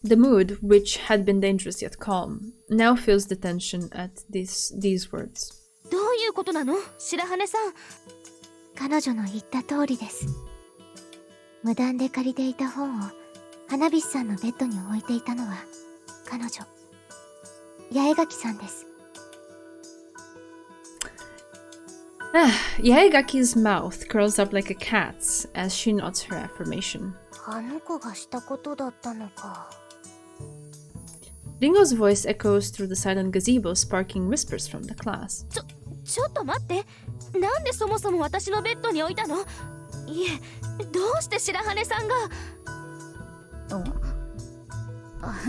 A: The mood, which had been dangerous yet calm, now feels the tension at these words.
C: どういうことなの、白羽さん？
B: 彼女の言った通りです。無断で借りていた本を花火師さんのベッドに置いていたのは彼女、八重垣さんです。
A: Yaegaki's mouth curls up like a cat's as she nods her affirmation.
B: あの子がしたことだったのか。
A: Ringo's voice echoes through the silent gazebo, sparking whispers from the class.
C: ちょっと待って。なんでそもそも私のベッドに置いたの？いえ、どうして白羽さんが。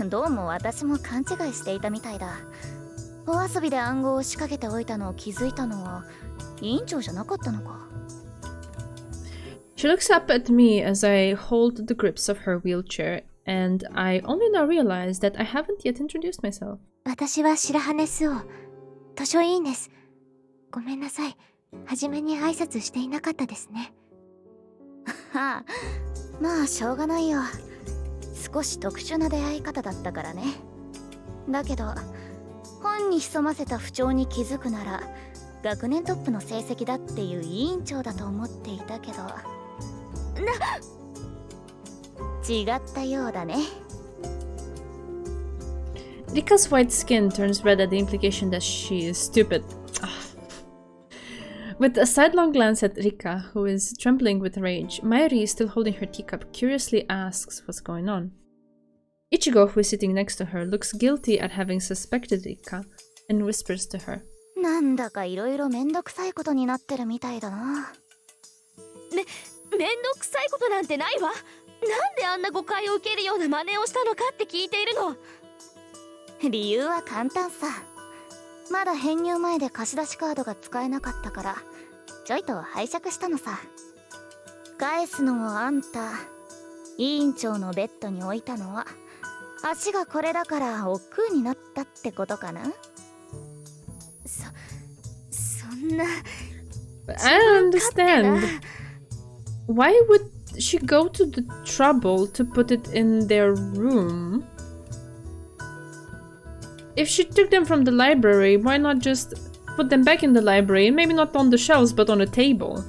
B: どうも私も勘違いしていたみたいだ。お遊びで暗号を仕掛けておいたのを気づいたのは委員長じゃなかったのか。
A: She looks up at me as I hold the grips of her wheelchair, and I only now realize that I haven't yet introduced myself.
B: 私は白羽スオ、図書委員です。ごめんなさい。はじめに挨拶していなかったですね。はあ、まあしょうがないよ。少し特殊な出会い方だったからね。だけど本に潜ませた不調に気づくなら学年トップの成績だっていう委員長だと思っていたけど、違ったようだね。
A: Rika's white skin turns red at the implication that she is stupid. With a sidelong glance at Rika, who is trembling with rage, Mayuri, still holding her teacup, curiously asks what's going on. Ichigo, who is sitting next to her, looks guilty at having suspected Rika and whispers to her.
B: なんだかいろいろめんどくさいことになってるみたいだな。
C: めんどくさいことなんてないわ。なんであんな誤解を受けるような真似をしたのかって聞いているの。
B: 理由は簡単さ。まだ編入前で貸し出しカードが使えなかったからちょいと拝借したのさ。返すのもあんた、委員長のベッドに置いたのは足がこれだから億劫になったってことかな。
C: そんな。
A: I don't understand. Why would she go to the trouble to put it in their room? If she took them from the library, why not just put them back in the library, and maybe not on the shelves, but on a table?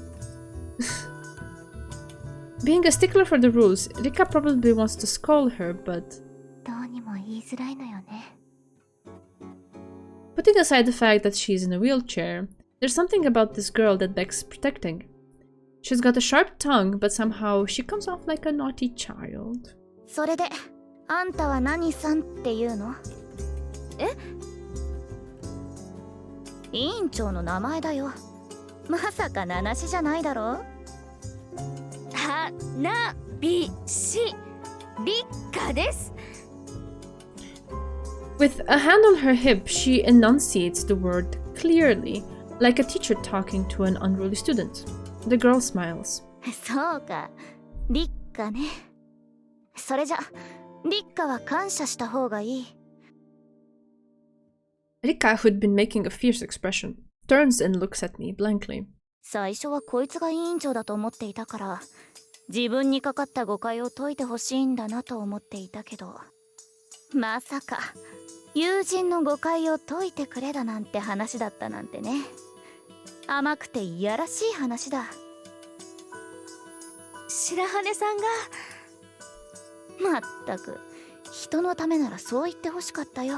A: Being a stickler for the rules, Rika probably wants to scold her, but...
B: どうにも言いづらいのよね。
A: Putting aside the fact that she's in a wheelchair, there's something about this girl that begs protecting. She's got a sharp tongue, but somehow she comes off like a naughty child.
B: それで、あんたは何さんっていうの？
C: え？
B: 委員長の名前だよ。まさか名無しじゃないだろ？
C: 花火師リカです。
A: With a hand on her hip, she enunciates the word clearly, like a teacher talking to an unruly student. The girl smiles.
B: そうか、リッカね。それじゃ、リッカは感謝した方がいい。
A: Rika, who'd been making a fierce expression, turns and looks at me blankly.
B: 最初はこいつが委員長だと思っていたから、自分にかかった誤解を解いてほしいんだなと思っていたけど、まさか友人の誤解を解いてくれだなんて話だったなんてね。甘くていやらしい話だ。
C: 白羽さんが。
B: まったく、人のためならそう言ってほしかったよ。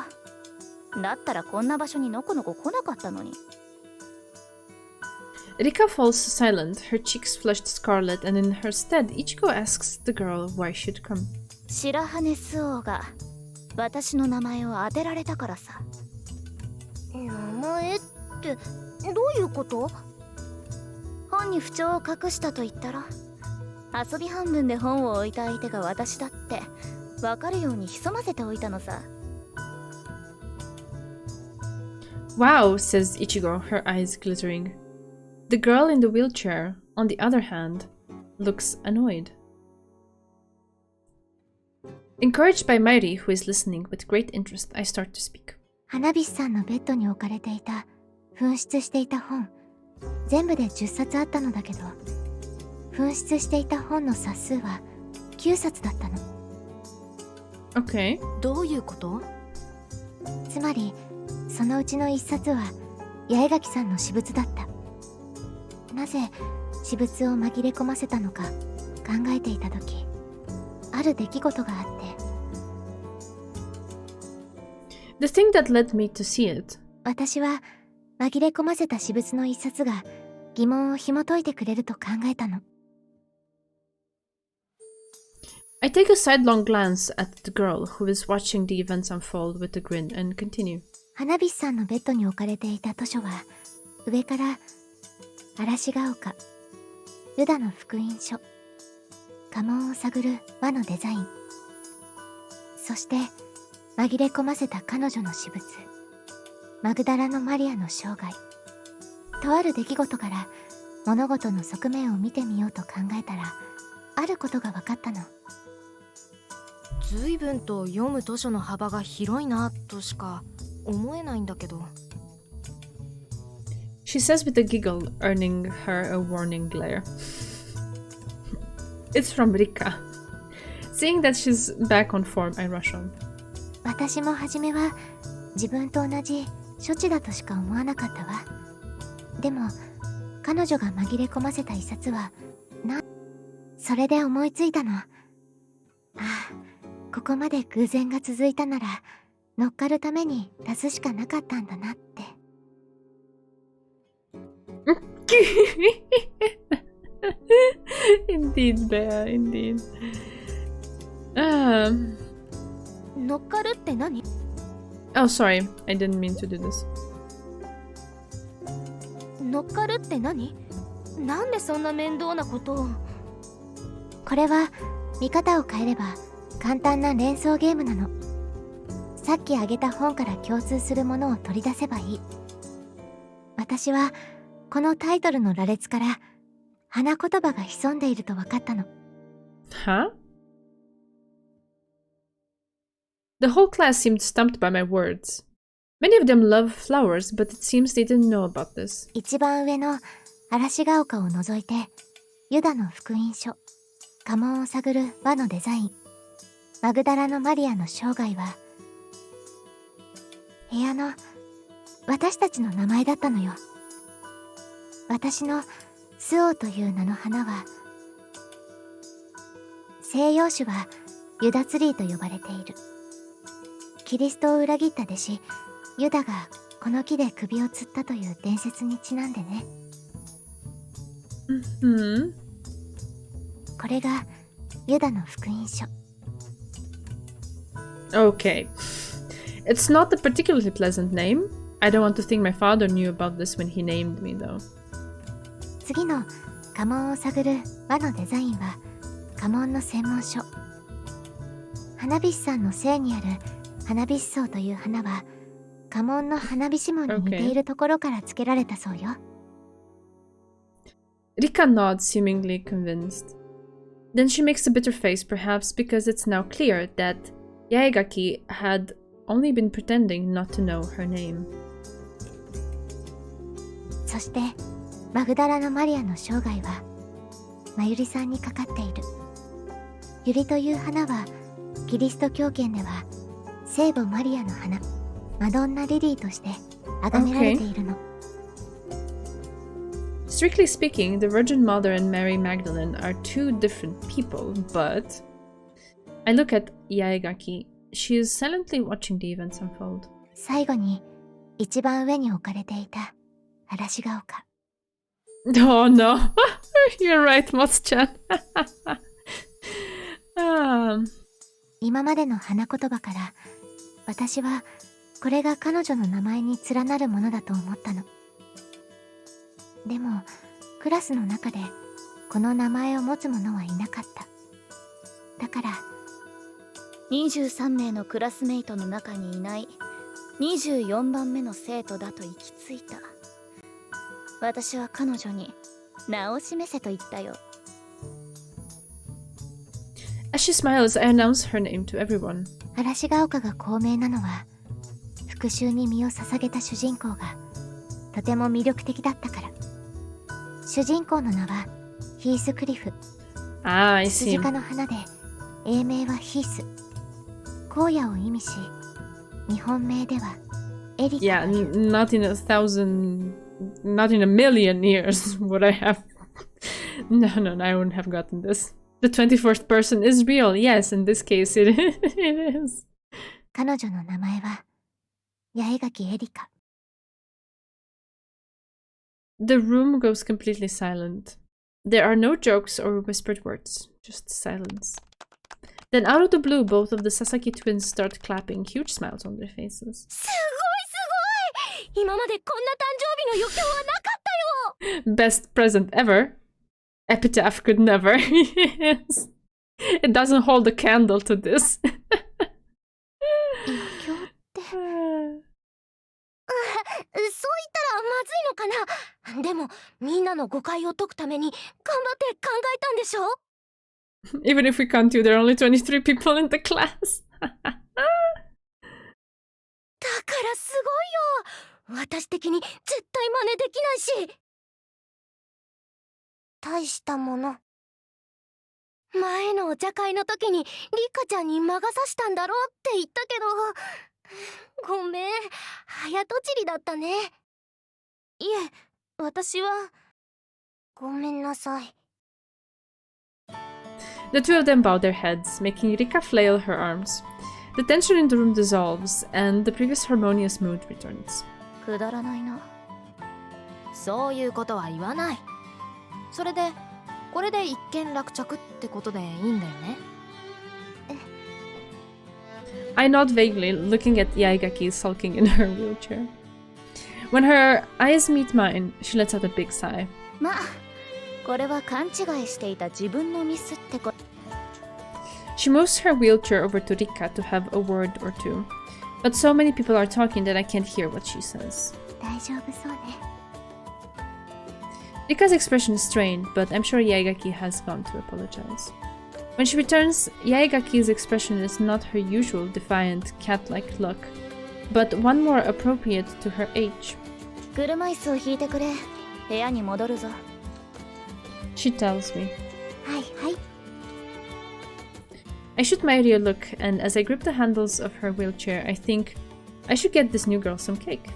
B: だったらこんな場所にのこのこ来なかったのに。
A: Rika falls silent, her cheeks flushed scarlet, and in her stead, Ichigo asks the girl why she'd come.
B: 白羽スオが私の名前を当てられたからさ。
C: 名前ってどういうこと？
B: 本に不調を隠したと言ったろ。遊び半分で本を置いた相手が私だって分かるように潜ませておいたのさ。
A: Wow, says Ichigo, her eyes glittering. The girl in the wheelchair, on the other hand, looks annoyed. Encouraged by Mairi, who is listening with great interest, I start to speak.
B: 花火師さんのベッドに置かれていた紛失していた本、全部で10冊あったのだけど、紛失していた本の冊数は9冊だったの。
A: Okay.
C: どういうこと？
B: つまりそのうちの1冊は八重垣さんの私物だった。なぜ私物を紛れ込ませたのか考えていた時、ある出来事があって。
A: The thing that led me to see it.
B: 私は紛れ込ませた私物の1冊が疑問を紐解いてくれると考えたの。
A: I take a sidelong glance at the girl who is watching the events unfold with a grin and continue.
B: 花火師さんのベッドに置かれていた図書は上から嵐が丘、ユダの福音書、家紋を探る和のデザイン、そして紛れ込ませた彼女の私物、マグダラのマリアの生涯。とある出来事から物事の側面を見てみようと考えたら、あることが分かったの。
C: 随分と読む図書の幅が広いなとしか思えないんだけど。
A: She says with a giggle, earning her a warning glare. It's from Rika. Seeing that she's back on form, I rush on.
B: 私も初めは自分と同じ処置だとしか思わなかったわ。でも彼女が紛れ込ませた一冊はそれで思いついたの。ああ、ここまで偶然が続いたなら乗っかるために足すしかなかったんだなって。
A: Indeed, Bea, indeed.
C: 乗っかるって何？
A: Oh, sorry. I didn't mean to do this.
C: 乗っかるって何？なんでそんな面倒なことを。
B: これは見方を変えれば簡単な連想ゲームなの。さっきあげた本から共通するものを取り出せばいい。私はこのタイトルの羅列から花言葉が潜んでいると分かったの。
A: Huh? The whole class seemed stumped by my words. Many of them love flowers, but it seems they didn't know about this.
B: 一番上の嵐が丘を除いて、ユダの福音書、家紋を探る和のデザイン、マグダラのマリアの生涯は、部屋の私たちの名前だったのよ。私のスオーという名の花は、西洋種はユダツリーと呼ばれている。キリストを裏切った弟子ユダがこの木で首を吊ったという伝説にちなんでね。これがユダの福音書。
A: Okay. It's not a particularly pleasant name. I don't want to think my father knew about this when he named me, though.
B: 次の家紋を探る和のデザインは家紋の専門書。花火師さんの姓にある花火師草という花は家紋の花火師紋に似ているところから付けられたそうよ。
A: Rika nods, seemingly convinced. Then she makes a bitter face, perhaps because it's now clear that Yaegaki had only been pretending not to know her name.
B: そしてマグダラのマリアの生涯はまゆりさんにかかっている。ユリという花はキリスト教圏では聖母マリアの花、マドンナリリーとして崇められているの。
A: Strictly speaking, the Virgin Mother and Mary Magdalene are two different people, but I look at Yaegaki. She is silently watching the events unfold.
B: 最後に一番上に置かれていた嵐が丘。
A: Oh no. You're right, Mots-chan.
B: 今までの花言葉から私はこれが彼女の名前に連なるものだと思ったの。でもクラスの中でこの名前を持つ者はいなかった。だから23名のクラスメイトの中にいない24番目の生徒だと行き着いた。私は彼女に名を示せと言ったよ。
A: As she smiles, I announce her name to everyone.
B: 嵐が丘が高名なのは復讐に身を捧げた主人公がとても魅力的だったから。主人公の名はヒースクリフ。
A: I
B: ツツジ
A: see.
B: 科の花で英名はヒース。荒野を意味し日本名ではエリカ
A: Yeah,
B: という。
A: not in a thousand, not in a million years would I have. No, I wouldn't have gotten this. The 24th person is real. Yes, in this case it is.
B: 彼女の名前は八重垣エリカ。
A: The room goes completely silent. There are no jokes or whispered words, just silence. Then out of the blue, both of the Sasaki twins start clapping, huge smiles on their faces.
B: すごいすごい。今までこんな誕生日の余興はなかったよ。
A: Best present ever. Epitaph could never. Yes. It doesn't hold a candle to this.
B: 余興って、そう言ったらまずいのかな。でもみんなの誤解を解くために頑張って考えたんでしょ。
A: Even if we count you, there are only 23 people in the class.
B: だからすごいよ。私的に絶対真似できないし。大したもの。前のお茶会の時にリカちゃんに魔が差したんだろうって言ったけど、ごめん、早とちりだったね。いえ、私はごめんなさい。
A: The two of them bow their heads, making Rika flail her arms. The tension in the room dissolves, and the previous harmonious mood returns.
B: くだらないな。
C: そういうことは言わない。それでこれで一件落着ってことでいいんだよね。
A: I nod vaguely, looking at Yaigaki sulking in her wheelchair. When her eyes meet mine, she lets out a big sigh.
B: まあ、これは勘違いしていた自分のミスってこと。
A: She moves her wheelchair over to Rika to have a word or two. But so many people are talking that I can't hear what she says.
B: 大丈夫そうね。
A: Rika's expression is strained, but I'm sure Yaigaki has gone to apologize. When she returns, Yaigaki's expression is not her usual defiant, cat-like look, but one more appropriate to her age.
B: 車椅子を引いてくれ。部屋に戻るぞ。
A: She tells me.
B: はいはい。
A: I shoot my rear look, and as I grip the handles of her wheelchair, I think I should get this new girl some cake.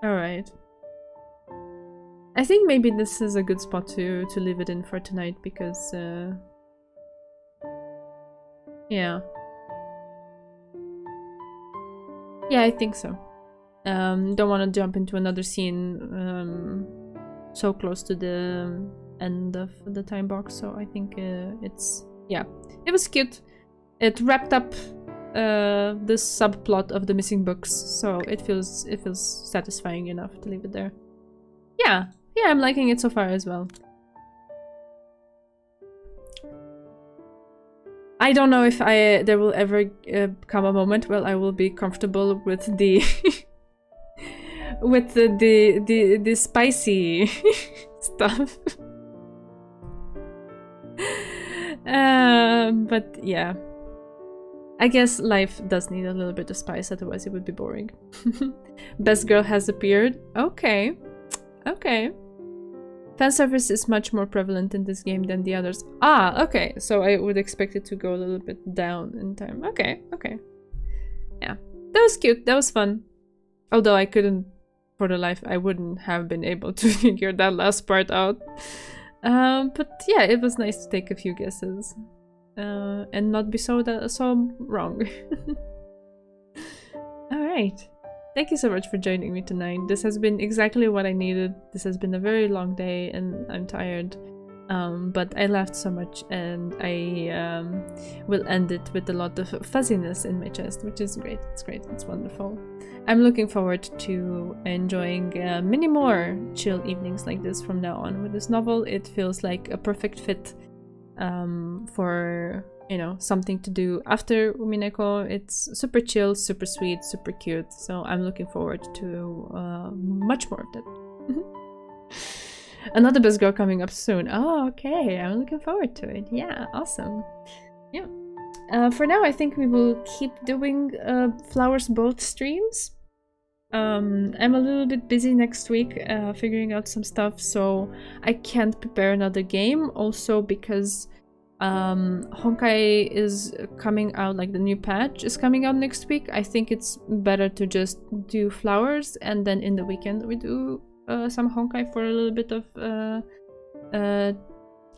A: Alright. I think maybe this is a good spot to leave it in for tonight, because yeah. Yeah, I think so. Don't want to jump into another scene so close to the end of the time box, so I think it's... yeah. It was cute. It wrapped up this subplot of the missing books, so it feels satisfying enough to leave it there. Yeah, I'm liking it so far as well. I don't know if there will ever come a moment where I will be comfortable with the with the spicy stuff. But yeah, I guess life does need a little bit of spice, otherwise it would be boring. Best girl has appeared. Okay. Fanservice is much more prevalent in this game than the others. Ah, okay. So I would expect it to go a little bit down in time. Okay. Yeah. That was cute. That was fun. Although I couldn't, for the life, I wouldn't have been able to figure that last part out. But yeah, it was nice to take a few guesses. and not be so wrong. Alright. Thank you so much for joining me tonight. This has been exactly what I needed. This has been a very long day and I'm tired. But I laughed so much, and I will end it with a lot of fuzziness in my chest, which is great. It's great. It's wonderful. I'm looking forward to enjoying many more chill evenings like this from now on with this novel. It feels like a perfect fit for, you know, something to do after Umineko. It's super chill, super sweet, super cute. So I'm looking forward to much more of that. Another best girl coming up soon. Oh, okay. I'm looking forward to it. Yeah, awesome. Yeah. For now, I think we will keep doing Flowers Both streams. I'm a little bit busy next week figuring out some stuff, so I can't prepare another game. Also because Honkai is coming out, like the new patch is coming out next week. I think it's better to just do Flowers, and then in the weekend we do some Honkai for a little bit of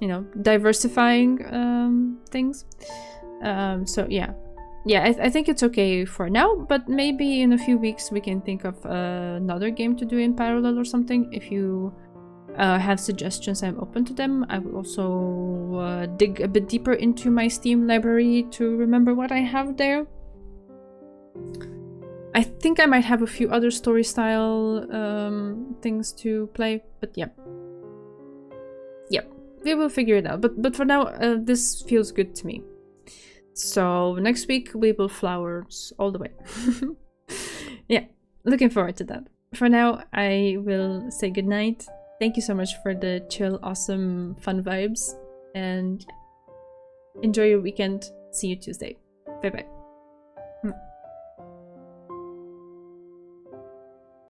A: you know, diversifying things. So yeah, I think it's okay for now, but maybe in a few weeks we can think of another game to do in parallel or something. If you have suggestions, I'm open to them. I will also dig a bit deeper into my Steam library to remember what I have there. I think I might have a few other story style things to play, but yeah. Yep, we will figure it out. But for now, this feels good to me. So next week we will Flowers all the way. Yeah, looking forward to that. For now, I will say goodnight. Thank you so much for the chill, awesome, fun vibes, and enjoy your weekend. See you Tuesday. Bye bye.